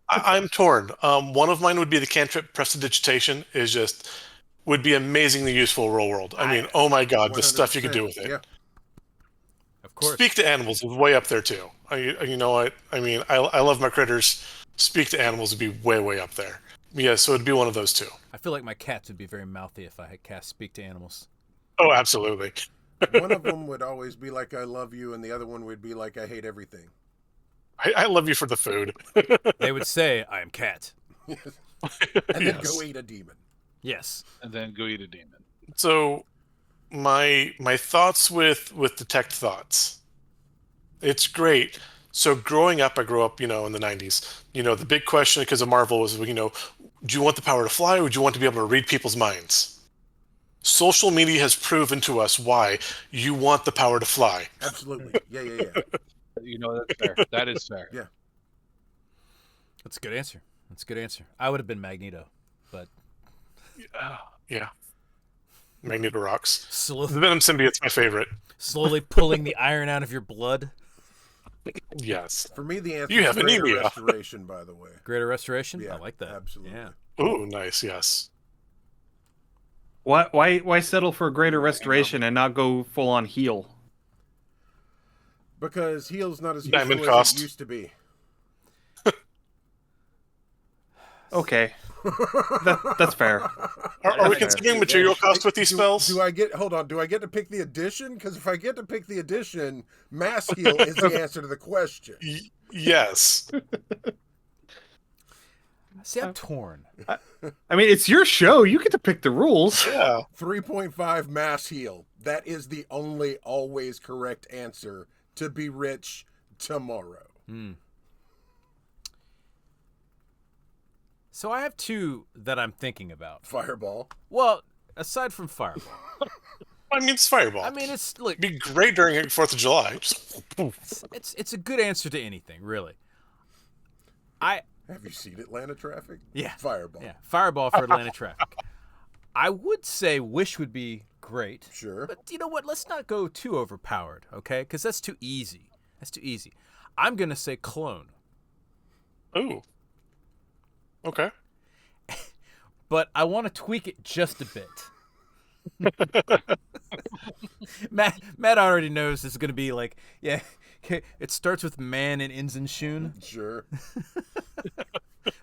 Speaker 2: I'm torn. One of mine would be the cantrip Prestidigitation. Would be amazingly usful real world. I mean, oh my god, the stuff you could do with it.
Speaker 5: Yeah.
Speaker 1: Of course.
Speaker 2: Speak to animals is way up there too. You know what? I mean, I love my critters. Speak to animals would be way up there. Yeah, so it'd be one of those two.
Speaker 1: I feel like my cats would be very mouthy if I had cast Speak to Animals.
Speaker 2: Oh, absolutely.
Speaker 5: One of them would always be like, I love you, and the other one would be like, I hate everything.
Speaker 2: I love you for the food.
Speaker 1: They would say, I am cat.
Speaker 5: And then
Speaker 2: Yes.
Speaker 5: go eat a demon.
Speaker 1: Yes.
Speaker 4: And then go eat a demon.
Speaker 2: So, my thoughts with detect thoughts. It's great. So growing up, I grew up, in the 90s. The big question because of Marvel was, do you want the power to fly or would you want to be able to read people's minds? social media has proven to us why you want the power to fly.
Speaker 5: Absolutely. Yeah.
Speaker 4: That's fair. That is fair.
Speaker 5: Yeah.
Speaker 1: That's a good answer. That's a good answer. I would have been Magneto, but
Speaker 2: Yeah. Magneto rocks. The
Speaker 1: slowly,
Speaker 2: Venom symbiote's my favorite.
Speaker 1: slowly pulling the iron out of your blood.
Speaker 2: Yes.
Speaker 5: For me, the answer
Speaker 2: You
Speaker 5: is
Speaker 2: have
Speaker 5: Greater
Speaker 2: anemia.
Speaker 5: Restoration, by the way.
Speaker 1: Greater Restoration?
Speaker 5: Yeah,
Speaker 1: I like that.
Speaker 5: absolutely.
Speaker 1: Yeah.
Speaker 2: Ooh, nice. Yes.
Speaker 3: Why settle for a greater restoration and not go full on heal?
Speaker 5: Because heal's not as
Speaker 2: Diamond
Speaker 5: useful
Speaker 2: cost.
Speaker 5: as it used to be.
Speaker 3: Okay, that's fair.
Speaker 2: Are we
Speaker 3: fair.
Speaker 2: considering material cost with these spells?
Speaker 5: Do I get to pick the addition? Because if I get to pick the addition, mass heal is the answer to the question.
Speaker 2: Yes.
Speaker 1: See, I'm torn.
Speaker 3: I mean, it's your show. You get to pick the rules.
Speaker 2: Yeah.
Speaker 5: 3.5 mass heal. That is the only always correct answer to be rich tomorrow.
Speaker 1: So I have two that I'm thinking about.
Speaker 5: Fireball.
Speaker 1: Well, aside from Fireball.
Speaker 2: I mean, it's Fireball.
Speaker 1: I mean, it's like
Speaker 2: It'd be great during 4th of July. Just, poof.
Speaker 1: it's a good answer to anything, really. I
Speaker 5: Have you seen Atlanta traffic?
Speaker 1: Yeah.
Speaker 5: Fireball.
Speaker 1: Yeah, Fireball for Atlanta traffic. I would say Wish would be great.
Speaker 5: Sure.
Speaker 1: But you know what? Let's not go too overpowered, okay? Because that's too easy. That's too easy. I'm going to say Clone.
Speaker 2: Ooh. Okay.
Speaker 1: But I want to tweak it just a bit. Matt already knows this is going to be like, yeah, it starts with man and ends in Shun.
Speaker 5: Sure.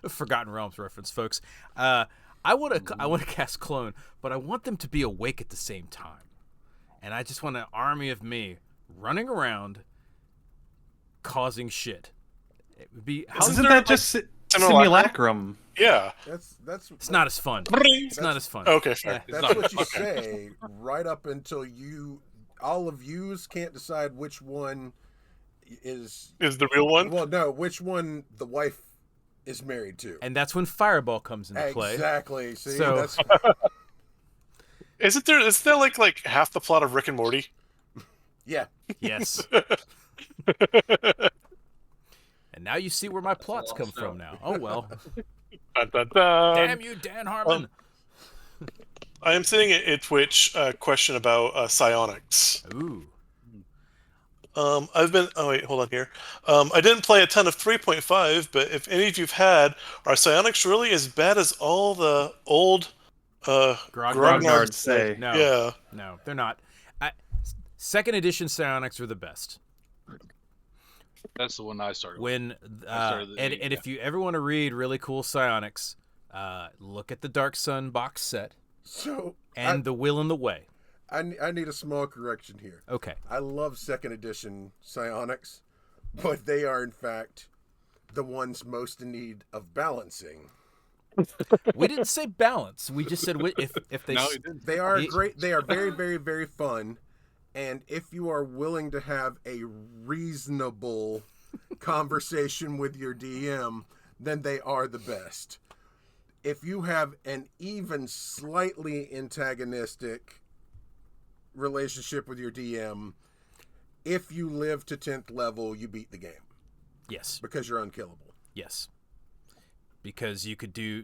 Speaker 1: Forgotten Realms reference, folks. I want to cast Clone, but I want them to be awake at the same time, and I just want an army of me running around, causing shit. It would be.
Speaker 3: Isn't that just simulacrum?
Speaker 2: Yeah.
Speaker 5: That's
Speaker 1: It's not as fun. It's not as fun.
Speaker 2: Okay, fair.
Speaker 5: That's what you say right up until all of yous can't decide which one is
Speaker 2: the real one?
Speaker 5: Well, no, which one the wife is married to.
Speaker 1: And that's when Fireball comes into play.
Speaker 5: Exactly. See,
Speaker 1: So-
Speaker 5: that's
Speaker 2: Isn't there like half the plot of Rick and Morty?
Speaker 5: yeah.
Speaker 1: Yes. And now you see where my plots come from now. Oh well.
Speaker 2: Dun, dun, dun.
Speaker 1: Damn you, Dan Harmon.
Speaker 2: I am seeing a Twitch question about psionics.
Speaker 1: Ooh.
Speaker 2: I've been. Oh wait, hold on here. I didn't play a ton of 3.5, but if any of you've had, are psionics really as bad as all the old
Speaker 1: Grognards
Speaker 3: say?
Speaker 1: No.
Speaker 2: Yeah.
Speaker 1: No, they're not. Second edition psionics are the best.
Speaker 4: That's the one I started.
Speaker 1: When
Speaker 4: started the-
Speaker 1: and if you ever want to read really cool psionics, look at the Dark Sun box set
Speaker 5: So
Speaker 1: and The Will and the Way.
Speaker 5: I need a small correction here.
Speaker 1: Okay.
Speaker 5: I love second edition psionics, but they are in fact the ones most in need of balancing.
Speaker 1: We didn't say balance. We just said if they
Speaker 4: No, it didn't.
Speaker 5: They are
Speaker 1: Ye-
Speaker 5: great. They are very, very, very fun. And if you are willing to have a reasonable conversation with your DM, then they are the best. If you have an even slightly antagonistic relationship with your DM, if you live to 10th level, you beat the game
Speaker 1: yes.
Speaker 5: because you're unkillable.
Speaker 1: Yes. Because you could do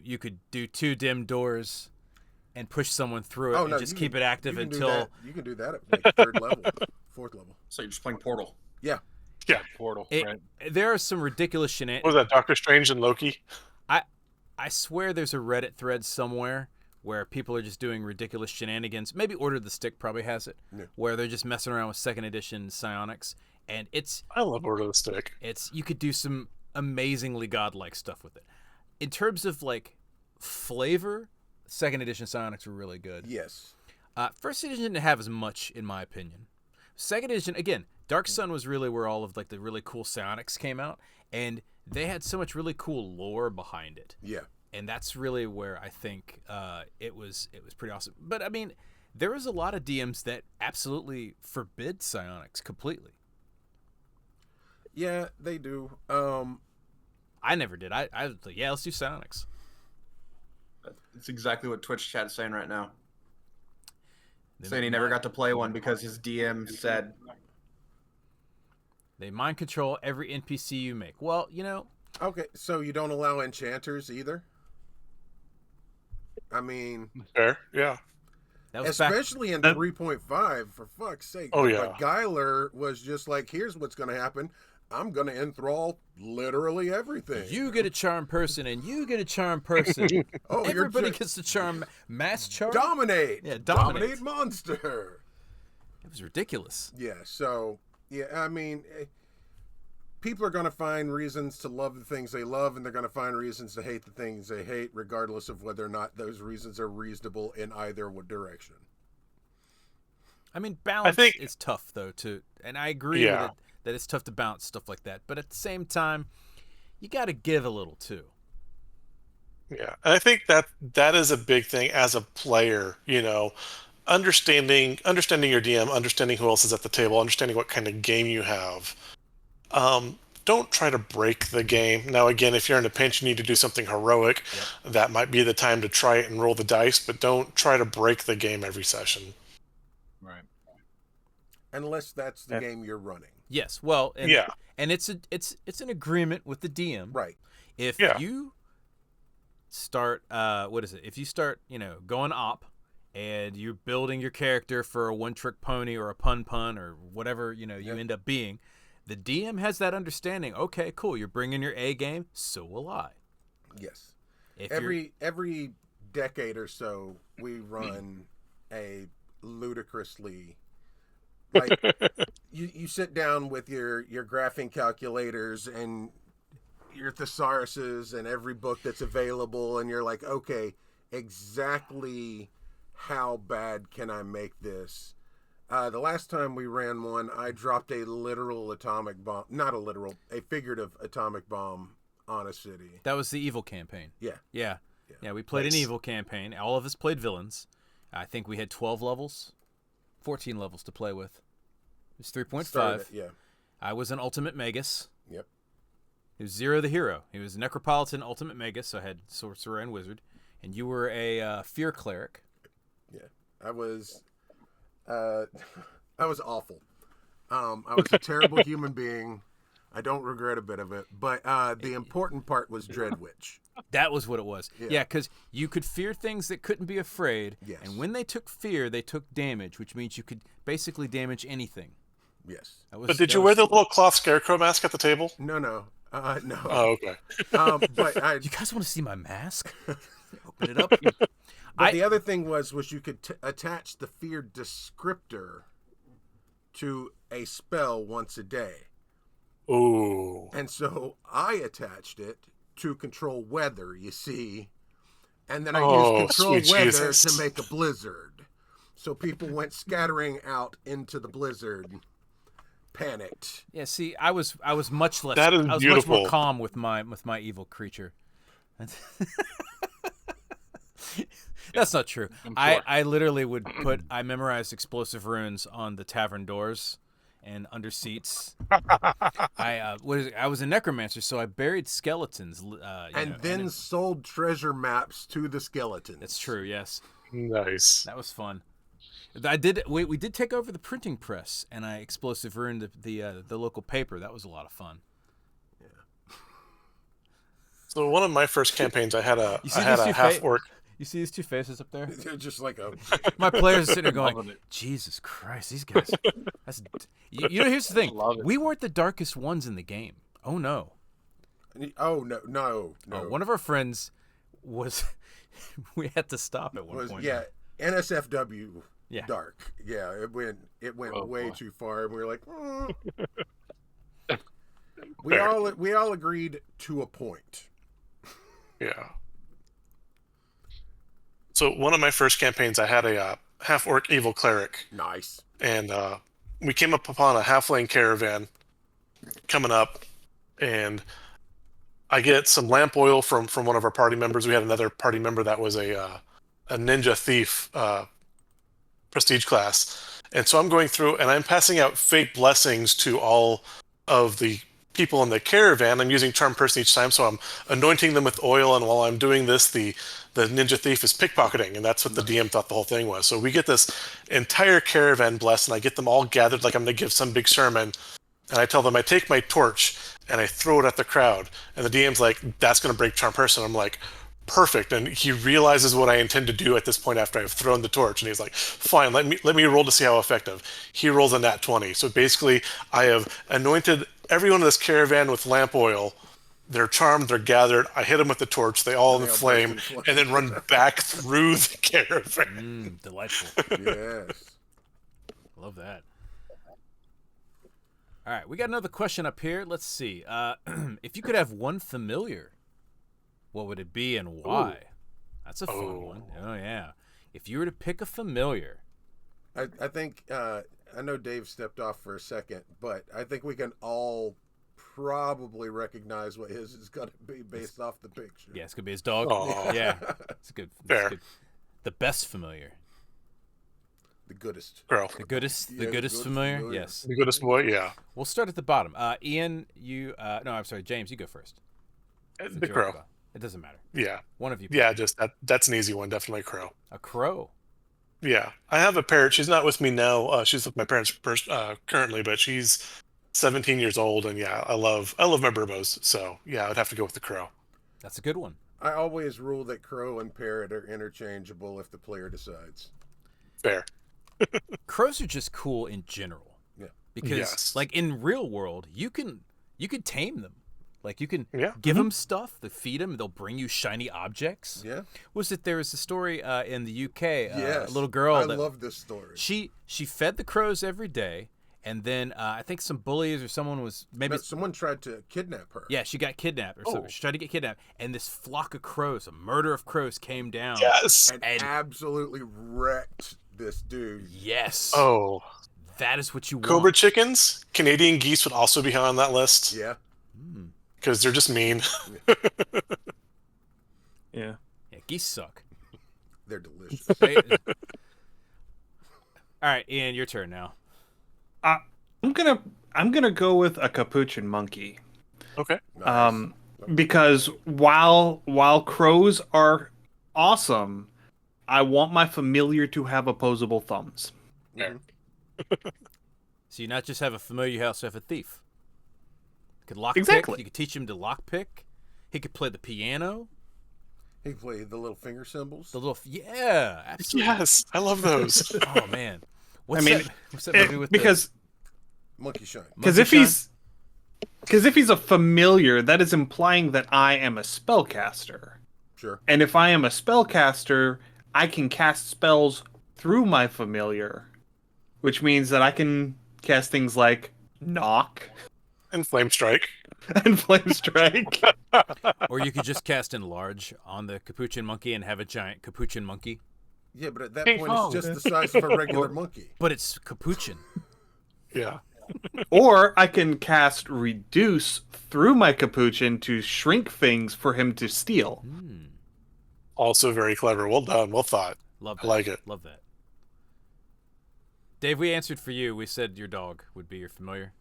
Speaker 1: two dim doors and push someone through it and just keep it active until
Speaker 5: you can do that at like 3rd level, 4th level.
Speaker 6: So you're just playing Portal.
Speaker 5: Yeah.
Speaker 4: Portal.
Speaker 1: it,
Speaker 4: Right.
Speaker 1: there are some ridiculous
Speaker 2: What
Speaker 1: shenanigans.
Speaker 2: was that? Doctor Strange and Loki?
Speaker 1: I swear there's a Reddit thread somewhere where people are just doing ridiculous shenanigans. Maybe Order of the Stick probably has it,
Speaker 5: Yeah.
Speaker 1: where they're just messing around with second edition psionics, and
Speaker 2: I love Order of the Stick.
Speaker 1: you could do some amazingly godlike stuff with it. In terms of like flavor, second edition psionics were really good.
Speaker 5: Yes.
Speaker 1: First edition didn't have as much, in my opinion. Second edition, again, Dark Sun was really where all of like the really cool psionics came out, and they had so much really cool lore behind it.
Speaker 5: Yeah.
Speaker 1: And that's really where I think it was pretty awesome. But I mean, there was a lot of DMs that absolutely forbid psionics completely.
Speaker 5: Yeah, they do.
Speaker 1: I never did. I was like, yeah, let's do psionics.
Speaker 6: It's exactly what Twitch chat is saying right now. Saying he never got to play one because his DM said.
Speaker 1: They mind control every NPC you make. Well,
Speaker 5: Okay, so you don't allow enchanters either? I mean,
Speaker 2: Fair, yeah.
Speaker 1: that was
Speaker 5: especially in 3.5, for fuck's sake.
Speaker 2: Oh, yeah.
Speaker 5: But Guyler was just like, here's what's going to happen. I'm going to enthrall literally everything.
Speaker 1: You get a charm person, and you get a charm person.
Speaker 5: Oh,
Speaker 1: Everybody gets the charm. Mass charm?
Speaker 5: Dominate!
Speaker 1: Yeah,
Speaker 5: Dominate monster!
Speaker 1: It was ridiculous.
Speaker 5: Yeah, so, yeah, I mean, people are going to find reasons to love the things they love, and they're going to find reasons to hate the things they hate, regardless of whether or not those reasons are reasonable in either direction.
Speaker 1: I mean, balance is tough, though, too. And I agree with it, that it's tough to balance stuff like that. But at the same time, you got to give a little, too.
Speaker 2: Yeah, and I think that is a big thing as a player, understanding your DM, understanding who else is at the table, understanding what kind of game you have. Don't try to break the game. Now, again, if you're in a pinch, you need to do something heroic. Yep. That might be the time to try it and roll the dice, but don't try to break the game every session.
Speaker 4: Right.
Speaker 5: Unless that's the game you're running.
Speaker 1: Yes. Well, and it's an agreement with the DM.
Speaker 5: Right.
Speaker 1: If you start if you start, going op and you're building your character for a one-trick pony or a pun or whatever, you end up being, the DM has that understanding. Okay, cool. You're bringing your A game. So will I.
Speaker 5: Yes.
Speaker 1: If
Speaker 5: every decade or so, we run a ludicrously, like, you sit down with your graphing calculators and your thesauruses and every book that's available, and you're like, okay, exactly how bad can I make this? The last time we ran one, I dropped a literal atomic bomb, a figurative atomic bomb on a city.
Speaker 1: That was the evil campaign.
Speaker 5: Yeah.
Speaker 1: Yeah, we played an evil campaign. All of us played villains. I think we had 12 levels, 14 levels to play with. It was 3.5.
Speaker 5: Yeah.
Speaker 1: I was an Ultimate Magus.
Speaker 5: Yep.
Speaker 1: He was Zero the Hero. He was Necropolitan Ultimate Magus, so I had Sorcerer and Wizard. And you were a Fear Cleric.
Speaker 5: Yeah. I was awful. I was a terrible human being. I don't regret a bit of it. But the important part was Dread Witch.
Speaker 1: That was what it was. Yeah, because you could fear things that couldn't be afraid.
Speaker 5: Yes.
Speaker 1: And when they took fear, they took damage, which means you could basically damage anything.
Speaker 5: Yes.
Speaker 2: But did you wear the little cloth scarecrow mask at the table?
Speaker 5: No. No.
Speaker 2: Oh, okay.
Speaker 5: But
Speaker 1: you guys want to see my mask? Open it up.
Speaker 5: But the other thing was you could attach the fear descriptor to a spell once a day.
Speaker 2: Ooh.
Speaker 5: And so I attached it to control weather, you see. And then I used control weather to make a blizzard. So people went scattering out into the blizzard, panicked.
Speaker 1: Yeah, see, I was much less.
Speaker 2: That is
Speaker 1: I was
Speaker 2: beautiful.
Speaker 1: much more calm with my evil creature. That's not true.
Speaker 4: Sure.
Speaker 1: I literally would I memorized explosive runes on the tavern doors and under seats. I was a necromancer, so I buried skeletons.
Speaker 5: Then sold treasure maps to the skeletons.
Speaker 1: That's true. Yes.
Speaker 2: Nice.
Speaker 1: That was fun. We did take over the printing press, and I explosive ruined the local paper. That was a lot of fun.
Speaker 5: Yeah.
Speaker 2: So one of my first campaigns, I had a half orc.
Speaker 1: You see these two faces up there?
Speaker 5: They're just like
Speaker 1: my players are sitting there going, Jesus Christ, these guys. Here's the thing. We weren't the darkest ones in the game. Oh, no.
Speaker 5: Oh, no.
Speaker 1: One of our friends was... we had to stop at one point.
Speaker 5: Yeah, NSFW
Speaker 1: yeah.
Speaker 5: dark. Yeah, it went way too far. And we were like... We all agreed to a point.
Speaker 2: Yeah. So one of my first campaigns, I had a half-orc evil cleric.
Speaker 5: Nice.
Speaker 2: And we came up upon a halfling caravan coming up, and I get some lamp oil from one of our party members. We had another party member that was a ninja thief prestige class. And so I'm going through, and I'm passing out fake blessings to all of the people in the caravan. I'm using charm person each time, so I'm anointing them with oil, and while I'm doing this, the the ninja thief is pickpocketing, and that's what the DM thought the whole thing was. So we get this entire caravan blessed, and I get them all gathered like I'm going to give some big sermon. And I tell them I take my torch and I throw it at the crowd. And the DM's like, that's going to break charm person. I'm like, perfect. And he realizes what I intend to do at this point after I've thrown the torch. And he's like, fine, let me roll to see how effective. He rolls a nat 20. So basically, I have anointed everyone in this caravan with lamp oil. They're charmed, they're gathered. I hit them with the torch. They all inflame and then run back through the caravan.
Speaker 1: Delightful.
Speaker 5: Yes.
Speaker 1: Love that. All right, we got another question up here. Let's see. If you could have one familiar, what would it be and why? Ooh. That's a fun one. Oh, yeah. If you were to pick a familiar.
Speaker 5: I think, I know Dave stepped off for a second, but I think we can all probably recognize what his is going to be based off the picture.
Speaker 1: Yeah, it's going to be his dog.
Speaker 2: Aww.
Speaker 1: Yeah, it's good.
Speaker 2: Fair.
Speaker 1: Good. The best familiar.
Speaker 5: The goodest.
Speaker 2: Girl.
Speaker 1: The goodest familiar? Yes.
Speaker 2: The goodest boy, yeah.
Speaker 1: We'll start at the bottom. Ian, you, no, I'm sorry, James, you go first.
Speaker 2: The crow.
Speaker 1: It doesn't matter.
Speaker 2: Yeah.
Speaker 1: One of you.
Speaker 2: Yeah, just that's an easy one, definitely crow.
Speaker 1: A crow.
Speaker 2: Yeah. I have a parrot. She's not with me now. She's with my parents currently, but she's 17 years old, and yeah, I love my burbos. So yeah, I'd have to go with the crow.
Speaker 1: That's a good one.
Speaker 5: I always rule that crow and parrot are interchangeable if the player decides.
Speaker 2: Fair.
Speaker 1: Crows are just cool in general.
Speaker 5: Yeah.
Speaker 1: Because like in real world, you can tame them. Like you can give
Speaker 2: Mm-hmm.
Speaker 1: them stuff, feed them, they'll bring you shiny objects.
Speaker 5: Yeah.
Speaker 1: There was a story in the UK,
Speaker 5: yes.
Speaker 1: a little girl.
Speaker 5: I love this story.
Speaker 1: She fed the crows every day, and then I think some bullies or someone was
Speaker 5: someone tried to kidnap her.
Speaker 1: Yeah, she got kidnapped or something. She tried to get kidnapped, and this flock of crows, a murder of crows, came down.
Speaker 2: Yes.
Speaker 5: And absolutely wrecked this dude.
Speaker 1: Yes.
Speaker 2: Oh.
Speaker 1: That is what you want.
Speaker 2: Cobra chickens, Canadian geese would also be on that list.
Speaker 5: Yeah.
Speaker 2: Because they're just mean.
Speaker 3: Yeah.
Speaker 1: Yeah, geese suck.
Speaker 5: They're delicious.
Speaker 1: All right, Ian, your turn now.
Speaker 3: I'm gonna go with a capuchin monkey.
Speaker 2: Okay.
Speaker 5: Nice.
Speaker 3: Because while crows are awesome, I want my familiar to have opposable thumbs.
Speaker 2: Yeah.
Speaker 1: So you not just have a familiar, you also have a thief. You could lockpick.
Speaker 3: Exactly.
Speaker 1: You could teach him to lockpick. He could play the piano.
Speaker 5: He played the little finger cymbals.
Speaker 1: Yeah, absolutely.
Speaker 2: Yes, I love those.
Speaker 1: Oh man, what's that movie with
Speaker 3: because
Speaker 5: Monkey Shine.
Speaker 3: because if he's a familiar, that is implying that I am a spellcaster.
Speaker 5: Sure.
Speaker 3: And if I am a spellcaster, I can cast spells through my familiar, which means that I can cast things like knock
Speaker 2: And Flame Strike.
Speaker 3: and flame strike.
Speaker 1: Or you could just cast enlarge on the capuchin monkey and have a giant capuchin monkey.
Speaker 5: Yeah, but at that point, it's just the size of a regular monkey.
Speaker 1: But it's capuchin.
Speaker 2: Yeah.
Speaker 3: Or I can cast reduce through my capuchin to shrink things for him to steal.
Speaker 2: Also very clever. Well done. Well thought.
Speaker 1: Love that.
Speaker 2: I like it.
Speaker 1: Love that. Dave, we answered for you. We said your dog would be your familiar.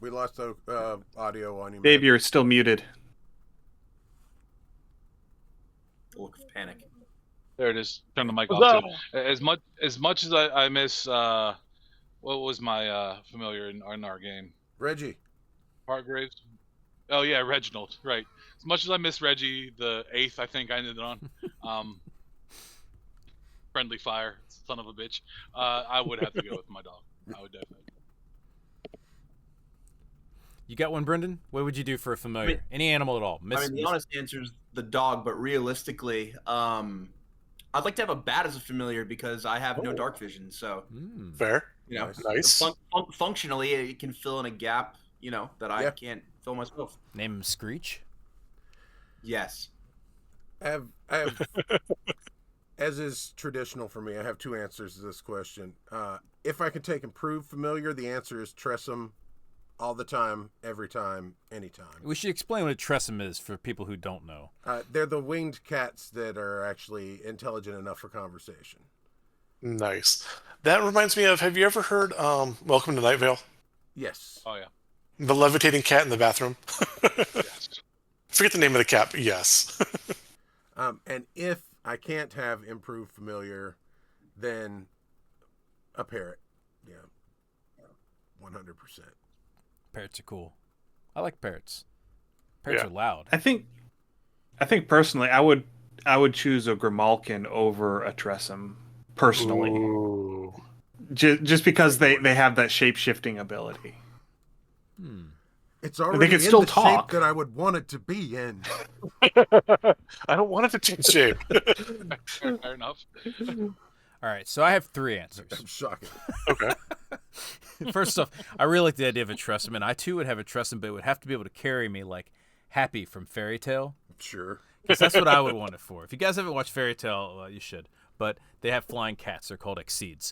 Speaker 5: We lost audio on him.
Speaker 3: Dave, you're still muted.
Speaker 6: Look of panic.
Speaker 4: There it is. Turn the mic off. Too. As much as I miss what was my familiar in our game?
Speaker 5: Reggie.
Speaker 4: Hargraves. Oh yeah, Reginald. Right. As much as I miss Reggie, the 8th I think I ended on. Friendly fire, son of a bitch. I would have to go with my dog. I would definitely.
Speaker 1: You got one, Brendan? What would you do for a familiar? Any animal at all?
Speaker 6: The honest answer is the dog, but realistically, I'd like to have a bat as a familiar because I have no dark vision. So
Speaker 2: Fair.
Speaker 6: you know,
Speaker 2: Nice.
Speaker 6: functionally, it can fill in a gap, that I can't fill myself.
Speaker 1: Name him Screech.
Speaker 6: Yes.
Speaker 5: I have as is traditional for me, I have two answers to this question. If I can take improved familiar, the answer is Tressum. All the time, every time, anytime.
Speaker 1: We should explain what a tressum is for people who don't know.
Speaker 5: They're the winged cats that are actually intelligent enough for conversation.
Speaker 2: Nice. That reminds me of, have you ever heard Welcome to Night Vale?
Speaker 5: Yes.
Speaker 4: Oh yeah.
Speaker 2: The levitating cat in the bathroom?
Speaker 4: Yes.
Speaker 2: Forget the name of the cat, but yes.
Speaker 5: And if I can't have improved familiar, then a parrot. Yeah, 100%.
Speaker 1: Parrots are cool. I like parrots. Parrots
Speaker 2: Yeah.
Speaker 1: are loud.
Speaker 3: I think personally, I would choose a Grimalkin over a Tressum. Personally,
Speaker 2: Ooh.
Speaker 3: just because they have that shape shifting ability.
Speaker 5: It's already
Speaker 3: can
Speaker 5: in
Speaker 3: still
Speaker 5: the
Speaker 3: talk.
Speaker 5: shape that I would want it to be in.
Speaker 2: I don't want it to change shape.
Speaker 4: Fair enough.
Speaker 1: All right, so I have 3 answers.
Speaker 5: I'm shocking.
Speaker 2: Okay.
Speaker 1: First off, I really like the idea of a Tressum, and I too would have a Tressum, but it would have to be able to carry me like Happy from Fairy Tale.
Speaker 5: Sure.
Speaker 1: Because that's what I would want it for. If you guys haven't watched Fairy Tale, you should. But they have flying cats. They're called Exceeds.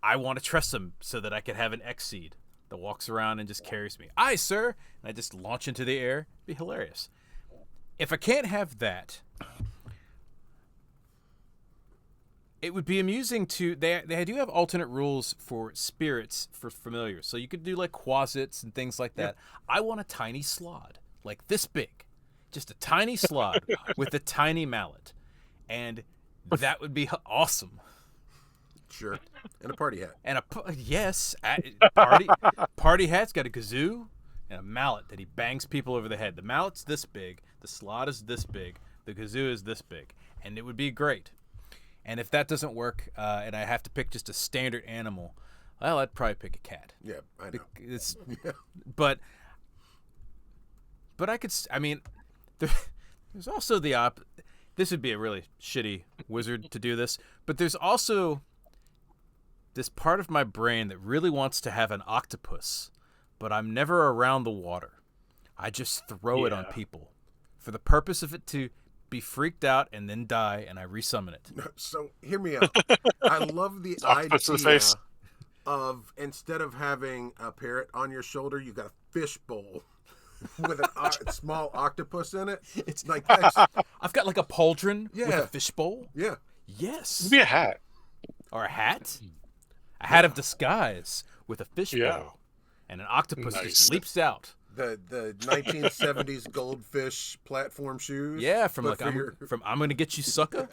Speaker 1: I want to trust them so that I could have an Exceed that walks around and just carries me. Aye, sir! And I just launch into the air. It'd be hilarious. If I can't have that, it would be amusing to... They do have alternate rules for spirits for familiars. So you could do like quasits and things like that. I want a tiny slod. Like this big. Just a tiny slod with a tiny mallet. And that would be awesome.
Speaker 5: Sure. And a party hat.
Speaker 1: And party hat's got a kazoo and a mallet that he bangs people over the head. The mallet's this big, the slot is this big, the kazoo is this big, and it would be great. And if that doesn't work, and I have to pick just a standard animal, well, I'd probably pick a cat.
Speaker 5: Yeah, I know.
Speaker 1: It's,
Speaker 5: Yeah.
Speaker 1: but I could. I mean, there's also the This would be a really shitty wizard to do this, but there's also this part of my brain that really wants to have an octopus, but I'm never around the water. I just throw it on people for the purpose of it to be freaked out and then die, and I resummon it.
Speaker 5: So hear me out. I love the
Speaker 2: Octopus in the
Speaker 5: idea
Speaker 2: face.
Speaker 5: of instead of having a parrot on your shoulder, you got a fish bowl with a small octopus in it.
Speaker 1: It's
Speaker 5: Like that's,
Speaker 1: I've got like a pauldron with
Speaker 5: Yeah.
Speaker 1: a fishbowl.
Speaker 5: yeah.
Speaker 1: Yes.
Speaker 2: It'd be a hat.
Speaker 1: Or a hat. A hat of disguise with a fishbowl.
Speaker 2: Yeah.
Speaker 1: And an octopus
Speaker 2: Nice.
Speaker 1: just leaps out.
Speaker 5: The 1970s goldfish platform shoes.
Speaker 1: Yeah, from
Speaker 5: but
Speaker 1: like
Speaker 5: for
Speaker 1: I'm gonna get you, sucker.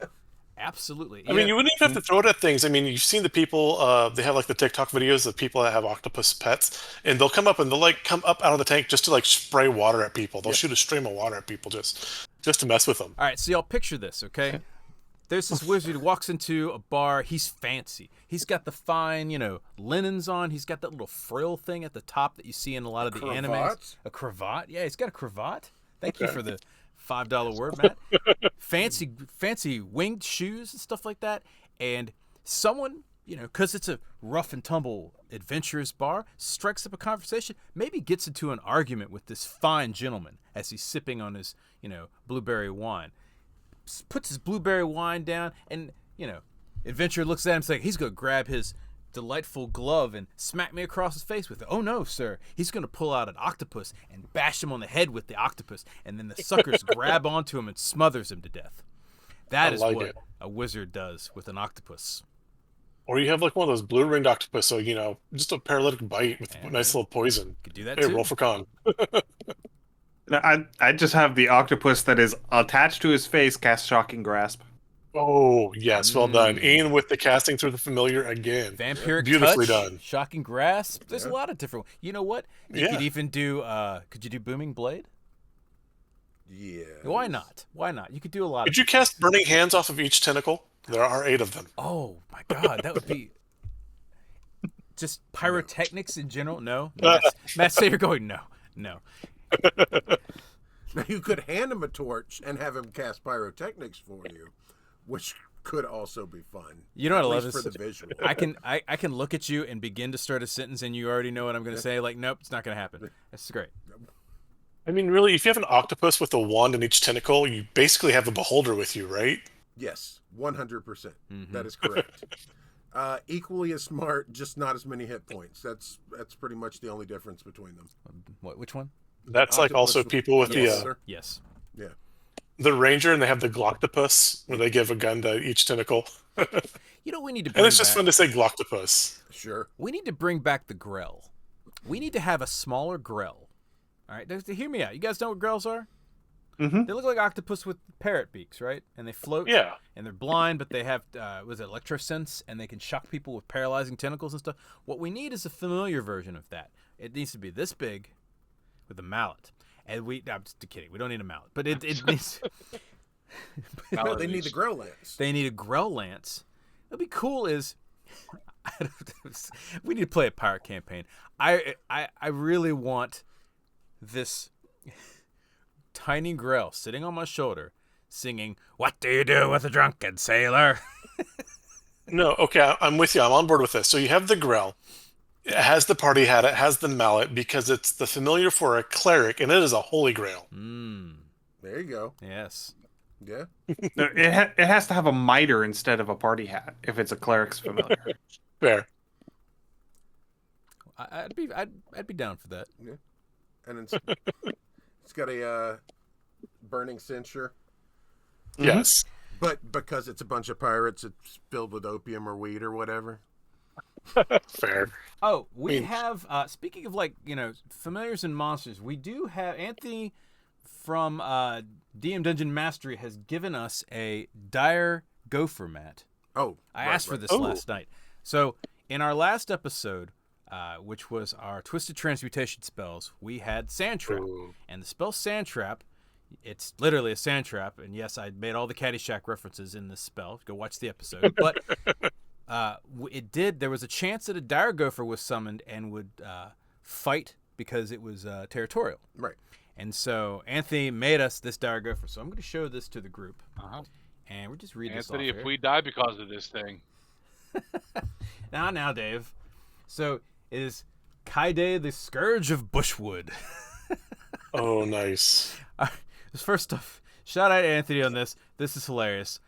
Speaker 1: Absolutely.
Speaker 2: I mean, you wouldn't even have to throw it at things. I mean, you've seen the people, they have like the TikTok videos of people that have octopus pets, and they'll come up and they'll like come up out of the tank just to like spray water at people. They'll shoot a stream of water at people just to mess with them.
Speaker 1: All right, so y'all picture this, okay? There's this wizard who walks into a bar. He's fancy. He's got the fine, linens on. He's got that little frill thing at the top that you see in a lot of the animes.
Speaker 5: Cravat?
Speaker 1: A cravat? Yeah, he's got a cravat. Thank you for the $5 word, Matt. Fancy winged shoes and stuff like that. And someone, because it's a rough and tumble adventurous bar, strikes up a conversation, maybe gets into an argument with this fine gentleman as he's sipping on his, blueberry wine. Puts his blueberry wine down, and adventurer looks at him and says, he's gonna grab his delightful glove and smack me across his face with it. Oh no, sir, he's gonna pull out an octopus and bash him on the head with the octopus, and then the suckers grab onto him and smothers him to death. That is
Speaker 2: like
Speaker 1: what
Speaker 2: it.
Speaker 1: a wizard does with an octopus.
Speaker 2: Or you have like one of those blue ringed octopus, so just a paralytic bite with nice little poison.
Speaker 1: Could do that
Speaker 2: Hey,
Speaker 1: too.
Speaker 2: roll for con.
Speaker 3: I just have the octopus that is attached to his face, cast Shocking Grasp.
Speaker 2: Oh yes, well done. And with the casting through the familiar again,
Speaker 1: Vampiric
Speaker 2: beautifully
Speaker 1: touch,
Speaker 2: done.
Speaker 1: shocking grasp. There's a lot of different. You know what? You
Speaker 2: Yeah.
Speaker 1: could even do. Could you do booming blade?
Speaker 5: Yeah.
Speaker 1: Why not? Why not? You could do a lot.
Speaker 2: Could you cast burning hands off of each tentacle? There are 8 of them.
Speaker 1: Oh my god, that would be just pyrotechnics in general. No, Matt, say you're going no.
Speaker 5: Now you could hand him a torch and have him cast pyrotechnics for you, which could also be fun.
Speaker 1: You know what I
Speaker 5: At
Speaker 1: love
Speaker 5: least
Speaker 1: is
Speaker 5: for the visual.
Speaker 1: I can look at you and begin to start a sentence, and you already know what I'm going to say. Like, nope, it's not going to happen. That's great.
Speaker 2: I mean, really, if you have an octopus with a wand in each tentacle, you basically have the beholder with you, right?
Speaker 5: Yes, 100%. That is correct. Equally as smart, just not as many hit points. That's pretty much the only difference between them.
Speaker 1: What? Which one?
Speaker 2: That's like also
Speaker 5: Octopus
Speaker 2: people with
Speaker 1: Yes. Yes.
Speaker 5: Yeah.
Speaker 2: the ranger, and they have the Gloctopus, where they give a gun to each tentacle.
Speaker 1: You know, we need to.
Speaker 2: And it's just fun to say Gloctopus.
Speaker 5: Sure.
Speaker 1: We need to bring back the grell. We need to have a smaller grell. All right, hear me out. You guys know what grells are?
Speaker 3: Mm-hmm.
Speaker 1: They look like octopus with parrot beaks, right? And they float.
Speaker 2: Yeah.
Speaker 1: And they're blind, but they have was it electrosense, and they can shock people with paralyzing tentacles and stuff. What we need is a familiar version of that. It needs to be this big, with a mallet. And I'm just kidding. We don't need a mallet, but it needs.
Speaker 5: No, they need the grow lance.
Speaker 1: They need a grow lance. What'd be cool is we need to play a pirate campaign. I really want this tiny Grell sitting on my shoulder singing, "What do you do with a drunken sailor?"
Speaker 2: No, okay, I'm with you. I'm on board with this. So you have the Grell. It has the party hat. It has the mallet because it's the familiar for a cleric, and it is a holy grail.
Speaker 5: There you go.
Speaker 1: Yes.
Speaker 5: Yeah.
Speaker 3: No, it has to have a mitre instead of a party hat if it's a cleric's familiar.
Speaker 2: Fair.
Speaker 1: I'd be down for that.
Speaker 5: Yeah. And it's got a burning censure.
Speaker 2: Yes.
Speaker 5: But because it's a bunch of pirates, it's filled with opium or weed or whatever.
Speaker 2: Fair.
Speaker 1: Oh, we have, speaking of familiars and monsters, we do have Anthony from DM Dungeon Mastery has given us a dire gopher mat.
Speaker 5: Oh,
Speaker 1: I asked for this last night. So in our last episode, which was our Twisted Transmutation spells, we had Sand Trap.
Speaker 2: Ooh.
Speaker 1: And the spell Sand Trap, it's literally a sand trap. And yes, I made all the Caddyshack references in this spell. Go watch the episode. But there was a chance that a dire gopher was summoned and would fight because it was territorial.
Speaker 5: Right.
Speaker 1: And so Anthony made us this dire gopher. So I'm going to show this to the group.
Speaker 4: Uh-huh.
Speaker 1: And we're just reading
Speaker 4: Anthony,
Speaker 1: this off
Speaker 4: if
Speaker 1: here.
Speaker 4: we die because of this thing,
Speaker 1: Now, Dave. So it is Kaide, the Scourge of Bushwood.
Speaker 2: Oh, nice.
Speaker 1: First off, shout out to Anthony on this. This is hilarious.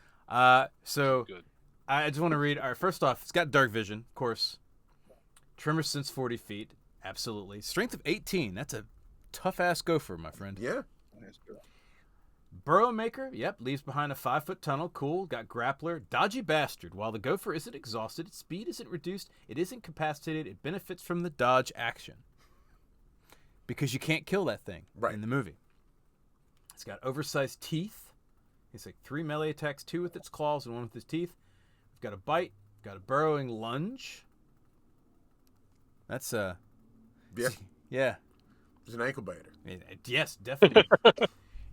Speaker 1: So
Speaker 4: good.
Speaker 1: I just want to read. All right, first off, it's got dark vision, of course. Tremor sense 40 feet. Absolutely. Strength of 18. That's a tough-ass gopher, my friend.
Speaker 5: Yeah.
Speaker 1: Burrow Maker, yep, leaves behind a 5-foot tunnel. Cool. Got Grappler. Dodgy Bastard. While the gopher isn't exhausted, its speed isn't reduced, it isn't incapacitated, it benefits from the dodge action. Because you can't kill that thing in the movie. It's got oversized teeth. It's like 3 melee attacks, 2 with its claws and 1 with its teeth. We've got a bite. Got a burrowing lunge. That's yeah.
Speaker 5: It's an ankle biter.
Speaker 1: Yes, definitely.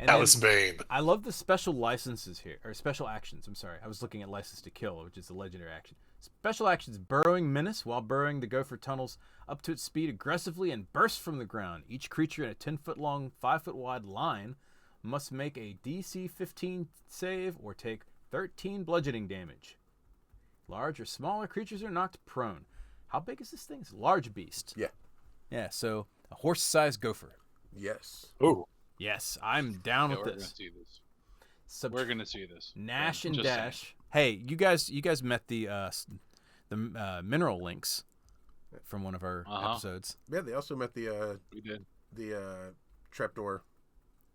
Speaker 1: And
Speaker 2: Alice Bane.
Speaker 1: I love the special licenses here, or special actions. I'm sorry. I was looking at License to Kill, which is the legendary action. Special actions: Burrowing Menace. While burrowing, the gopher tunnels up to its speed aggressively and bursts from the ground. Each creature in a 10-foot long, 5-foot wide line must make a DC 15 save or take 13 bludgeoning damage. Large or smaller creatures are knocked prone. How big is this thing? It's a large beast.
Speaker 5: Yeah.
Speaker 1: Yeah, so a horse-sized gopher.
Speaker 5: Yes.
Speaker 2: Ooh.
Speaker 1: Yes, I'm down with
Speaker 4: we're gonna
Speaker 1: this.
Speaker 4: see this. We're gonna see this.
Speaker 1: Nash and
Speaker 4: Just
Speaker 1: Dash.
Speaker 4: saying.
Speaker 1: Hey, you guys met the mineral links from one of our episodes.
Speaker 5: Yeah, they also met the
Speaker 4: We did.
Speaker 5: trapdoor.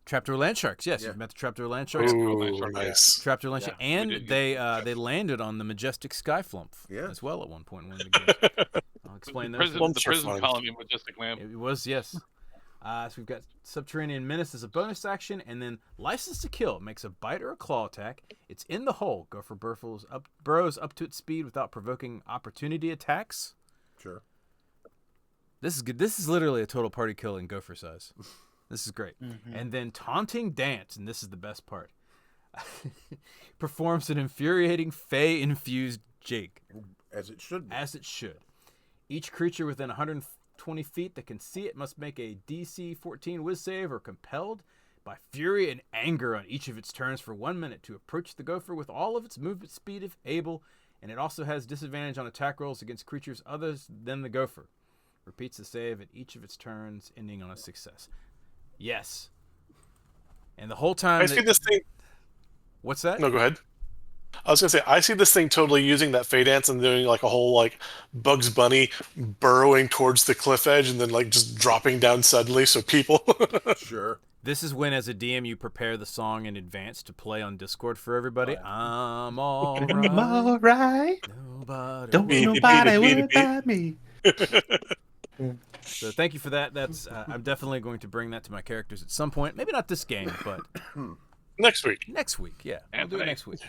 Speaker 1: Trapdoor land sharks. Yes,
Speaker 5: Yeah.
Speaker 1: you've met the trapdoor land sharks.
Speaker 2: Ooh, nice.
Speaker 1: Trapdoor land shark, and
Speaker 4: we did.
Speaker 1: they landed on the majestic skyflump
Speaker 5: Yeah.
Speaker 1: as well at one point in one of the games. I'll explain those.
Speaker 4: The
Speaker 2: Lumps are
Speaker 4: prison
Speaker 2: fun.
Speaker 4: colony Majestic Lamp.
Speaker 1: It was, yes. So we've got Subterranean Menace as a bonus action, and then License to Kill makes a bite or a claw attack. It's in the hole. Gopher burrows up to its speed without provoking opportunity attacks.
Speaker 5: Sure.
Speaker 1: This is good. This is literally a total party kill in gopher size. This is great.
Speaker 3: Mm-hmm.
Speaker 1: And then Taunting Dance, and this is the best part. Performs an infuriating Fey-infused jig.
Speaker 5: As it should be.
Speaker 1: As it should. Each creature within 120 feet that can see it must make a DC 14 Wiz save or compelled by fury and anger on each of its turns for 1 minute to approach the gopher with all of its movement speed if able, and it also has disadvantage on attack rolls against creatures other than the gopher. Repeats the save at each of its turns, ending on a success. Yes. And the whole time...
Speaker 2: I see this thing.
Speaker 1: What's that?
Speaker 2: No, go ahead. I was gonna say I see this thing totally using that Fey dance and doing like a whole like Bugs Bunny burrowing towards the cliff edge and then like just dropping down suddenly so people.
Speaker 5: Sure.
Speaker 1: This is when, as a DM, you prepare the song in advance to play on Discord for everybody. I'm all right.
Speaker 3: I'm alright.
Speaker 1: Nobody.
Speaker 3: Don't
Speaker 2: Beep,
Speaker 3: nobody
Speaker 2: beep,
Speaker 3: worry
Speaker 2: beep, beep.
Speaker 3: about me.
Speaker 1: So thank you for that. That's I'm definitely going to bring that to my characters at some point. Maybe not this game, but
Speaker 2: Next week.
Speaker 1: next week. Yeah, we'll do it next week.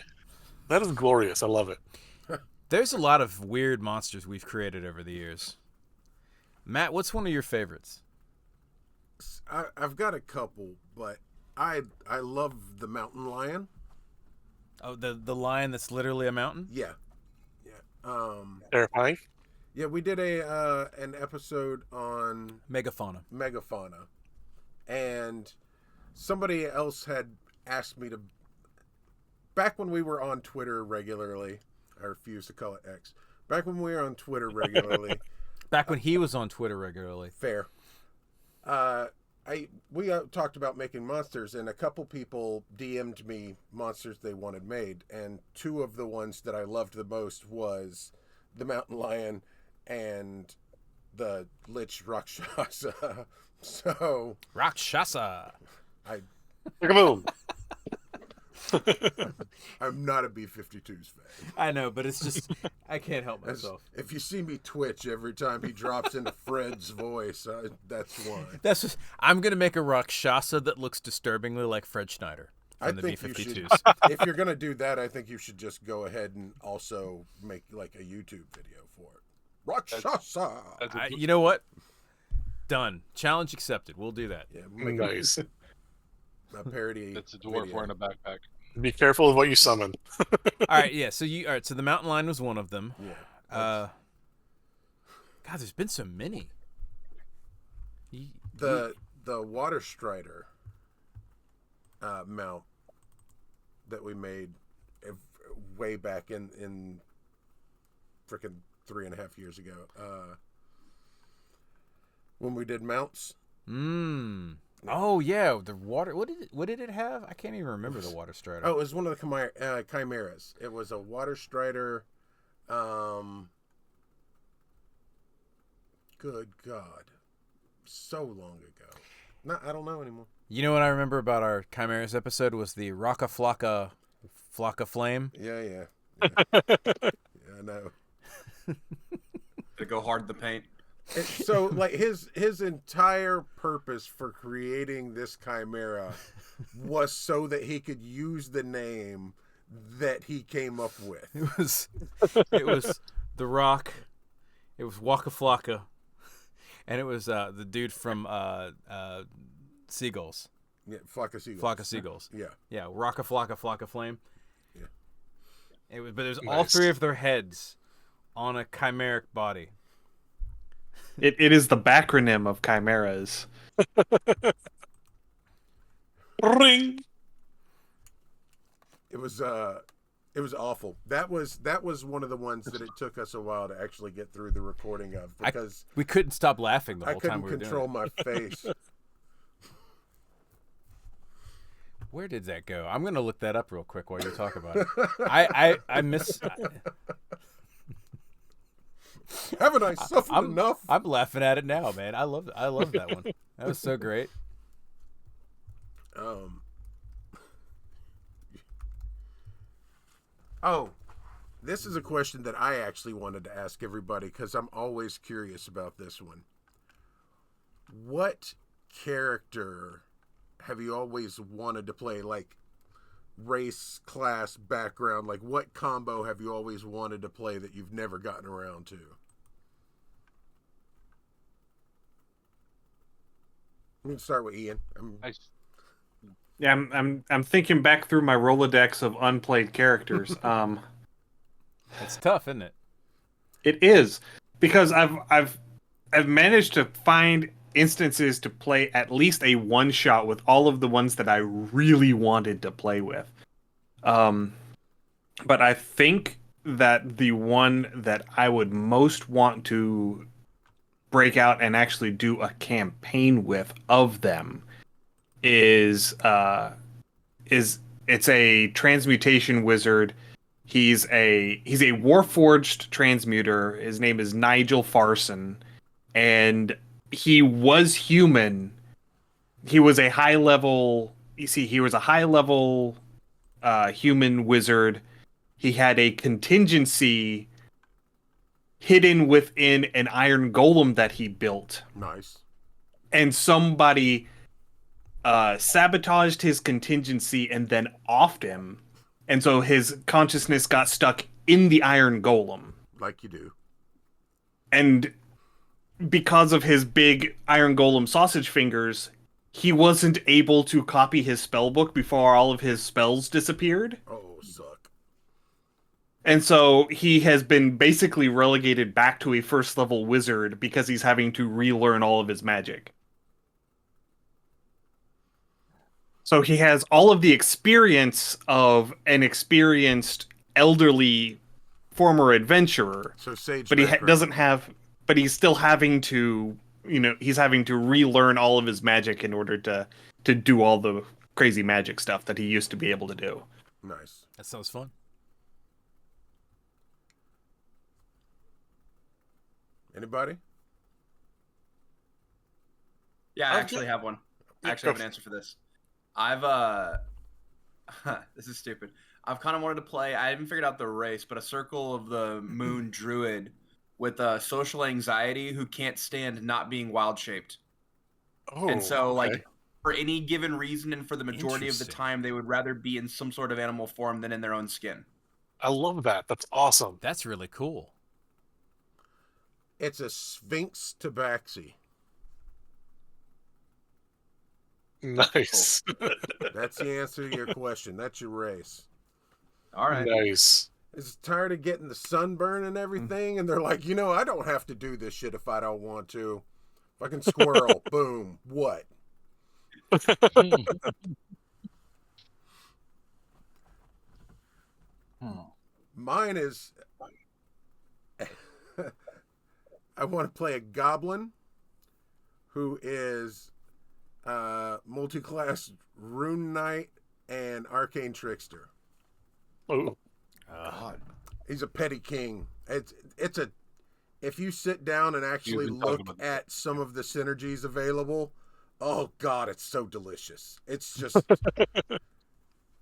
Speaker 2: That is glorious. I love it.
Speaker 1: There's a lot of weird monsters we've created over the years. Matt, what's one of your favorites?
Speaker 5: I've got a couple, but I love the mountain lion.
Speaker 1: Oh, the lion that's literally a mountain?
Speaker 5: Yeah.
Speaker 2: Terrifying.
Speaker 5: Yeah, we did an episode on
Speaker 1: Megafauna.
Speaker 5: and somebody else had asked me to. Back when we were on Twitter regularly, I refuse to call it X. Back when we were on Twitter regularly,
Speaker 1: Back when he was on Twitter regularly.
Speaker 5: fair. We talked about making monsters, and a couple people DM'd me monsters they wanted made, and two of the ones that I loved the most was the mountain lion and the Lich Rakshasa. So
Speaker 1: Rakshasa.
Speaker 2: Boom.
Speaker 5: I'm not a B-52s fan.
Speaker 1: I know, but it's just I can't help myself.
Speaker 5: If you see me twitch every time he drops into Fred's voice, that's why.
Speaker 1: That's just, I'm gonna make a Rakshasa that looks disturbingly like Fred Schneider from the B-52s.
Speaker 5: If you're gonna do that, I think you should just go ahead and also make like a YouTube video for it. Rakshasa.
Speaker 1: You know what? Done. Challenge accepted. We'll do that.
Speaker 5: Yeah, make
Speaker 2: Nice.
Speaker 5: a parody.
Speaker 4: It's a dwarf
Speaker 5: video.
Speaker 4: wearing a backpack.
Speaker 2: Be careful of what you summon.
Speaker 1: All right, yeah. So so the mountain lion was one of them.
Speaker 5: Yeah.
Speaker 1: God, there's been so many.
Speaker 5: The water strider mount that we made way back in freaking 3.5 years ago when we did mounts.
Speaker 1: Oh yeah, the water. What did it have? I can't even remember the water strider.
Speaker 5: Oh, it was one of the chimeras. It was a water strider. Good God, so long ago. No, I don't know anymore.
Speaker 1: You know what I remember about our chimeras episode was the Rocka Flocka Flame.
Speaker 5: Yeah. Yeah, I know.
Speaker 6: To go hard in the paint.
Speaker 5: So like his entire purpose for creating this chimera was so that he could use the name that he came up with.
Speaker 1: It was the Rock, it was Waka Flocka, and it was the dude from Seagulls.
Speaker 5: Yeah, flock of seagulls.
Speaker 1: Flock of Seagulls.
Speaker 5: Yeah.
Speaker 1: Rocka Flocka Flame.
Speaker 5: Yeah.
Speaker 1: But it was
Speaker 2: Nice.
Speaker 1: all three of their heads on a chimeric body.
Speaker 3: It is the backronym of chimeras.
Speaker 2: Ring.
Speaker 5: It was awful. That was one of the ones that it took us a while to actually get through the recording of because
Speaker 1: We couldn't stop laughing the
Speaker 5: I
Speaker 1: whole time
Speaker 5: couldn't
Speaker 1: we were
Speaker 5: control
Speaker 1: doing it.
Speaker 5: my face.
Speaker 1: Where did that go? I'm gonna look that up real quick while you're talking about it. I miss.
Speaker 5: Haven't I suffered enough?
Speaker 1: I'm laughing at it now, man. I love that one. That was so great.
Speaker 5: Oh, this is a question that I actually wanted to ask everybody because I'm always curious about this one. What character have you always wanted to play? Like race, class, background, like what combo have you always wanted to play that you've never gotten around to? I'm gonna start with Ian.
Speaker 3: Yeah, I'm thinking back through my Rolodex of unplayed characters.
Speaker 1: It's tough, isn't it?
Speaker 3: It is because I've managed to find instances to play at least a one shot with all of the ones that I really wanted to play with. But I think that the one that I would most want to break out and actually do a campaign with of them is it's a transmutation wizard. He's a warforged transmuter. His name is Nigel Farson, and he was human. He was a high level. You see, he was a high level human wizard. He had a contingency. hidden within an iron golem that he built.
Speaker 5: Nice.
Speaker 3: And somebody sabotaged his contingency and then offed him. And so his consciousness got stuck in the iron golem.
Speaker 5: Like you do.
Speaker 3: And because of his big iron golem sausage fingers, he wasn't able to copy his spellbook before all of his spells disappeared.
Speaker 5: Oh, suck.
Speaker 3: And so he has been basically relegated back to a first level wizard because he's having to relearn all of his magic. So he has all of the experience of an experienced elderly former adventurer,
Speaker 5: So sage
Speaker 3: but he
Speaker 5: background.
Speaker 3: doesn't have. But he's still having to, he's having to relearn all of his magic in order to do all the crazy magic stuff that he used to be able to do.
Speaker 5: Nice.
Speaker 1: That sounds fun.
Speaker 5: Anybody?
Speaker 6: Yeah, I
Speaker 2: I've
Speaker 6: actually
Speaker 2: got-
Speaker 6: have one. I
Speaker 2: Yeah,
Speaker 6: actually
Speaker 2: go
Speaker 6: have an answer for this. I've this is stupid. I've kind of wanted to play. I haven't figured out the race, but a Circle of the Moon druid with social anxiety who can't stand not being wild shaped.
Speaker 2: Oh,
Speaker 6: And so,
Speaker 2: okay.
Speaker 6: like, for any given reason and for the majority of the
Speaker 1: Interesting.
Speaker 6: time, they would rather be in some sort of animal form than in their own skin.
Speaker 2: I love that. That's awesome.
Speaker 1: That's really cool.
Speaker 5: It's a Sphinx tabaxi.
Speaker 2: Nice.
Speaker 5: That's the answer to your question. That's your race.
Speaker 6: All right.
Speaker 2: Nice.
Speaker 5: Is tired of getting the sunburn and everything, and they're like, I don't have to do this shit if I don't want to. Fucking squirrel. Boom. What? Mine is I want to play a goblin who is multi-class rune knight and arcane trickster.
Speaker 2: Oh,
Speaker 1: God.
Speaker 5: He's a petty king. It's a if you sit down and actually
Speaker 4: been talking
Speaker 5: look
Speaker 4: about
Speaker 5: at some of the synergies available, oh god, it's so delicious. It's just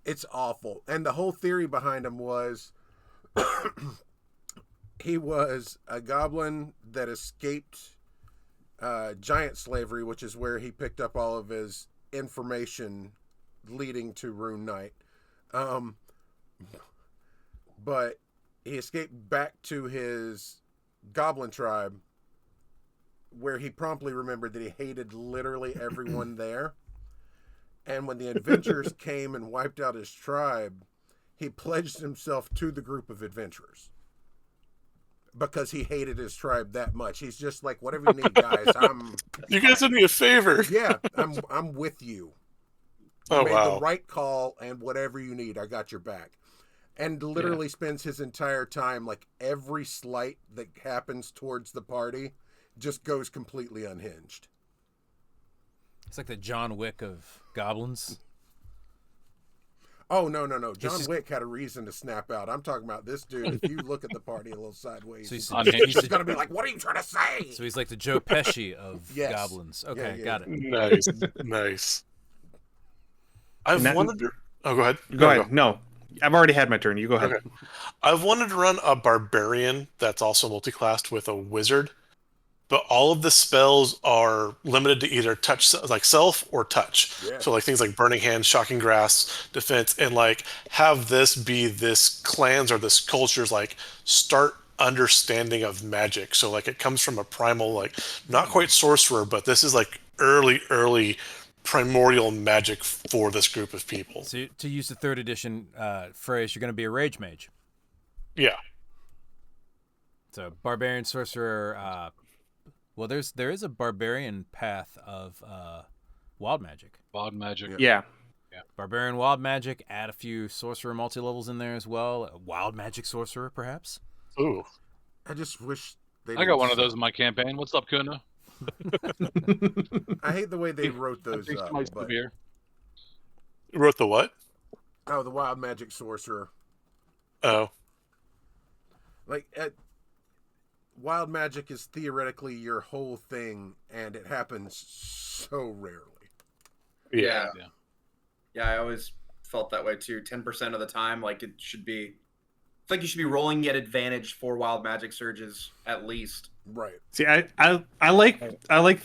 Speaker 5: it's awful. And the whole theory behind him was he was a goblin that escaped giant slavery, which is where he picked up all of his information leading to Rune Knight. But he escaped back to his goblin tribe, where he promptly remembered that he hated literally everyone there. And when the adventurers came and wiped out his tribe, he pledged himself to the group of adventurers because he hated his tribe that much. He's just like, whatever you need, guys.
Speaker 2: you guys did me a favor.
Speaker 5: Yeah, I'm with you. You
Speaker 2: Oh,
Speaker 5: made
Speaker 2: wow.
Speaker 5: the right call, and whatever you need, I got your back. And literally spends his entire time, like, every slight that happens towards the party just goes completely unhinged.
Speaker 1: It's like the John Wick of goblins.
Speaker 5: Oh, no. John
Speaker 1: just-
Speaker 5: Wick had a reason to snap out. I'm talking about this dude. If you look at the party a little sideways,
Speaker 1: So he's-
Speaker 5: he's
Speaker 1: he's-
Speaker 5: going to be like, what are you trying to say?
Speaker 1: So he's like the Joe Pesci of
Speaker 5: Yes.
Speaker 1: goblins. Okay,
Speaker 5: Yeah.
Speaker 1: got it.
Speaker 2: Nice. Nice. I've
Speaker 3: And that-
Speaker 2: wanted to. Oh, go ahead.
Speaker 3: Go ahead. No, I've already had my turn. You go ahead.
Speaker 2: Okay. I've wanted to run a barbarian that's also multi-classed with a wizard, but all of the spells are limited to either touch, like self or touch.
Speaker 5: Yeah.
Speaker 2: So like things like burning hands, shocking grasp, defense, and like have this be this clan's or this culture's like start understanding of magic. So like it comes from a primal, like not quite sorcerer, but this is like early primordial magic for this group of people.
Speaker 1: So to use the 3rd edition phrase, you're going to be a rage mage.
Speaker 2: Yeah.
Speaker 1: So barbarian sorcerer. Well, there is a barbarian path of wild magic.
Speaker 4: Wild magic.
Speaker 3: Yeah.
Speaker 1: Barbarian wild magic. Add a few sorcerer multi-levels in there as well. A wild magic sorcerer, perhaps.
Speaker 2: Ooh.
Speaker 5: I just wish they
Speaker 4: I got one of those in my campaign. What's up, Kuna?
Speaker 5: I hate the way they wrote those
Speaker 4: Thanks to
Speaker 5: up.
Speaker 4: my
Speaker 5: But,
Speaker 4: beer.
Speaker 2: You wrote the what?
Speaker 5: oh, the wild magic sorcerer.
Speaker 2: Oh.
Speaker 5: Like, wild magic is theoretically your whole thing, and it happens so rarely.
Speaker 2: Yeah.
Speaker 6: Yeah, I always felt that way too. 10% of the time, like it should be feel like you should be rolling at advantage for wild magic surges at least.
Speaker 5: Right.
Speaker 3: See, I like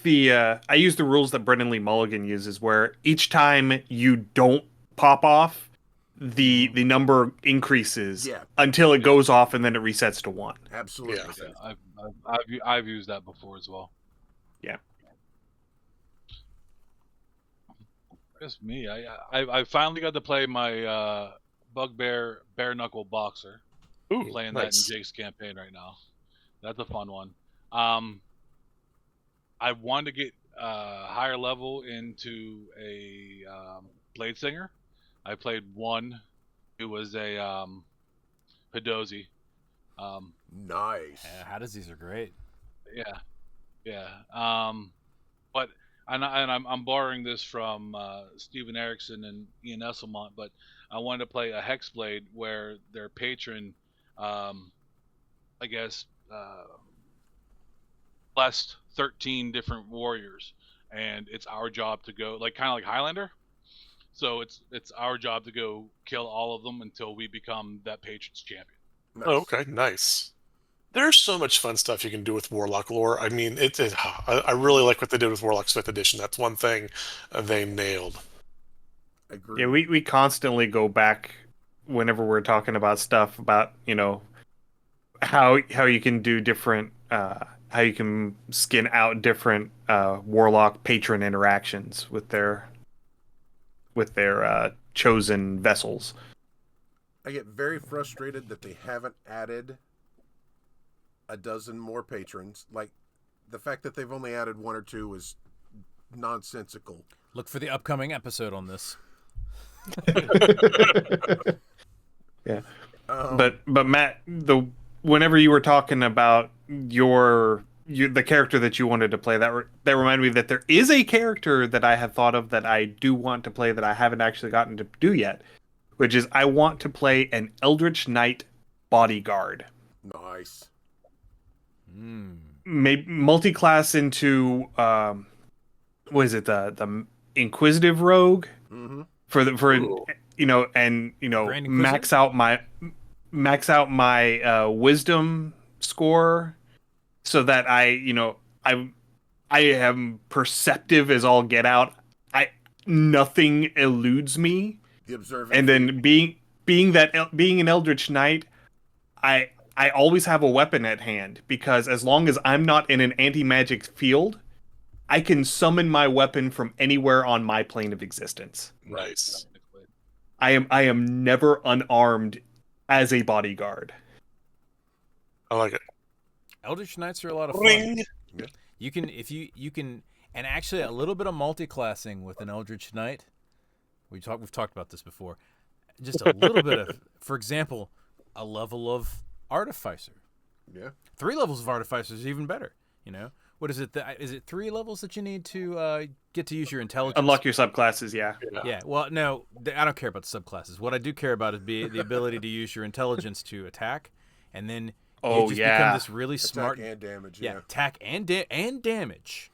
Speaker 3: the I use the rules that Brendan Lee Mulligan uses, where each time you don't pop off, the number increases
Speaker 5: Yeah.
Speaker 3: until it goes off, and then it resets to 1.
Speaker 5: Absolutely.
Speaker 2: Yeah.
Speaker 4: Yeah, I've used that before as well.
Speaker 3: Yeah.
Speaker 4: Just me. I finally got to play my Bugbear Bare Knuckle Boxer.
Speaker 2: Ooh,
Speaker 4: Playing
Speaker 2: nice.
Speaker 4: that in Jake's campaign right now. That's a fun one. I wanted to get higher level into a Blade Singer. I played one. It was a Hidozi.
Speaker 5: Nice.
Speaker 1: Yeah, how does these are great.
Speaker 4: Yeah. But I'm borrowing this from Steven Erickson and Ian Esselmont, but I wanted to play a Hexblade where their patron, I guess, blessed 13 different warriors, and it's our job to go, like kind of like Highlander. So it's our job to go kill all of them until we become that patron's champion.
Speaker 5: Nice.
Speaker 2: Oh, okay, nice. There's so much fun stuff you can do with Warlock lore. I mean, I really like what they did with Warlock's 5th edition. That's one thing they nailed.
Speaker 5: Agreed.
Speaker 3: Yeah, we constantly go back whenever we're talking about stuff about, you know, how you can do different how you can skin out different warlock patron interactions with their chosen vessels.
Speaker 5: I get very frustrated that they haven't added a dozen more patrons. Like, the fact that they've only added 1 or 2 is nonsensical.
Speaker 1: Look for the upcoming episode on this.
Speaker 3: Yeah. But Matt, whenever you were talking about the character that you wanted to play, that reminded me that there is a character that I had thought of that I do want to play that I haven't actually gotten to do yet, which is I want to play an Eldritch Knight bodyguard.
Speaker 5: Nice.
Speaker 3: Maybe multi-class into what is it, the Inquisitive Rogue?
Speaker 5: Mm-hmm.
Speaker 3: For
Speaker 2: Ooh.
Speaker 3: you know, and you know,
Speaker 1: Grand
Speaker 3: max out my wisdom score so that I am perceptive as all get out. Nothing eludes me.
Speaker 5: The observant.
Speaker 3: And then being an Eldritch Knight, I always have a weapon at hand, because as long as I'm not in an anti-magic field, I can summon my weapon from anywhere on my plane of existence.
Speaker 2: Nice.
Speaker 3: I am never unarmed as a bodyguard.
Speaker 2: I like it.
Speaker 1: Eldritch Knights are a lot of fun.
Speaker 2: Ring.
Speaker 1: You can, and actually a little bit of multi-classing with an Eldritch Knight. We've talked about this before. Just a little bit of, for example, a level of Artificer.
Speaker 5: Yeah.
Speaker 1: 3 levels of Artificer is even better. You know, what is it? Is it 3 levels that you need to get to use your intelligence?
Speaker 3: Unlock your subclasses, yeah.
Speaker 1: Yeah. Well, no, I don't care about the subclasses. What I do care about is the ability to use your intelligence to attack, and then you just become this really smart.
Speaker 5: Attack and damage.
Speaker 1: Yeah,
Speaker 5: Yeah.
Speaker 1: attack and damage.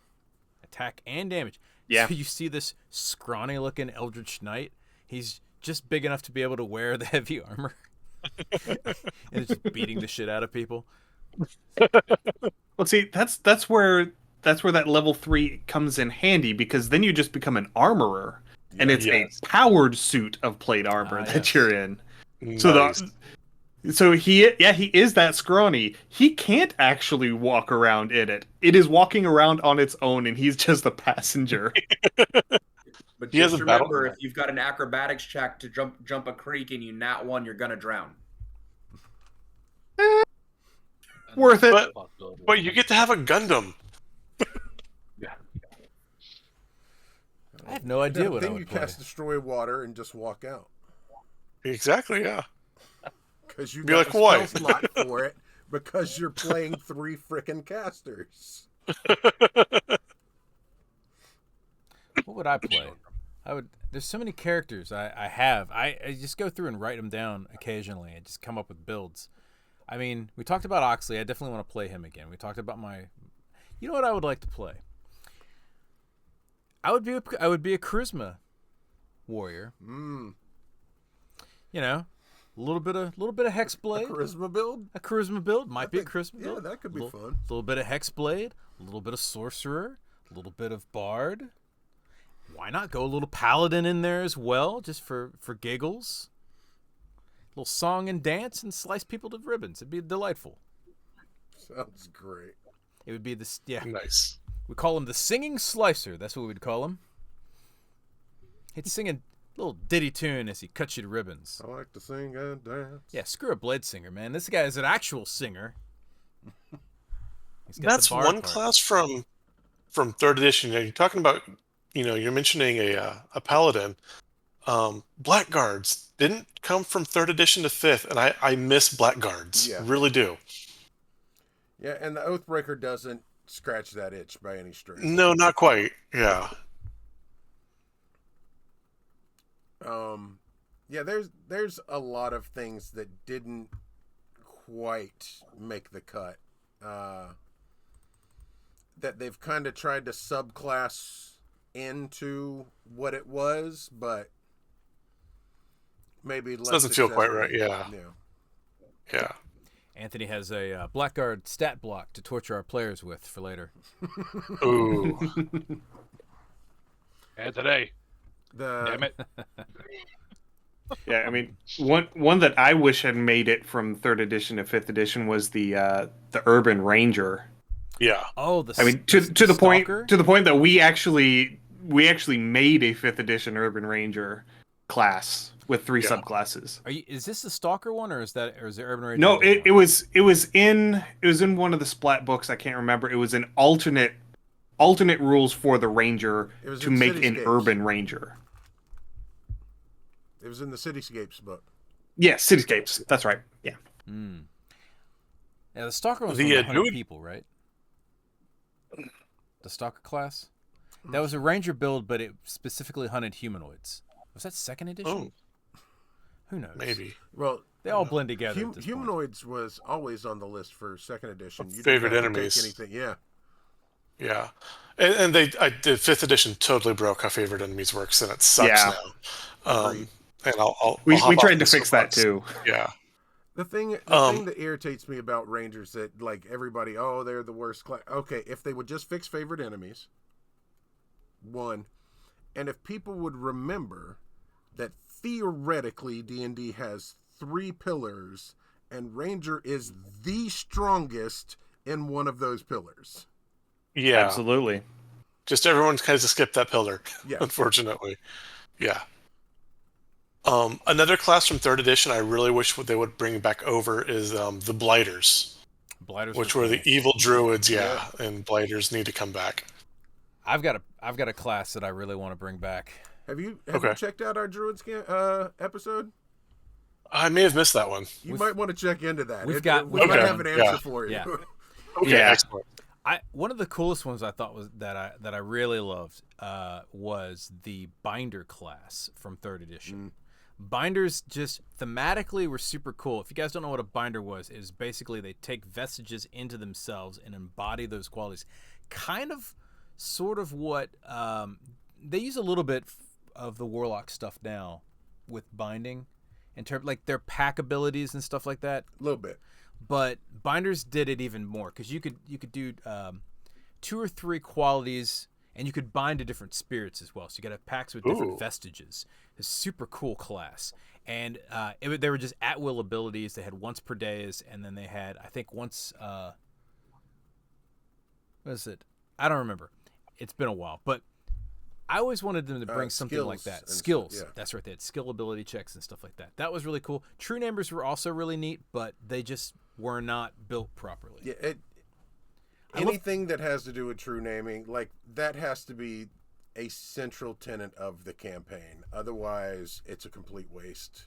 Speaker 1: Attack and damage.
Speaker 3: Yeah.
Speaker 1: So you see this scrawny-looking Eldritch Knight. He's just big enough to be able to wear the heavy armor, and just beating the shit out of people.
Speaker 3: Well, see, that's where that level 3 comes in handy, because then you just become an armorer, and it's
Speaker 2: Yes.
Speaker 3: a powered suit of plate armor that
Speaker 1: yes.
Speaker 3: you're in.
Speaker 2: Nice.
Speaker 3: So he is that scrawny. He can't actually walk around in it. It is walking around on its own, and he's just the passenger.
Speaker 6: But
Speaker 2: He has
Speaker 6: just
Speaker 2: a battle
Speaker 6: remember,
Speaker 2: cry.
Speaker 6: if you've got an acrobatics check to jump a creek and you nat 1, you're gonna drown.
Speaker 3: Worth it.
Speaker 2: But you get to have a Gundam.
Speaker 1: I have no idea what I
Speaker 5: Then
Speaker 1: would
Speaker 5: you
Speaker 1: play.
Speaker 5: cast Destroy Water and just walk out.
Speaker 2: Exactly, yeah.
Speaker 5: Because you
Speaker 2: Be
Speaker 5: got
Speaker 2: like,
Speaker 5: a
Speaker 2: "Why?"
Speaker 5: spell slot for it, because you're playing 3 frickin' casters.
Speaker 1: What would I play? There's so many characters I have. I just go through and write them down occasionally and just come up with builds. I mean, we talked about Oxley. I definitely want to play him again. We talked about you know what I would like to play? I would be a charisma warrior.
Speaker 5: Mm.
Speaker 1: You know, A little bit of Hexblade.
Speaker 5: Charisma build?
Speaker 1: A charisma build. Might be a
Speaker 5: think-
Speaker 1: charisma
Speaker 5: yeah,
Speaker 1: build.
Speaker 5: that could be
Speaker 1: Little-
Speaker 5: fun.
Speaker 1: A little bit of Hexblade, a little bit of Sorcerer, a little bit of Bard. Why not go a little Paladin in there as well, just for giggles? A little song and dance and slice people to ribbons. It'd be delightful.
Speaker 5: Sounds great.
Speaker 1: It would be this, yeah.
Speaker 2: Nice.
Speaker 1: We call him the Singing Slicer. That's what we'd call him. He'd sing a little ditty tune as he cuts you to ribbons.
Speaker 5: I like to sing and dance.
Speaker 1: Yeah, screw a blade singer, man. This guy is an actual singer. He's got
Speaker 2: That's
Speaker 1: the bard
Speaker 2: one
Speaker 1: part.
Speaker 2: class from 3rd edition. You're talking about, you're mentioning a paladin. Blackguards didn't come from 3rd edition to 5th, and I miss blackguards.
Speaker 5: Yeah.
Speaker 2: Really do.
Speaker 5: Yeah, and the Oathbreaker doesn't scratch that itch by any stretch.
Speaker 2: No, not quite. Yeah.
Speaker 5: Yeah, there's a lot of things that didn't quite make the cut. That they've kind of tried to subclass into what it was, but maybe less.
Speaker 2: Doesn't feel quite
Speaker 5: successfully.
Speaker 2: right, yeah. Yeah.
Speaker 1: Anthony has a Blackguard stat block to torture our players with for later.
Speaker 2: Ooh.
Speaker 4: Anthony,
Speaker 5: The
Speaker 4: damn it.
Speaker 3: Yeah, I mean, one that I wish had made it from 3rd edition to 5th edition was the Urban Ranger.
Speaker 2: Yeah.
Speaker 1: Oh, the
Speaker 3: I mean, to the point
Speaker 1: Stalker?
Speaker 3: that we actually made a 5th edition Urban Ranger class with 3
Speaker 2: Yeah.
Speaker 3: subclasses.
Speaker 1: Is this the Stalker one, or is it Urban Ranger?
Speaker 3: No, it was in one of the Splat books. I can't remember. It was an alternate rules for the Ranger
Speaker 5: It was
Speaker 3: to
Speaker 5: in
Speaker 3: make an
Speaker 5: Cityscapes.
Speaker 3: Urban Ranger.
Speaker 5: It was in the Cityscapes book.
Speaker 3: Yeah, Cityscapes. That's right. Yeah.
Speaker 1: Hmm. Yeah, the Stalker was
Speaker 2: The,
Speaker 1: only 100
Speaker 2: druid-
Speaker 1: people, right? The Stalker class? That was a Ranger build, but it specifically hunted humanoids. Was that 2nd edition?
Speaker 2: Oh,
Speaker 1: Who knows?
Speaker 2: maybe.
Speaker 5: Well,
Speaker 1: They all blend together. at this point.
Speaker 5: humanoids was always on the list for 2nd edition. You didn't
Speaker 2: Favorite
Speaker 5: have to take
Speaker 2: enemies.
Speaker 5: anything. Yeah.
Speaker 2: Yeah. And the 5th edition totally broke how favorite enemies works, and it sucks
Speaker 3: Yeah.
Speaker 2: now.
Speaker 5: Agreed.
Speaker 2: And I'll
Speaker 3: We
Speaker 2: hop off
Speaker 3: tried to
Speaker 2: the
Speaker 3: fix that
Speaker 2: soapbox.
Speaker 3: too.
Speaker 2: Yeah.
Speaker 5: The thing
Speaker 2: Um,
Speaker 5: that irritates me about Rangers that like everybody, oh, they're the worst class. Okay, if they would just fix favorite enemies, one, and if people would remember that theoretically D&D has 3 pillars, and Ranger is the strongest in one of those pillars.
Speaker 2: Yeah.
Speaker 3: Absolutely.
Speaker 2: Just everyone kind of skipped that pillar,
Speaker 5: Yeah.
Speaker 2: unfortunately. Yeah. Another class from 3rd edition I really wish they would bring back over is the Blighters,
Speaker 1: Blighters
Speaker 2: which
Speaker 1: were
Speaker 2: were the
Speaker 1: cool.
Speaker 2: evil druids, yeah, and Blighters need to come back.
Speaker 1: I've got a class that I really want to bring back.
Speaker 5: Have you
Speaker 2: Okay.
Speaker 5: checked out our Druids episode?
Speaker 2: I may have missed that one.
Speaker 5: You might want to check into that.
Speaker 1: we've
Speaker 5: we
Speaker 1: got-
Speaker 5: might
Speaker 2: Okay.
Speaker 5: have an answer
Speaker 2: Yeah.
Speaker 5: for you.
Speaker 1: Yeah.
Speaker 2: Okay,
Speaker 3: Yeah.
Speaker 2: excellent.
Speaker 1: One of the coolest ones I thought was that I really loved was the Binder class from 3rd edition. Binders just thematically were super cool. If you guys don't know what a binder was, is basically they take vestiges into themselves and embody those qualities. Kind of, sort of what they use a little bit of the warlock stuff now with binding, in terms like their pack abilities and stuff like that.
Speaker 5: A little bit.
Speaker 1: But binders did it even more because you could do 2 or 3 qualities, and you could bind to different spirits as well. So you got to have packs with different
Speaker 2: Ooh.
Speaker 1: vestiges. It's a super cool class, and they were just at will abilities. They had once per days, and then they had I think once. What is it? I don't remember. It's been a while, but I always wanted them to bring something like
Speaker 5: skills
Speaker 1: that.
Speaker 5: and
Speaker 1: Skills.
Speaker 5: stuff, yeah.
Speaker 1: That's right. They had skill ability checks and stuff like that. That was really cool. True namers were also really neat, but they just were not built properly.
Speaker 5: Yeah,
Speaker 1: I love-
Speaker 5: anything that has to do with true naming, like that has to be a central tenet of the campaign. Otherwise, it's a complete waste.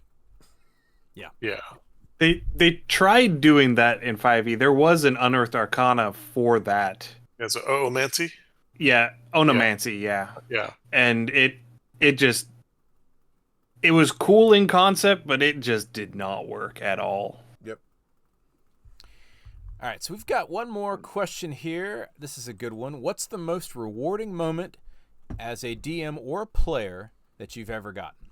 Speaker 2: Yeah.
Speaker 3: They tried doing that in 5e. There was an Unearthed Arcana for that.
Speaker 2: Yeah, so Omancy?
Speaker 3: Yeah, Onomancy, yeah.
Speaker 2: Yeah.
Speaker 3: And it was cool in concept, but it just did not work at all.
Speaker 5: Yep.
Speaker 1: All right, so we've got one more question here. This is a good one. What's the most rewarding moment as a DM or a player that you've ever gotten?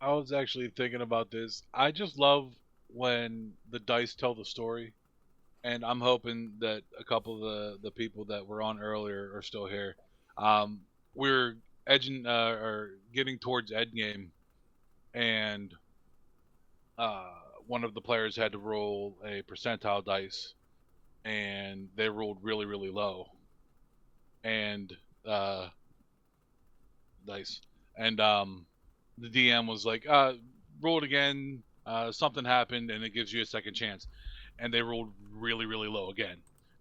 Speaker 4: I was actually thinking about this. I just love when the dice tell the story, and I'm hoping that a couple of the people that were on earlier are still here. We're edging or getting towards end game, and uh, one of the players had to roll a percentile dice, and they rolled really really low, and dice, and the DM was like, roll it again. Something happened, and it gives you a second chance. And they rolled really, really low again.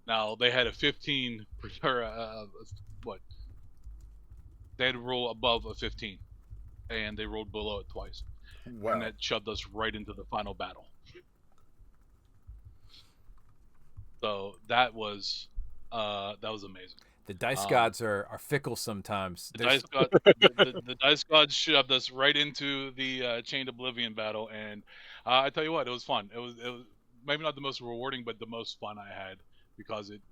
Speaker 4: Now they had a 15 or what? They had to roll above a 15, and they rolled below it twice,
Speaker 5: Wow.
Speaker 4: and that shoved us right into the final battle. So that was amazing.
Speaker 1: The dice gods are fickle sometimes.
Speaker 4: The dice gods shoved us right into the Chained Oblivion battle, and I tell you what, it was fun. It was maybe not the most rewarding, but the most fun I had, because it,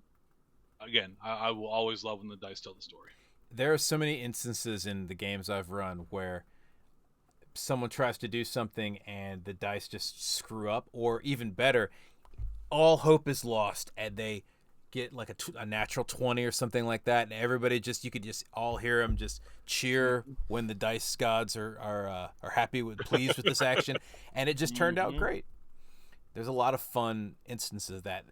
Speaker 4: again, I will always love when the dice tell the story.
Speaker 1: There are so many instances in the games I've run where someone tries to do something and the dice just screw up, or even better, all hope is lost and they get like a natural 20 or something like that, and everybody just, you could just all hear them just cheer when the dice gods are happy with, pleased with this action, and it just turned out great. There's a lot of fun instances of that.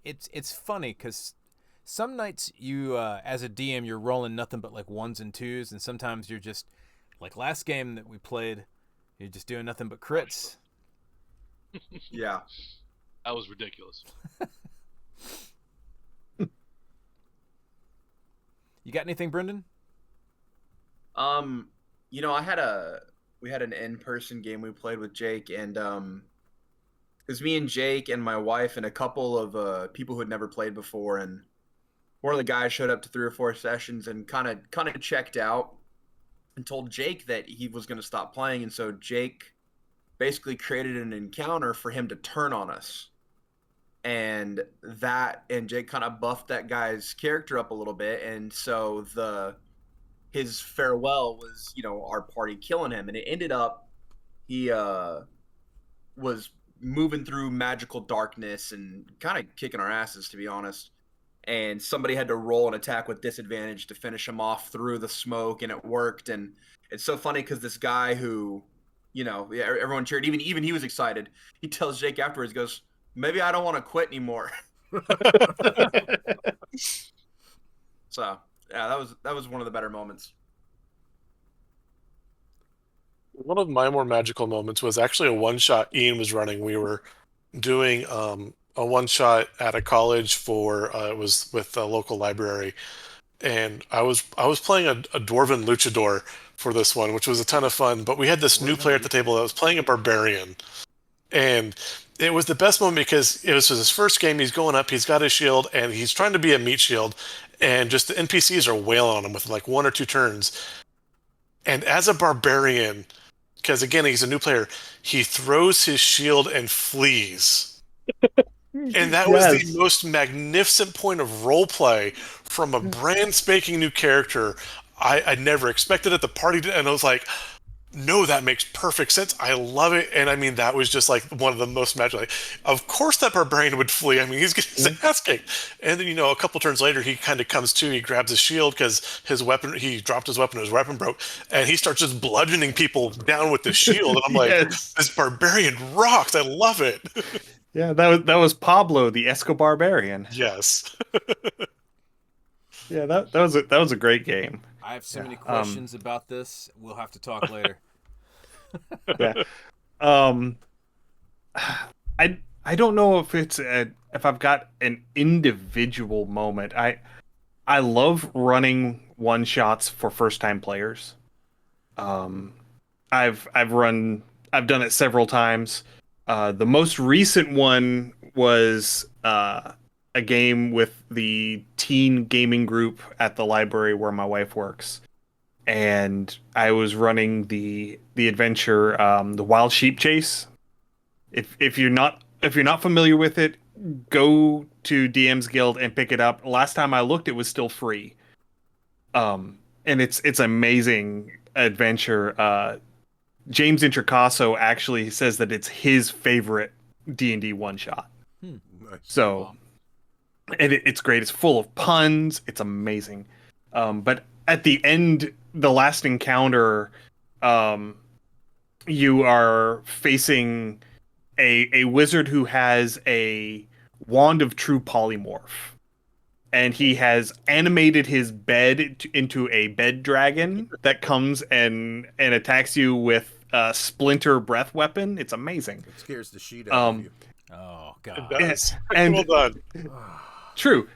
Speaker 1: It's funny because some nights you as a DM you're rolling nothing but like ones and twos, and sometimes you're just like last game that we played, you're just doing nothing but crits.
Speaker 6: Yeah.
Speaker 4: That was ridiculous.
Speaker 1: You got anything, Brendan?
Speaker 6: You know, we had an in-person game we played with Jake, and it was me and Jake and my wife and a couple of people who had never played before, and one of the guys showed up to 3 or 4 sessions and kind of checked out and told Jake that he was going to stop playing, and so Jake basically created an encounter for him to turn on us. And Jake kind of buffed that guy's character up a little bit, and so his farewell was, you know, our party killing him, and it ended up he was moving through magical darkness and kind of kicking our asses, to be honest. And somebody had to roll an attack with disadvantage to finish him off through the smoke, and it worked. And it's so funny because this guy who, you know, everyone cheered, even he was excited. He tells Jake afterwards, goes, "Maybe I don't want to quit anymore." So yeah, that was one of the better moments.
Speaker 2: One of my more magical moments was actually a one-shot Ian was running. We were doing a one-shot at a college for it was with a local library, and I was playing a dwarven luchador for this one, which was a ton of fun. But we had this new player at the table that was playing a barbarian, and it was the best moment because it was his first game. He's going up, he's got his shield, and he's trying to be a meat shield, and just the NPCs are wailing on him with like 1 or 2 turns. And as a barbarian, because again he's a new player, he throws his shield and flees. And that was the most magnificent point of roleplay from a brand spanking new character. I never expected it. The party did, and I was like, no, that makes perfect sense. I love it. And I mean, that was just like one of the most magical. Like, of course that barbarian would flee. I mean, he's getting his ass kicked. And then, you know, a couple turns later, he kind of comes to, he grabs his shield because his weapon, he dropped his weapon, his weapon broke, and he starts just bludgeoning people down with the shield. And I'm like, this barbarian rocks. I love it.
Speaker 3: Yeah, that was Pablo, the Escobar barbarian.
Speaker 2: Yes.
Speaker 3: Yeah, that was a great game.
Speaker 1: I have so many questions about this. We'll have to talk later.
Speaker 3: Yeah. I don't know if if I've got an individual moment. I love running one shots for first time players. I've done it several times. The most recent one was a game with the teen gaming group at the library where my wife works, and I was running the adventure, the Wild Sheep Chase. If you're not familiar with it, go to DM's Guild and pick it up. Last time I looked, it was still free. And it's amazing adventure. James Introcaso actually says that it's his favorite D&D one-shot.
Speaker 5: Nice.
Speaker 3: So, and it's great. It's full of puns. It's amazing. But at the end, the last encounter, you are facing a wizard who has a wand of true polymorph. And he has animated his bed into a bed dragon that comes and attacks you with a splinter breath weapon. It's amazing.
Speaker 5: It scares the shit out of you.
Speaker 1: Oh
Speaker 2: It
Speaker 1: god.
Speaker 2: does.
Speaker 3: And-
Speaker 2: Well done.
Speaker 3: True.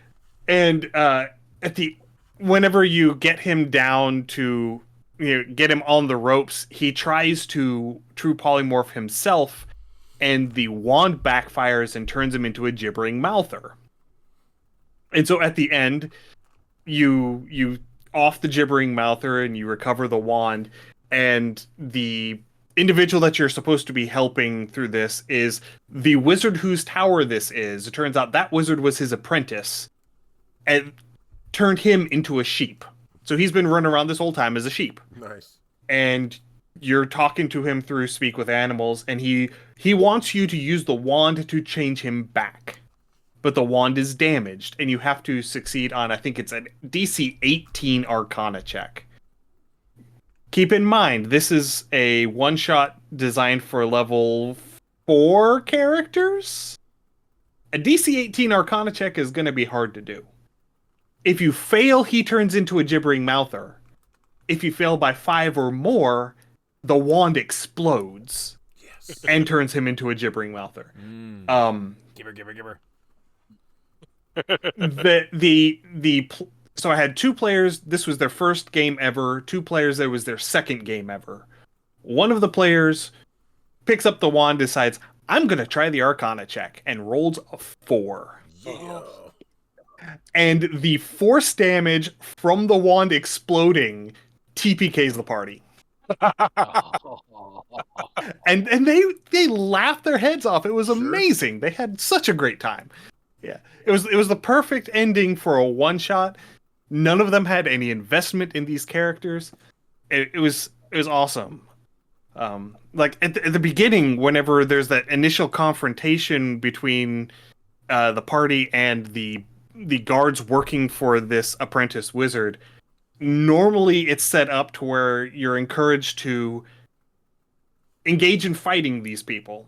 Speaker 3: And whenever you get him down to get him on the ropes, he tries to true polymorph himself, and the wand backfires and turns him into a gibbering mouther. And so at the end, you off the gibbering mouther and you recover the wand, and the individual that you're supposed to be helping through this is the wizard whose tower this is. It turns out that wizard was his apprentice and turned him into a sheep. So he's been running around this whole time as a sheep.
Speaker 5: Nice.
Speaker 3: And you're talking to him through Speak with Animals, and he wants you to use the wand to change him back. But the wand is damaged, and you have to succeed on, I think it's a DC 18 Arcana check. Keep in mind, this is a one-shot designed for level 4 characters. A DC 18 Arcana check is going to be hard to do. If you fail, he turns into a gibbering mouther. If you fail by 5 or more, the wand explodes
Speaker 5: Yes.
Speaker 3: and turns him into a gibbering mouther.
Speaker 1: Gibber.
Speaker 3: So I had 2 players. This was their first game ever. 2 players. That was their second game ever. One of the players picks up the wand, decides, I'm going to try the Arcana check, and rolls a 4.
Speaker 5: Yeah.
Speaker 3: And the force damage from the wand exploding TPKs the party. And they laughed their heads off. It was
Speaker 5: Sure.
Speaker 3: amazing. They had such a great time. Yeah. It was the perfect ending for a one shot. None of them had any investment in these characters. It was awesome. Like at the beginning, whenever there's that initial confrontation between the party and the guards working for this apprentice wizard, normally it's set up to where you're encouraged to engage in fighting these people.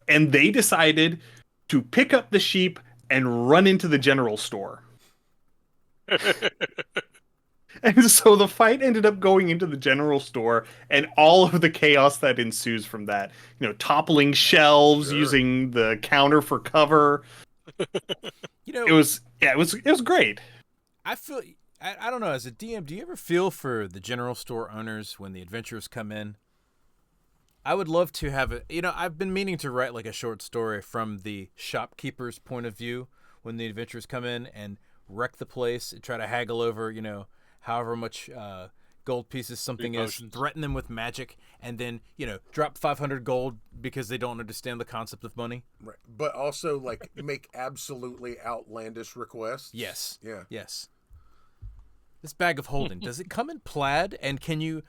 Speaker 3: And they decided to pick up the sheep and run into the general store. And so the fight ended up going into the general store, and all of the chaos that ensues from that. Toppling shelves,
Speaker 5: Sure.
Speaker 3: using the counter for cover. It was great.
Speaker 1: I feel I don't know, as a DM, do you ever feel for the general store owners when the adventurers come in? I would love to have I've been meaning to write like a short story from the shopkeeper's point of view when the adventurers come in and wreck the place and try to haggle over, however much gold pieces something is, threaten them with magic, and then, drop 500 gold because they don't understand the concept of money.
Speaker 5: Right. But also, like, make absolutely outlandish requests.
Speaker 1: Yes.
Speaker 5: Yeah.
Speaker 1: Yes. This bag of Holden, does it come in plaid, and can you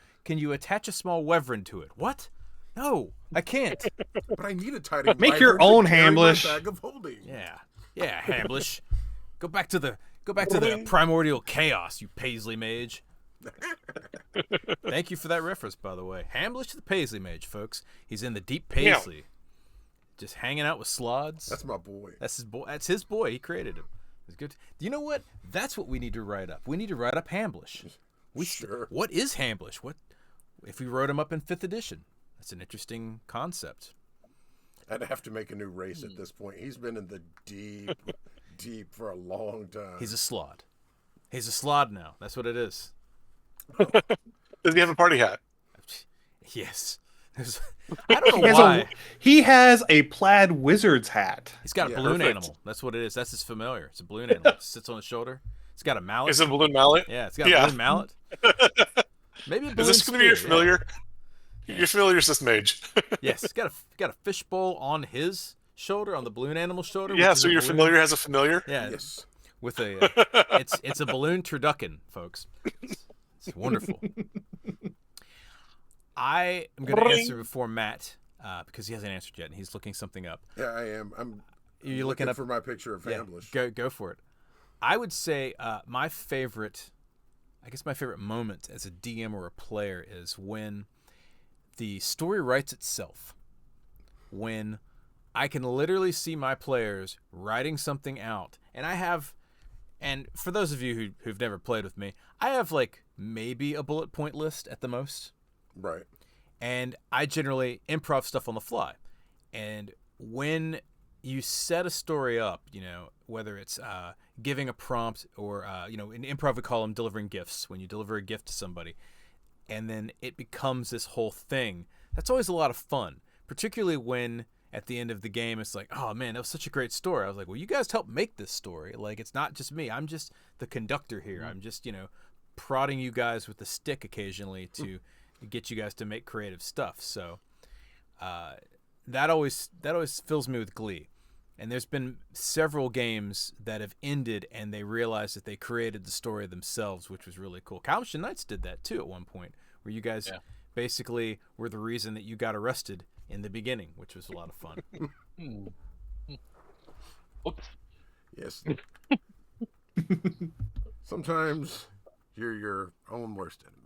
Speaker 1: attach a small wyvern to it? What? No, I can't.
Speaker 5: But I need a tidy
Speaker 3: Make your
Speaker 5: wyvern to
Speaker 3: own
Speaker 5: carry my
Speaker 3: Hamlish.
Speaker 5: bag of holding.
Speaker 1: Yeah, Hamlish. Go back to the primordial chaos, you Paisley mage. Thank you for that reference, by the way. Hamlish the Paisley mage, folks. He's in the deep Paisley, just hanging out with slods.
Speaker 5: That's my boy.
Speaker 1: That's his boy. That's his boy. He created him. It's good. You know what? That's what we need to write up. We need to write up Hamlish.
Speaker 5: Sure.
Speaker 1: What is Hamlish? What if we wrote him up in 5th edition? That's an interesting concept.
Speaker 5: I'd have to make a new race at this point. He's been in the deep for a long time.
Speaker 1: He's a slod. He's a slod now. That's what it is.
Speaker 2: Does he have a party hat?
Speaker 1: Yes. I don't know why.
Speaker 3: He has a plaid wizard's hat.
Speaker 1: He's got a
Speaker 5: Yeah,
Speaker 1: balloon
Speaker 2: perfect.
Speaker 1: animal. That's what it is. That's his familiar. It's a balloon animal. It sits on his shoulder. It's got a mallet.
Speaker 2: Is it a balloon mallet?
Speaker 1: Yeah, it's got a balloon mallet. Maybe a balloon
Speaker 2: Is this going to be your
Speaker 1: spear,
Speaker 2: familiar? Your familiar is this mage.
Speaker 1: Yes, it's got a fishbowl on his shoulder, on the balloon animal's shoulder.
Speaker 2: Yeah,
Speaker 1: which is
Speaker 2: so
Speaker 1: a
Speaker 2: your
Speaker 1: balloon.
Speaker 2: familiar has a familiar?
Speaker 1: Yeah,
Speaker 5: Yes.
Speaker 1: with a it's a balloon turducken, folks. It's wonderful. I am going to answer before Matt because he hasn't answered yet, and he's looking something up.
Speaker 5: Yeah, I am. I'm
Speaker 1: You're
Speaker 5: looking
Speaker 1: up
Speaker 5: for my picture of Hamblish.
Speaker 1: Go for it. I would say my favorite moment as a DM or a player is when the story writes itself. When I can literally see my players writing something out, and for those of you who've never played with me, I have like maybe a bullet point list at the most.
Speaker 5: Right.
Speaker 1: And I generally improv stuff on the fly. And when you set a story up, whether it's giving a prompt or, in improv we call them delivering gifts, when you deliver a gift to somebody, and then it becomes this whole thing, that's always a lot of fun, particularly when at the end of the game it's like, oh man, that was such a great story. I was like, well, you guys helped make this story. Like, it's not just me. I'm just the conductor here. I'm just, prodding you guys with the stick occasionally to get you guys to make creative stuff. So that always fills me with glee. And there's been several games that have ended and they realized that they created the story themselves, which was really cool. Calvin Knights did that too at one point, where you guys basically were the reason that you got arrested in the beginning, which was a lot of fun.
Speaker 4: Oops.
Speaker 5: Yes. Sometimes you're your own worst enemies.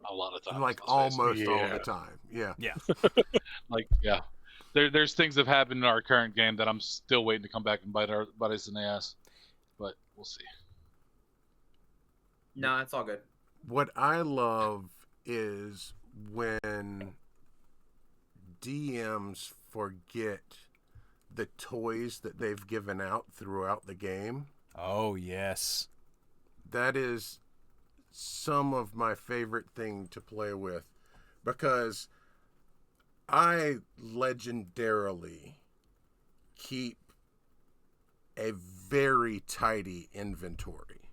Speaker 4: A lot of times.
Speaker 5: Like almost all the time. Yeah.
Speaker 1: Yeah.
Speaker 4: There's things that have happened in our current game that I'm still waiting to come back and bite us in the ass. But we'll see.
Speaker 6: No, it's all good.
Speaker 5: What I love is when DMs forget the toys that they've given out throughout the game.
Speaker 1: Oh, yes.
Speaker 5: That is some of my favorite thing to play with, because I legendarily keep a very tidy inventory.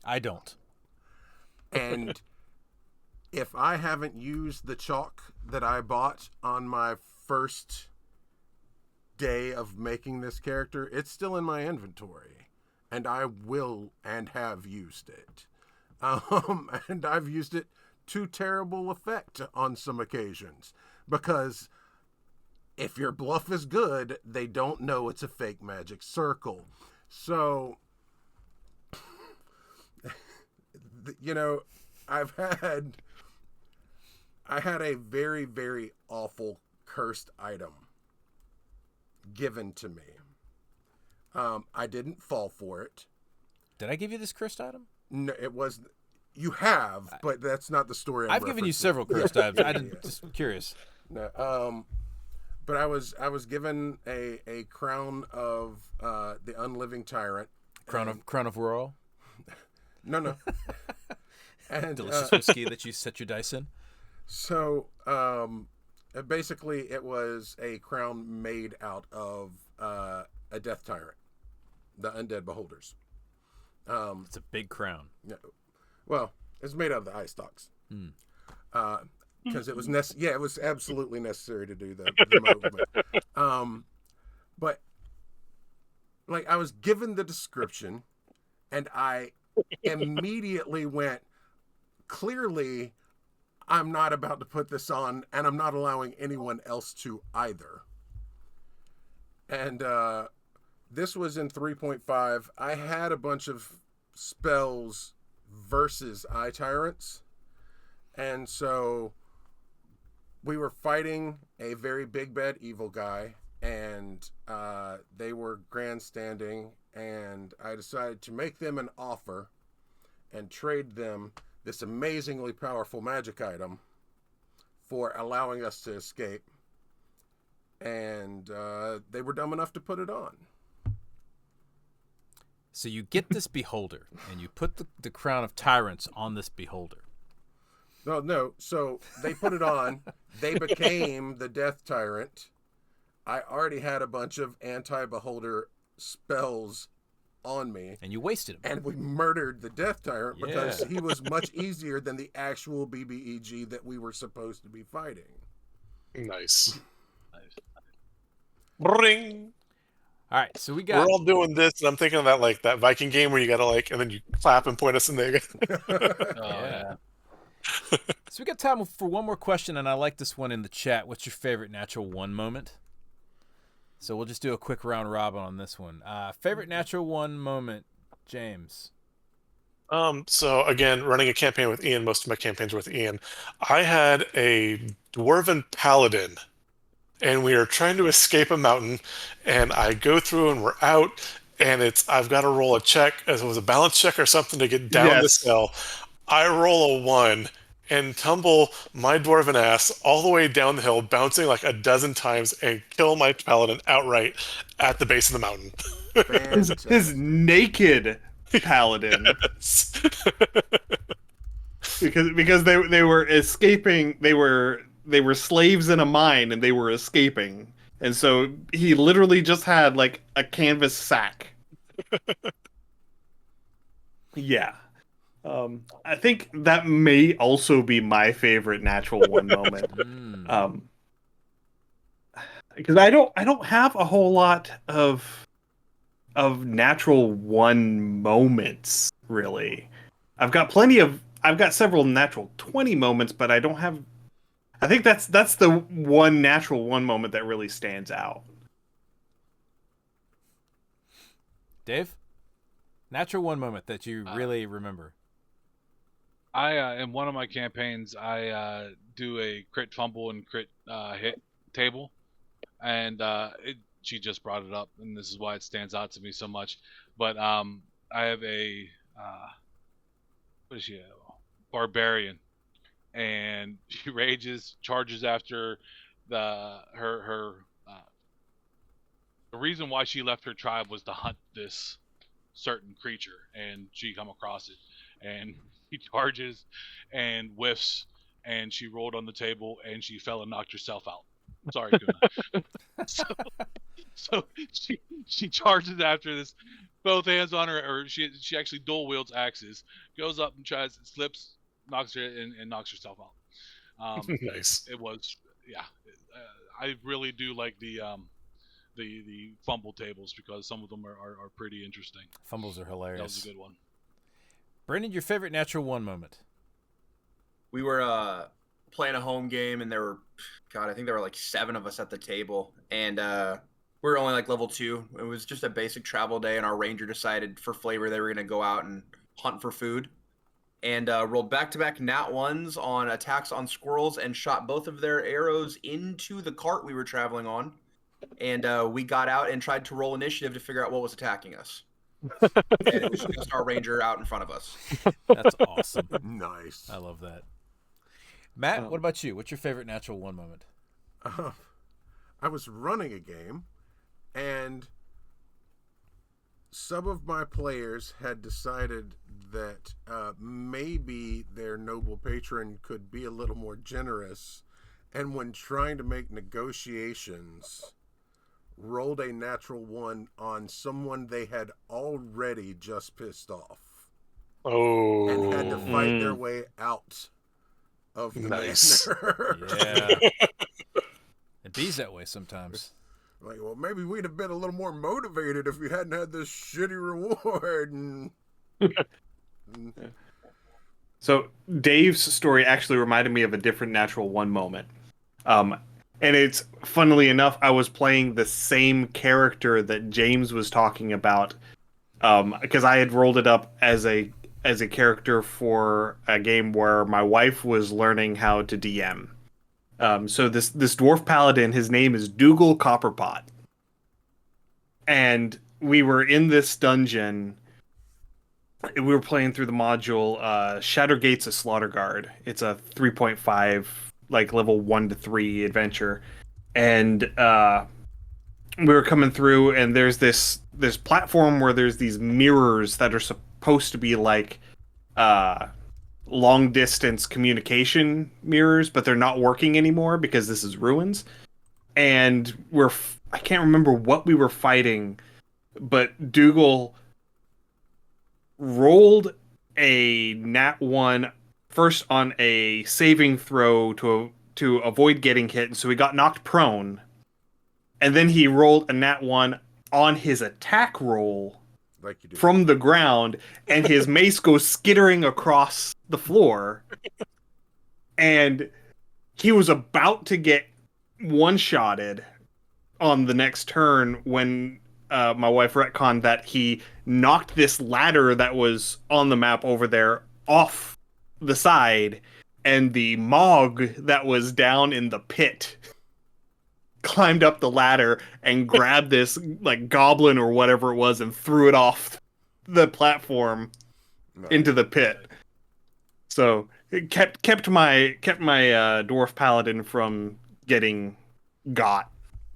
Speaker 1: I don't.
Speaker 5: And if I haven't used the chalk that I bought on my first day of making this character, it's still in my inventory. And I will and have used it. And I've used it to terrible effect on some occasions. Because if your bluff is good, they don't know it's a fake magic circle. So, I had a very, very awful cursed item given to me. I didn't fall for it.
Speaker 1: Did I give you this cursed item?
Speaker 5: No, it was. You have, but that's not the story.
Speaker 1: I've given you several cursed items. I'm just curious.
Speaker 5: No, but I was given a crown of the unliving tyrant.
Speaker 1: Crown of Royal.
Speaker 5: No. And
Speaker 1: delicious whiskey that you set your dice in.
Speaker 5: So basically, it was a crown made out of a death tyrant, the undead beholders.
Speaker 1: It's a big crown.
Speaker 5: Yeah, well, it's made out of the eye stalks. Because it was it was absolutely necessary to do the movement. But like, I was given the description, and I immediately went, clearly, I'm not about to put this on, and I'm not allowing anyone else to either. And this was in 3.5. I had a bunch of spells versus eye tyrants, and so we were fighting a very big bad evil guy, and they were grandstanding, and I decided to make them an offer and trade them this amazingly powerful magic item for allowing us to escape. And they were dumb enough to put it on.
Speaker 1: So you get this beholder, and you put the crown of tyrants on this beholder.
Speaker 5: No. So they put it on. They became the death tyrant. I already had a bunch of anti-beholder spells on me.
Speaker 1: And you wasted them.
Speaker 5: And we murdered the death tyrant because he was much easier than the actual BBEG that we were supposed to be fighting.
Speaker 2: Nice. Ring.
Speaker 1: All right, so we're
Speaker 2: all doing this, and I'm thinking of that Viking game where you gotta and then you clap and point us in there.
Speaker 1: Yeah. So we got time for one more question, and I like this one in the chat. What's your favorite natural one moment? So we'll just do a quick round robin on this one. Favorite natural one moment, James.
Speaker 2: So again, running a campaign with Ian, most of my campaigns were with Ian. I had a dwarven paladin, and we are trying to escape a mountain, and I go through and we're out, and I've got to roll a check, as it was a balance check or something to get down this hill. I roll a 1 and tumble my dwarven ass all the way down the hill, bouncing like a dozen times, and kill my paladin outright at the base of the mountain.
Speaker 3: His naked paladin.
Speaker 2: Yes.
Speaker 3: because they were escaping. They were slaves in a mine, and they were escaping. And so he literally just had like a canvas sack. Yeah. I think that may also be my favorite natural one moment. Because I don't have a whole lot of natural one moments, really. I've got several natural 20 moments, but I don't have. I think that's the one natural one moment that really stands out.
Speaker 1: Dave, natural one moment that you really remember.
Speaker 4: In one of my campaigns, I do a crit fumble and crit hit table, and she just brought it up, and this is why it stands out to me so much. But I have a what is she? Barbarian, and she charges after her. The reason why she left her tribe was to hunt this certain creature, and she come across it, and he charges and whiffs, and she rolled on the table, and she fell and knocked herself out. Sorry, Kuna. so she charges after this, both hands on her, or she actually dual wields axes, goes up and slips, knocks her and knocks herself out.
Speaker 2: Nice.
Speaker 4: It was, yeah. I really do like the fumble tables, because some of them are pretty interesting.
Speaker 1: Fumbles are hilarious.
Speaker 4: That was a good one.
Speaker 1: Brendan, your favorite natural one moment?
Speaker 6: We were playing a home game, and I think there were like 7 of us at the table, and we were only like level 2. It was just a basic travel day, and our ranger decided for flavor they were going to go out and hunt for food, and rolled back-to-back nat 1s on attacks on squirrels, and shot both of their arrows into the cart we were traveling on. And we got out and tried to roll initiative to figure out what was attacking us. And it was just our ranger out in front of us.
Speaker 1: That's awesome.
Speaker 5: Nice.
Speaker 1: I love that. Matt, what about you? What's your favorite natural one moment?
Speaker 5: I was running a game, and some of my players had decided that maybe their noble patron could be a little more generous, and when trying to make negotiations, rolled a natural 1 on someone they had already just pissed off.
Speaker 2: Oh.
Speaker 5: And had to fight their way out of the manor.
Speaker 1: Yeah. It bees that way sometimes.
Speaker 5: Like, well, maybe we'd have been a little more motivated if we hadn't had this shitty reward. And
Speaker 3: So Dave's story actually reminded me of a different natural one moment. And it's, funnily enough, I was playing the same character that James was talking about, because I had rolled it up as a character for a game where my wife was learning how to DM. So this dwarf paladin, his name is Dougal Copperpot, and we were in this dungeon. We were playing through the module Shattergates of Slaughterguard. It's a 3.5. like level 1 to 3 adventure, and we were coming through, and there's this platform where there's these mirrors that are supposed to be like long distance communication mirrors, but they're not working anymore because this is ruins. And I can't remember what we were fighting, but Dougal rolled a nat 1 first on a saving throw to avoid getting hit, and so he got knocked prone. And then he rolled a nat 1 on his attack roll
Speaker 5: like you do.
Speaker 3: from the ground, and his mace goes skittering across the floor. and he was about to get one-shotted on the next turn when my wife retconned that he knocked this ladder that was on the map over there off the side, and the Mog that was down in the pit climbed up the ladder and grabbed this like goblin or whatever it was and threw it off the platform into the pit. So it kept my dwarf paladin from getting got.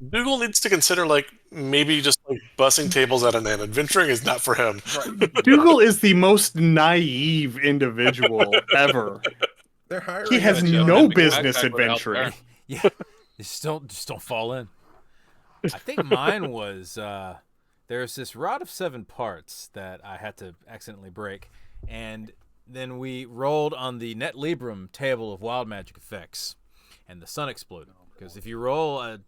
Speaker 2: Google needs to consider like maybe just like bussing tables at an inn. Adventuring is not for him.
Speaker 3: Dougal is the most naive individual ever.
Speaker 5: They're hiring.
Speaker 3: He has no business adventuring.
Speaker 1: Yeah, just don't fall in. I think mine was there's this rod of 7 parts that I had to accidentally break, and then we rolled on the Net Librum table of wild magic effects, and the sun exploded. Because if you roll a,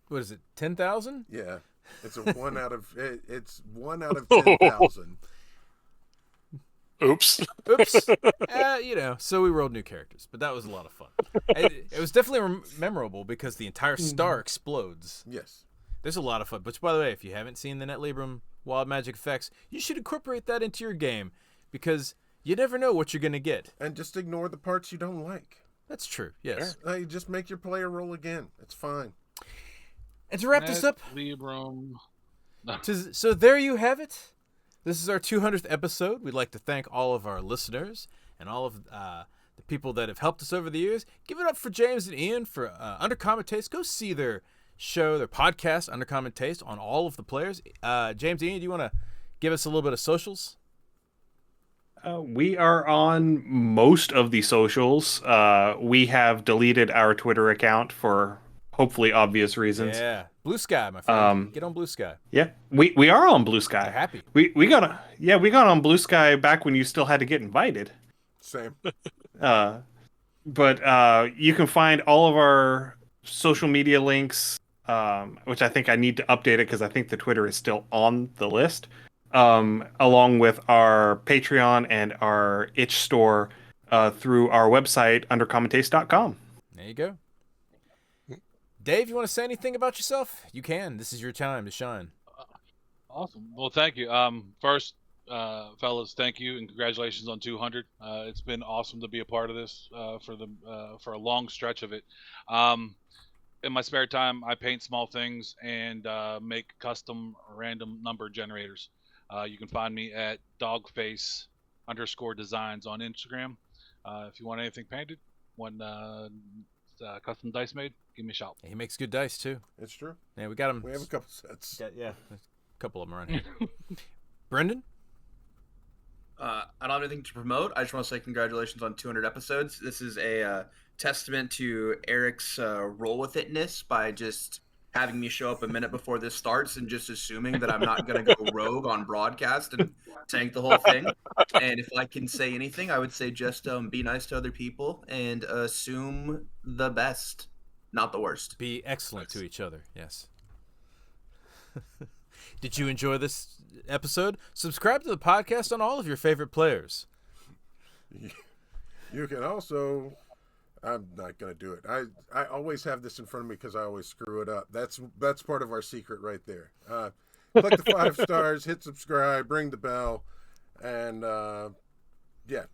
Speaker 1: what is it, 10,000?
Speaker 5: Yeah, it's a 1 out of 10,000.
Speaker 2: Oops.
Speaker 1: So we rolled new characters, but that was a lot of fun. It was definitely memorable because the entire star explodes.
Speaker 5: Yes.
Speaker 1: There's a lot of fun. Which, by the way, if you haven't seen the Net Librum Wild Magic Effects, you should incorporate that into your game because you never know what you're going to get.
Speaker 5: And just ignore the parts you don't like.
Speaker 1: That's true, yes.
Speaker 5: Just make your player roll again. It's fine.
Speaker 1: And to wrap this up,
Speaker 4: Librum.
Speaker 1: so there you have it. This is our 200th episode. We'd like to thank all of our listeners and all of the people that have helped us over the years. Give it up for James and Ian for Undercommon Taste. Go see their show, their podcast, Undercommon Taste, on all of the players. James and Ian, do you want to give us a little bit of socials?
Speaker 3: We are on most of the socials. We have deleted our Twitter account for hopefully obvious reasons.
Speaker 1: Yeah, Blue Sky, my friend. Get on Blue Sky.
Speaker 3: Yeah, we are on Blue Sky.
Speaker 1: They're happy.
Speaker 3: We got on Blue Sky back when you still had to get invited.
Speaker 5: Same.
Speaker 3: But you can find all of our social media links, which I think I need to update it because I think the Twitter is still on the list, along with our Patreon and our itch store through our website, undercommontaste.com.
Speaker 1: There you go. Dave, you want to say anything about yourself? You can. This is your time to shine.
Speaker 4: Awesome. Well, thank you. First, fellas, thank you and congratulations on 200. It's been awesome to be a part of this for a long stretch of it. In my spare time, I paint small things and make custom random number generators. You can find me at dogface_designs on Instagram. If you want anything painted, custom dice made, give me a shout.
Speaker 1: He makes good dice too.
Speaker 5: It's true.
Speaker 1: Yeah, we got him.
Speaker 5: We have a couple sets.
Speaker 1: Yeah, a couple of them around here. Brendan?
Speaker 6: I don't have anything to promote. I just want to say congratulations on 200 episodes. This is a testament to Eric's roll with itness by just having me show up a minute before this starts and just assuming that I'm not going to go rogue on broadcast and tank the whole thing. And if I can say anything, I would say just be nice to other people and assume the best, not the worst.
Speaker 1: Be excellent to each other, yes. Did you enjoy this episode? Subscribe to the podcast on all of your favorite players.
Speaker 5: You can also... I'm not going to do it. I always have this in front of me because I always screw it up. That's part of our secret right there. Click the 5 stars, hit subscribe, ring the bell, and yeah.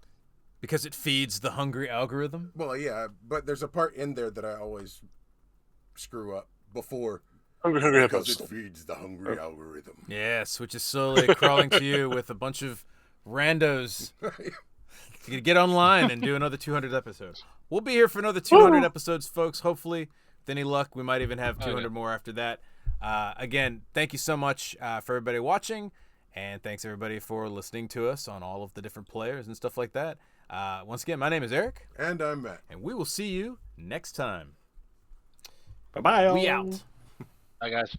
Speaker 1: Because it feeds the hungry algorithm?
Speaker 5: Well, yeah, but there's a part in there that I always screw up before.
Speaker 2: Hungry
Speaker 5: because it feeds the hungry algorithm.
Speaker 1: Yes, which is slowly crawling to you with a bunch of randos. You get online and do another 200 episodes. We'll be here for another 200 episodes, folks. Hopefully, with any luck, we might even have 200 more after that. Again, thank you so much for everybody watching, and thanks everybody for listening to us on all of the different players and stuff like that. Once again, my name is Eric.
Speaker 5: And I'm Matt.
Speaker 1: And we will see you next time.
Speaker 3: Bye-bye.
Speaker 1: We out.
Speaker 4: Bye, guys.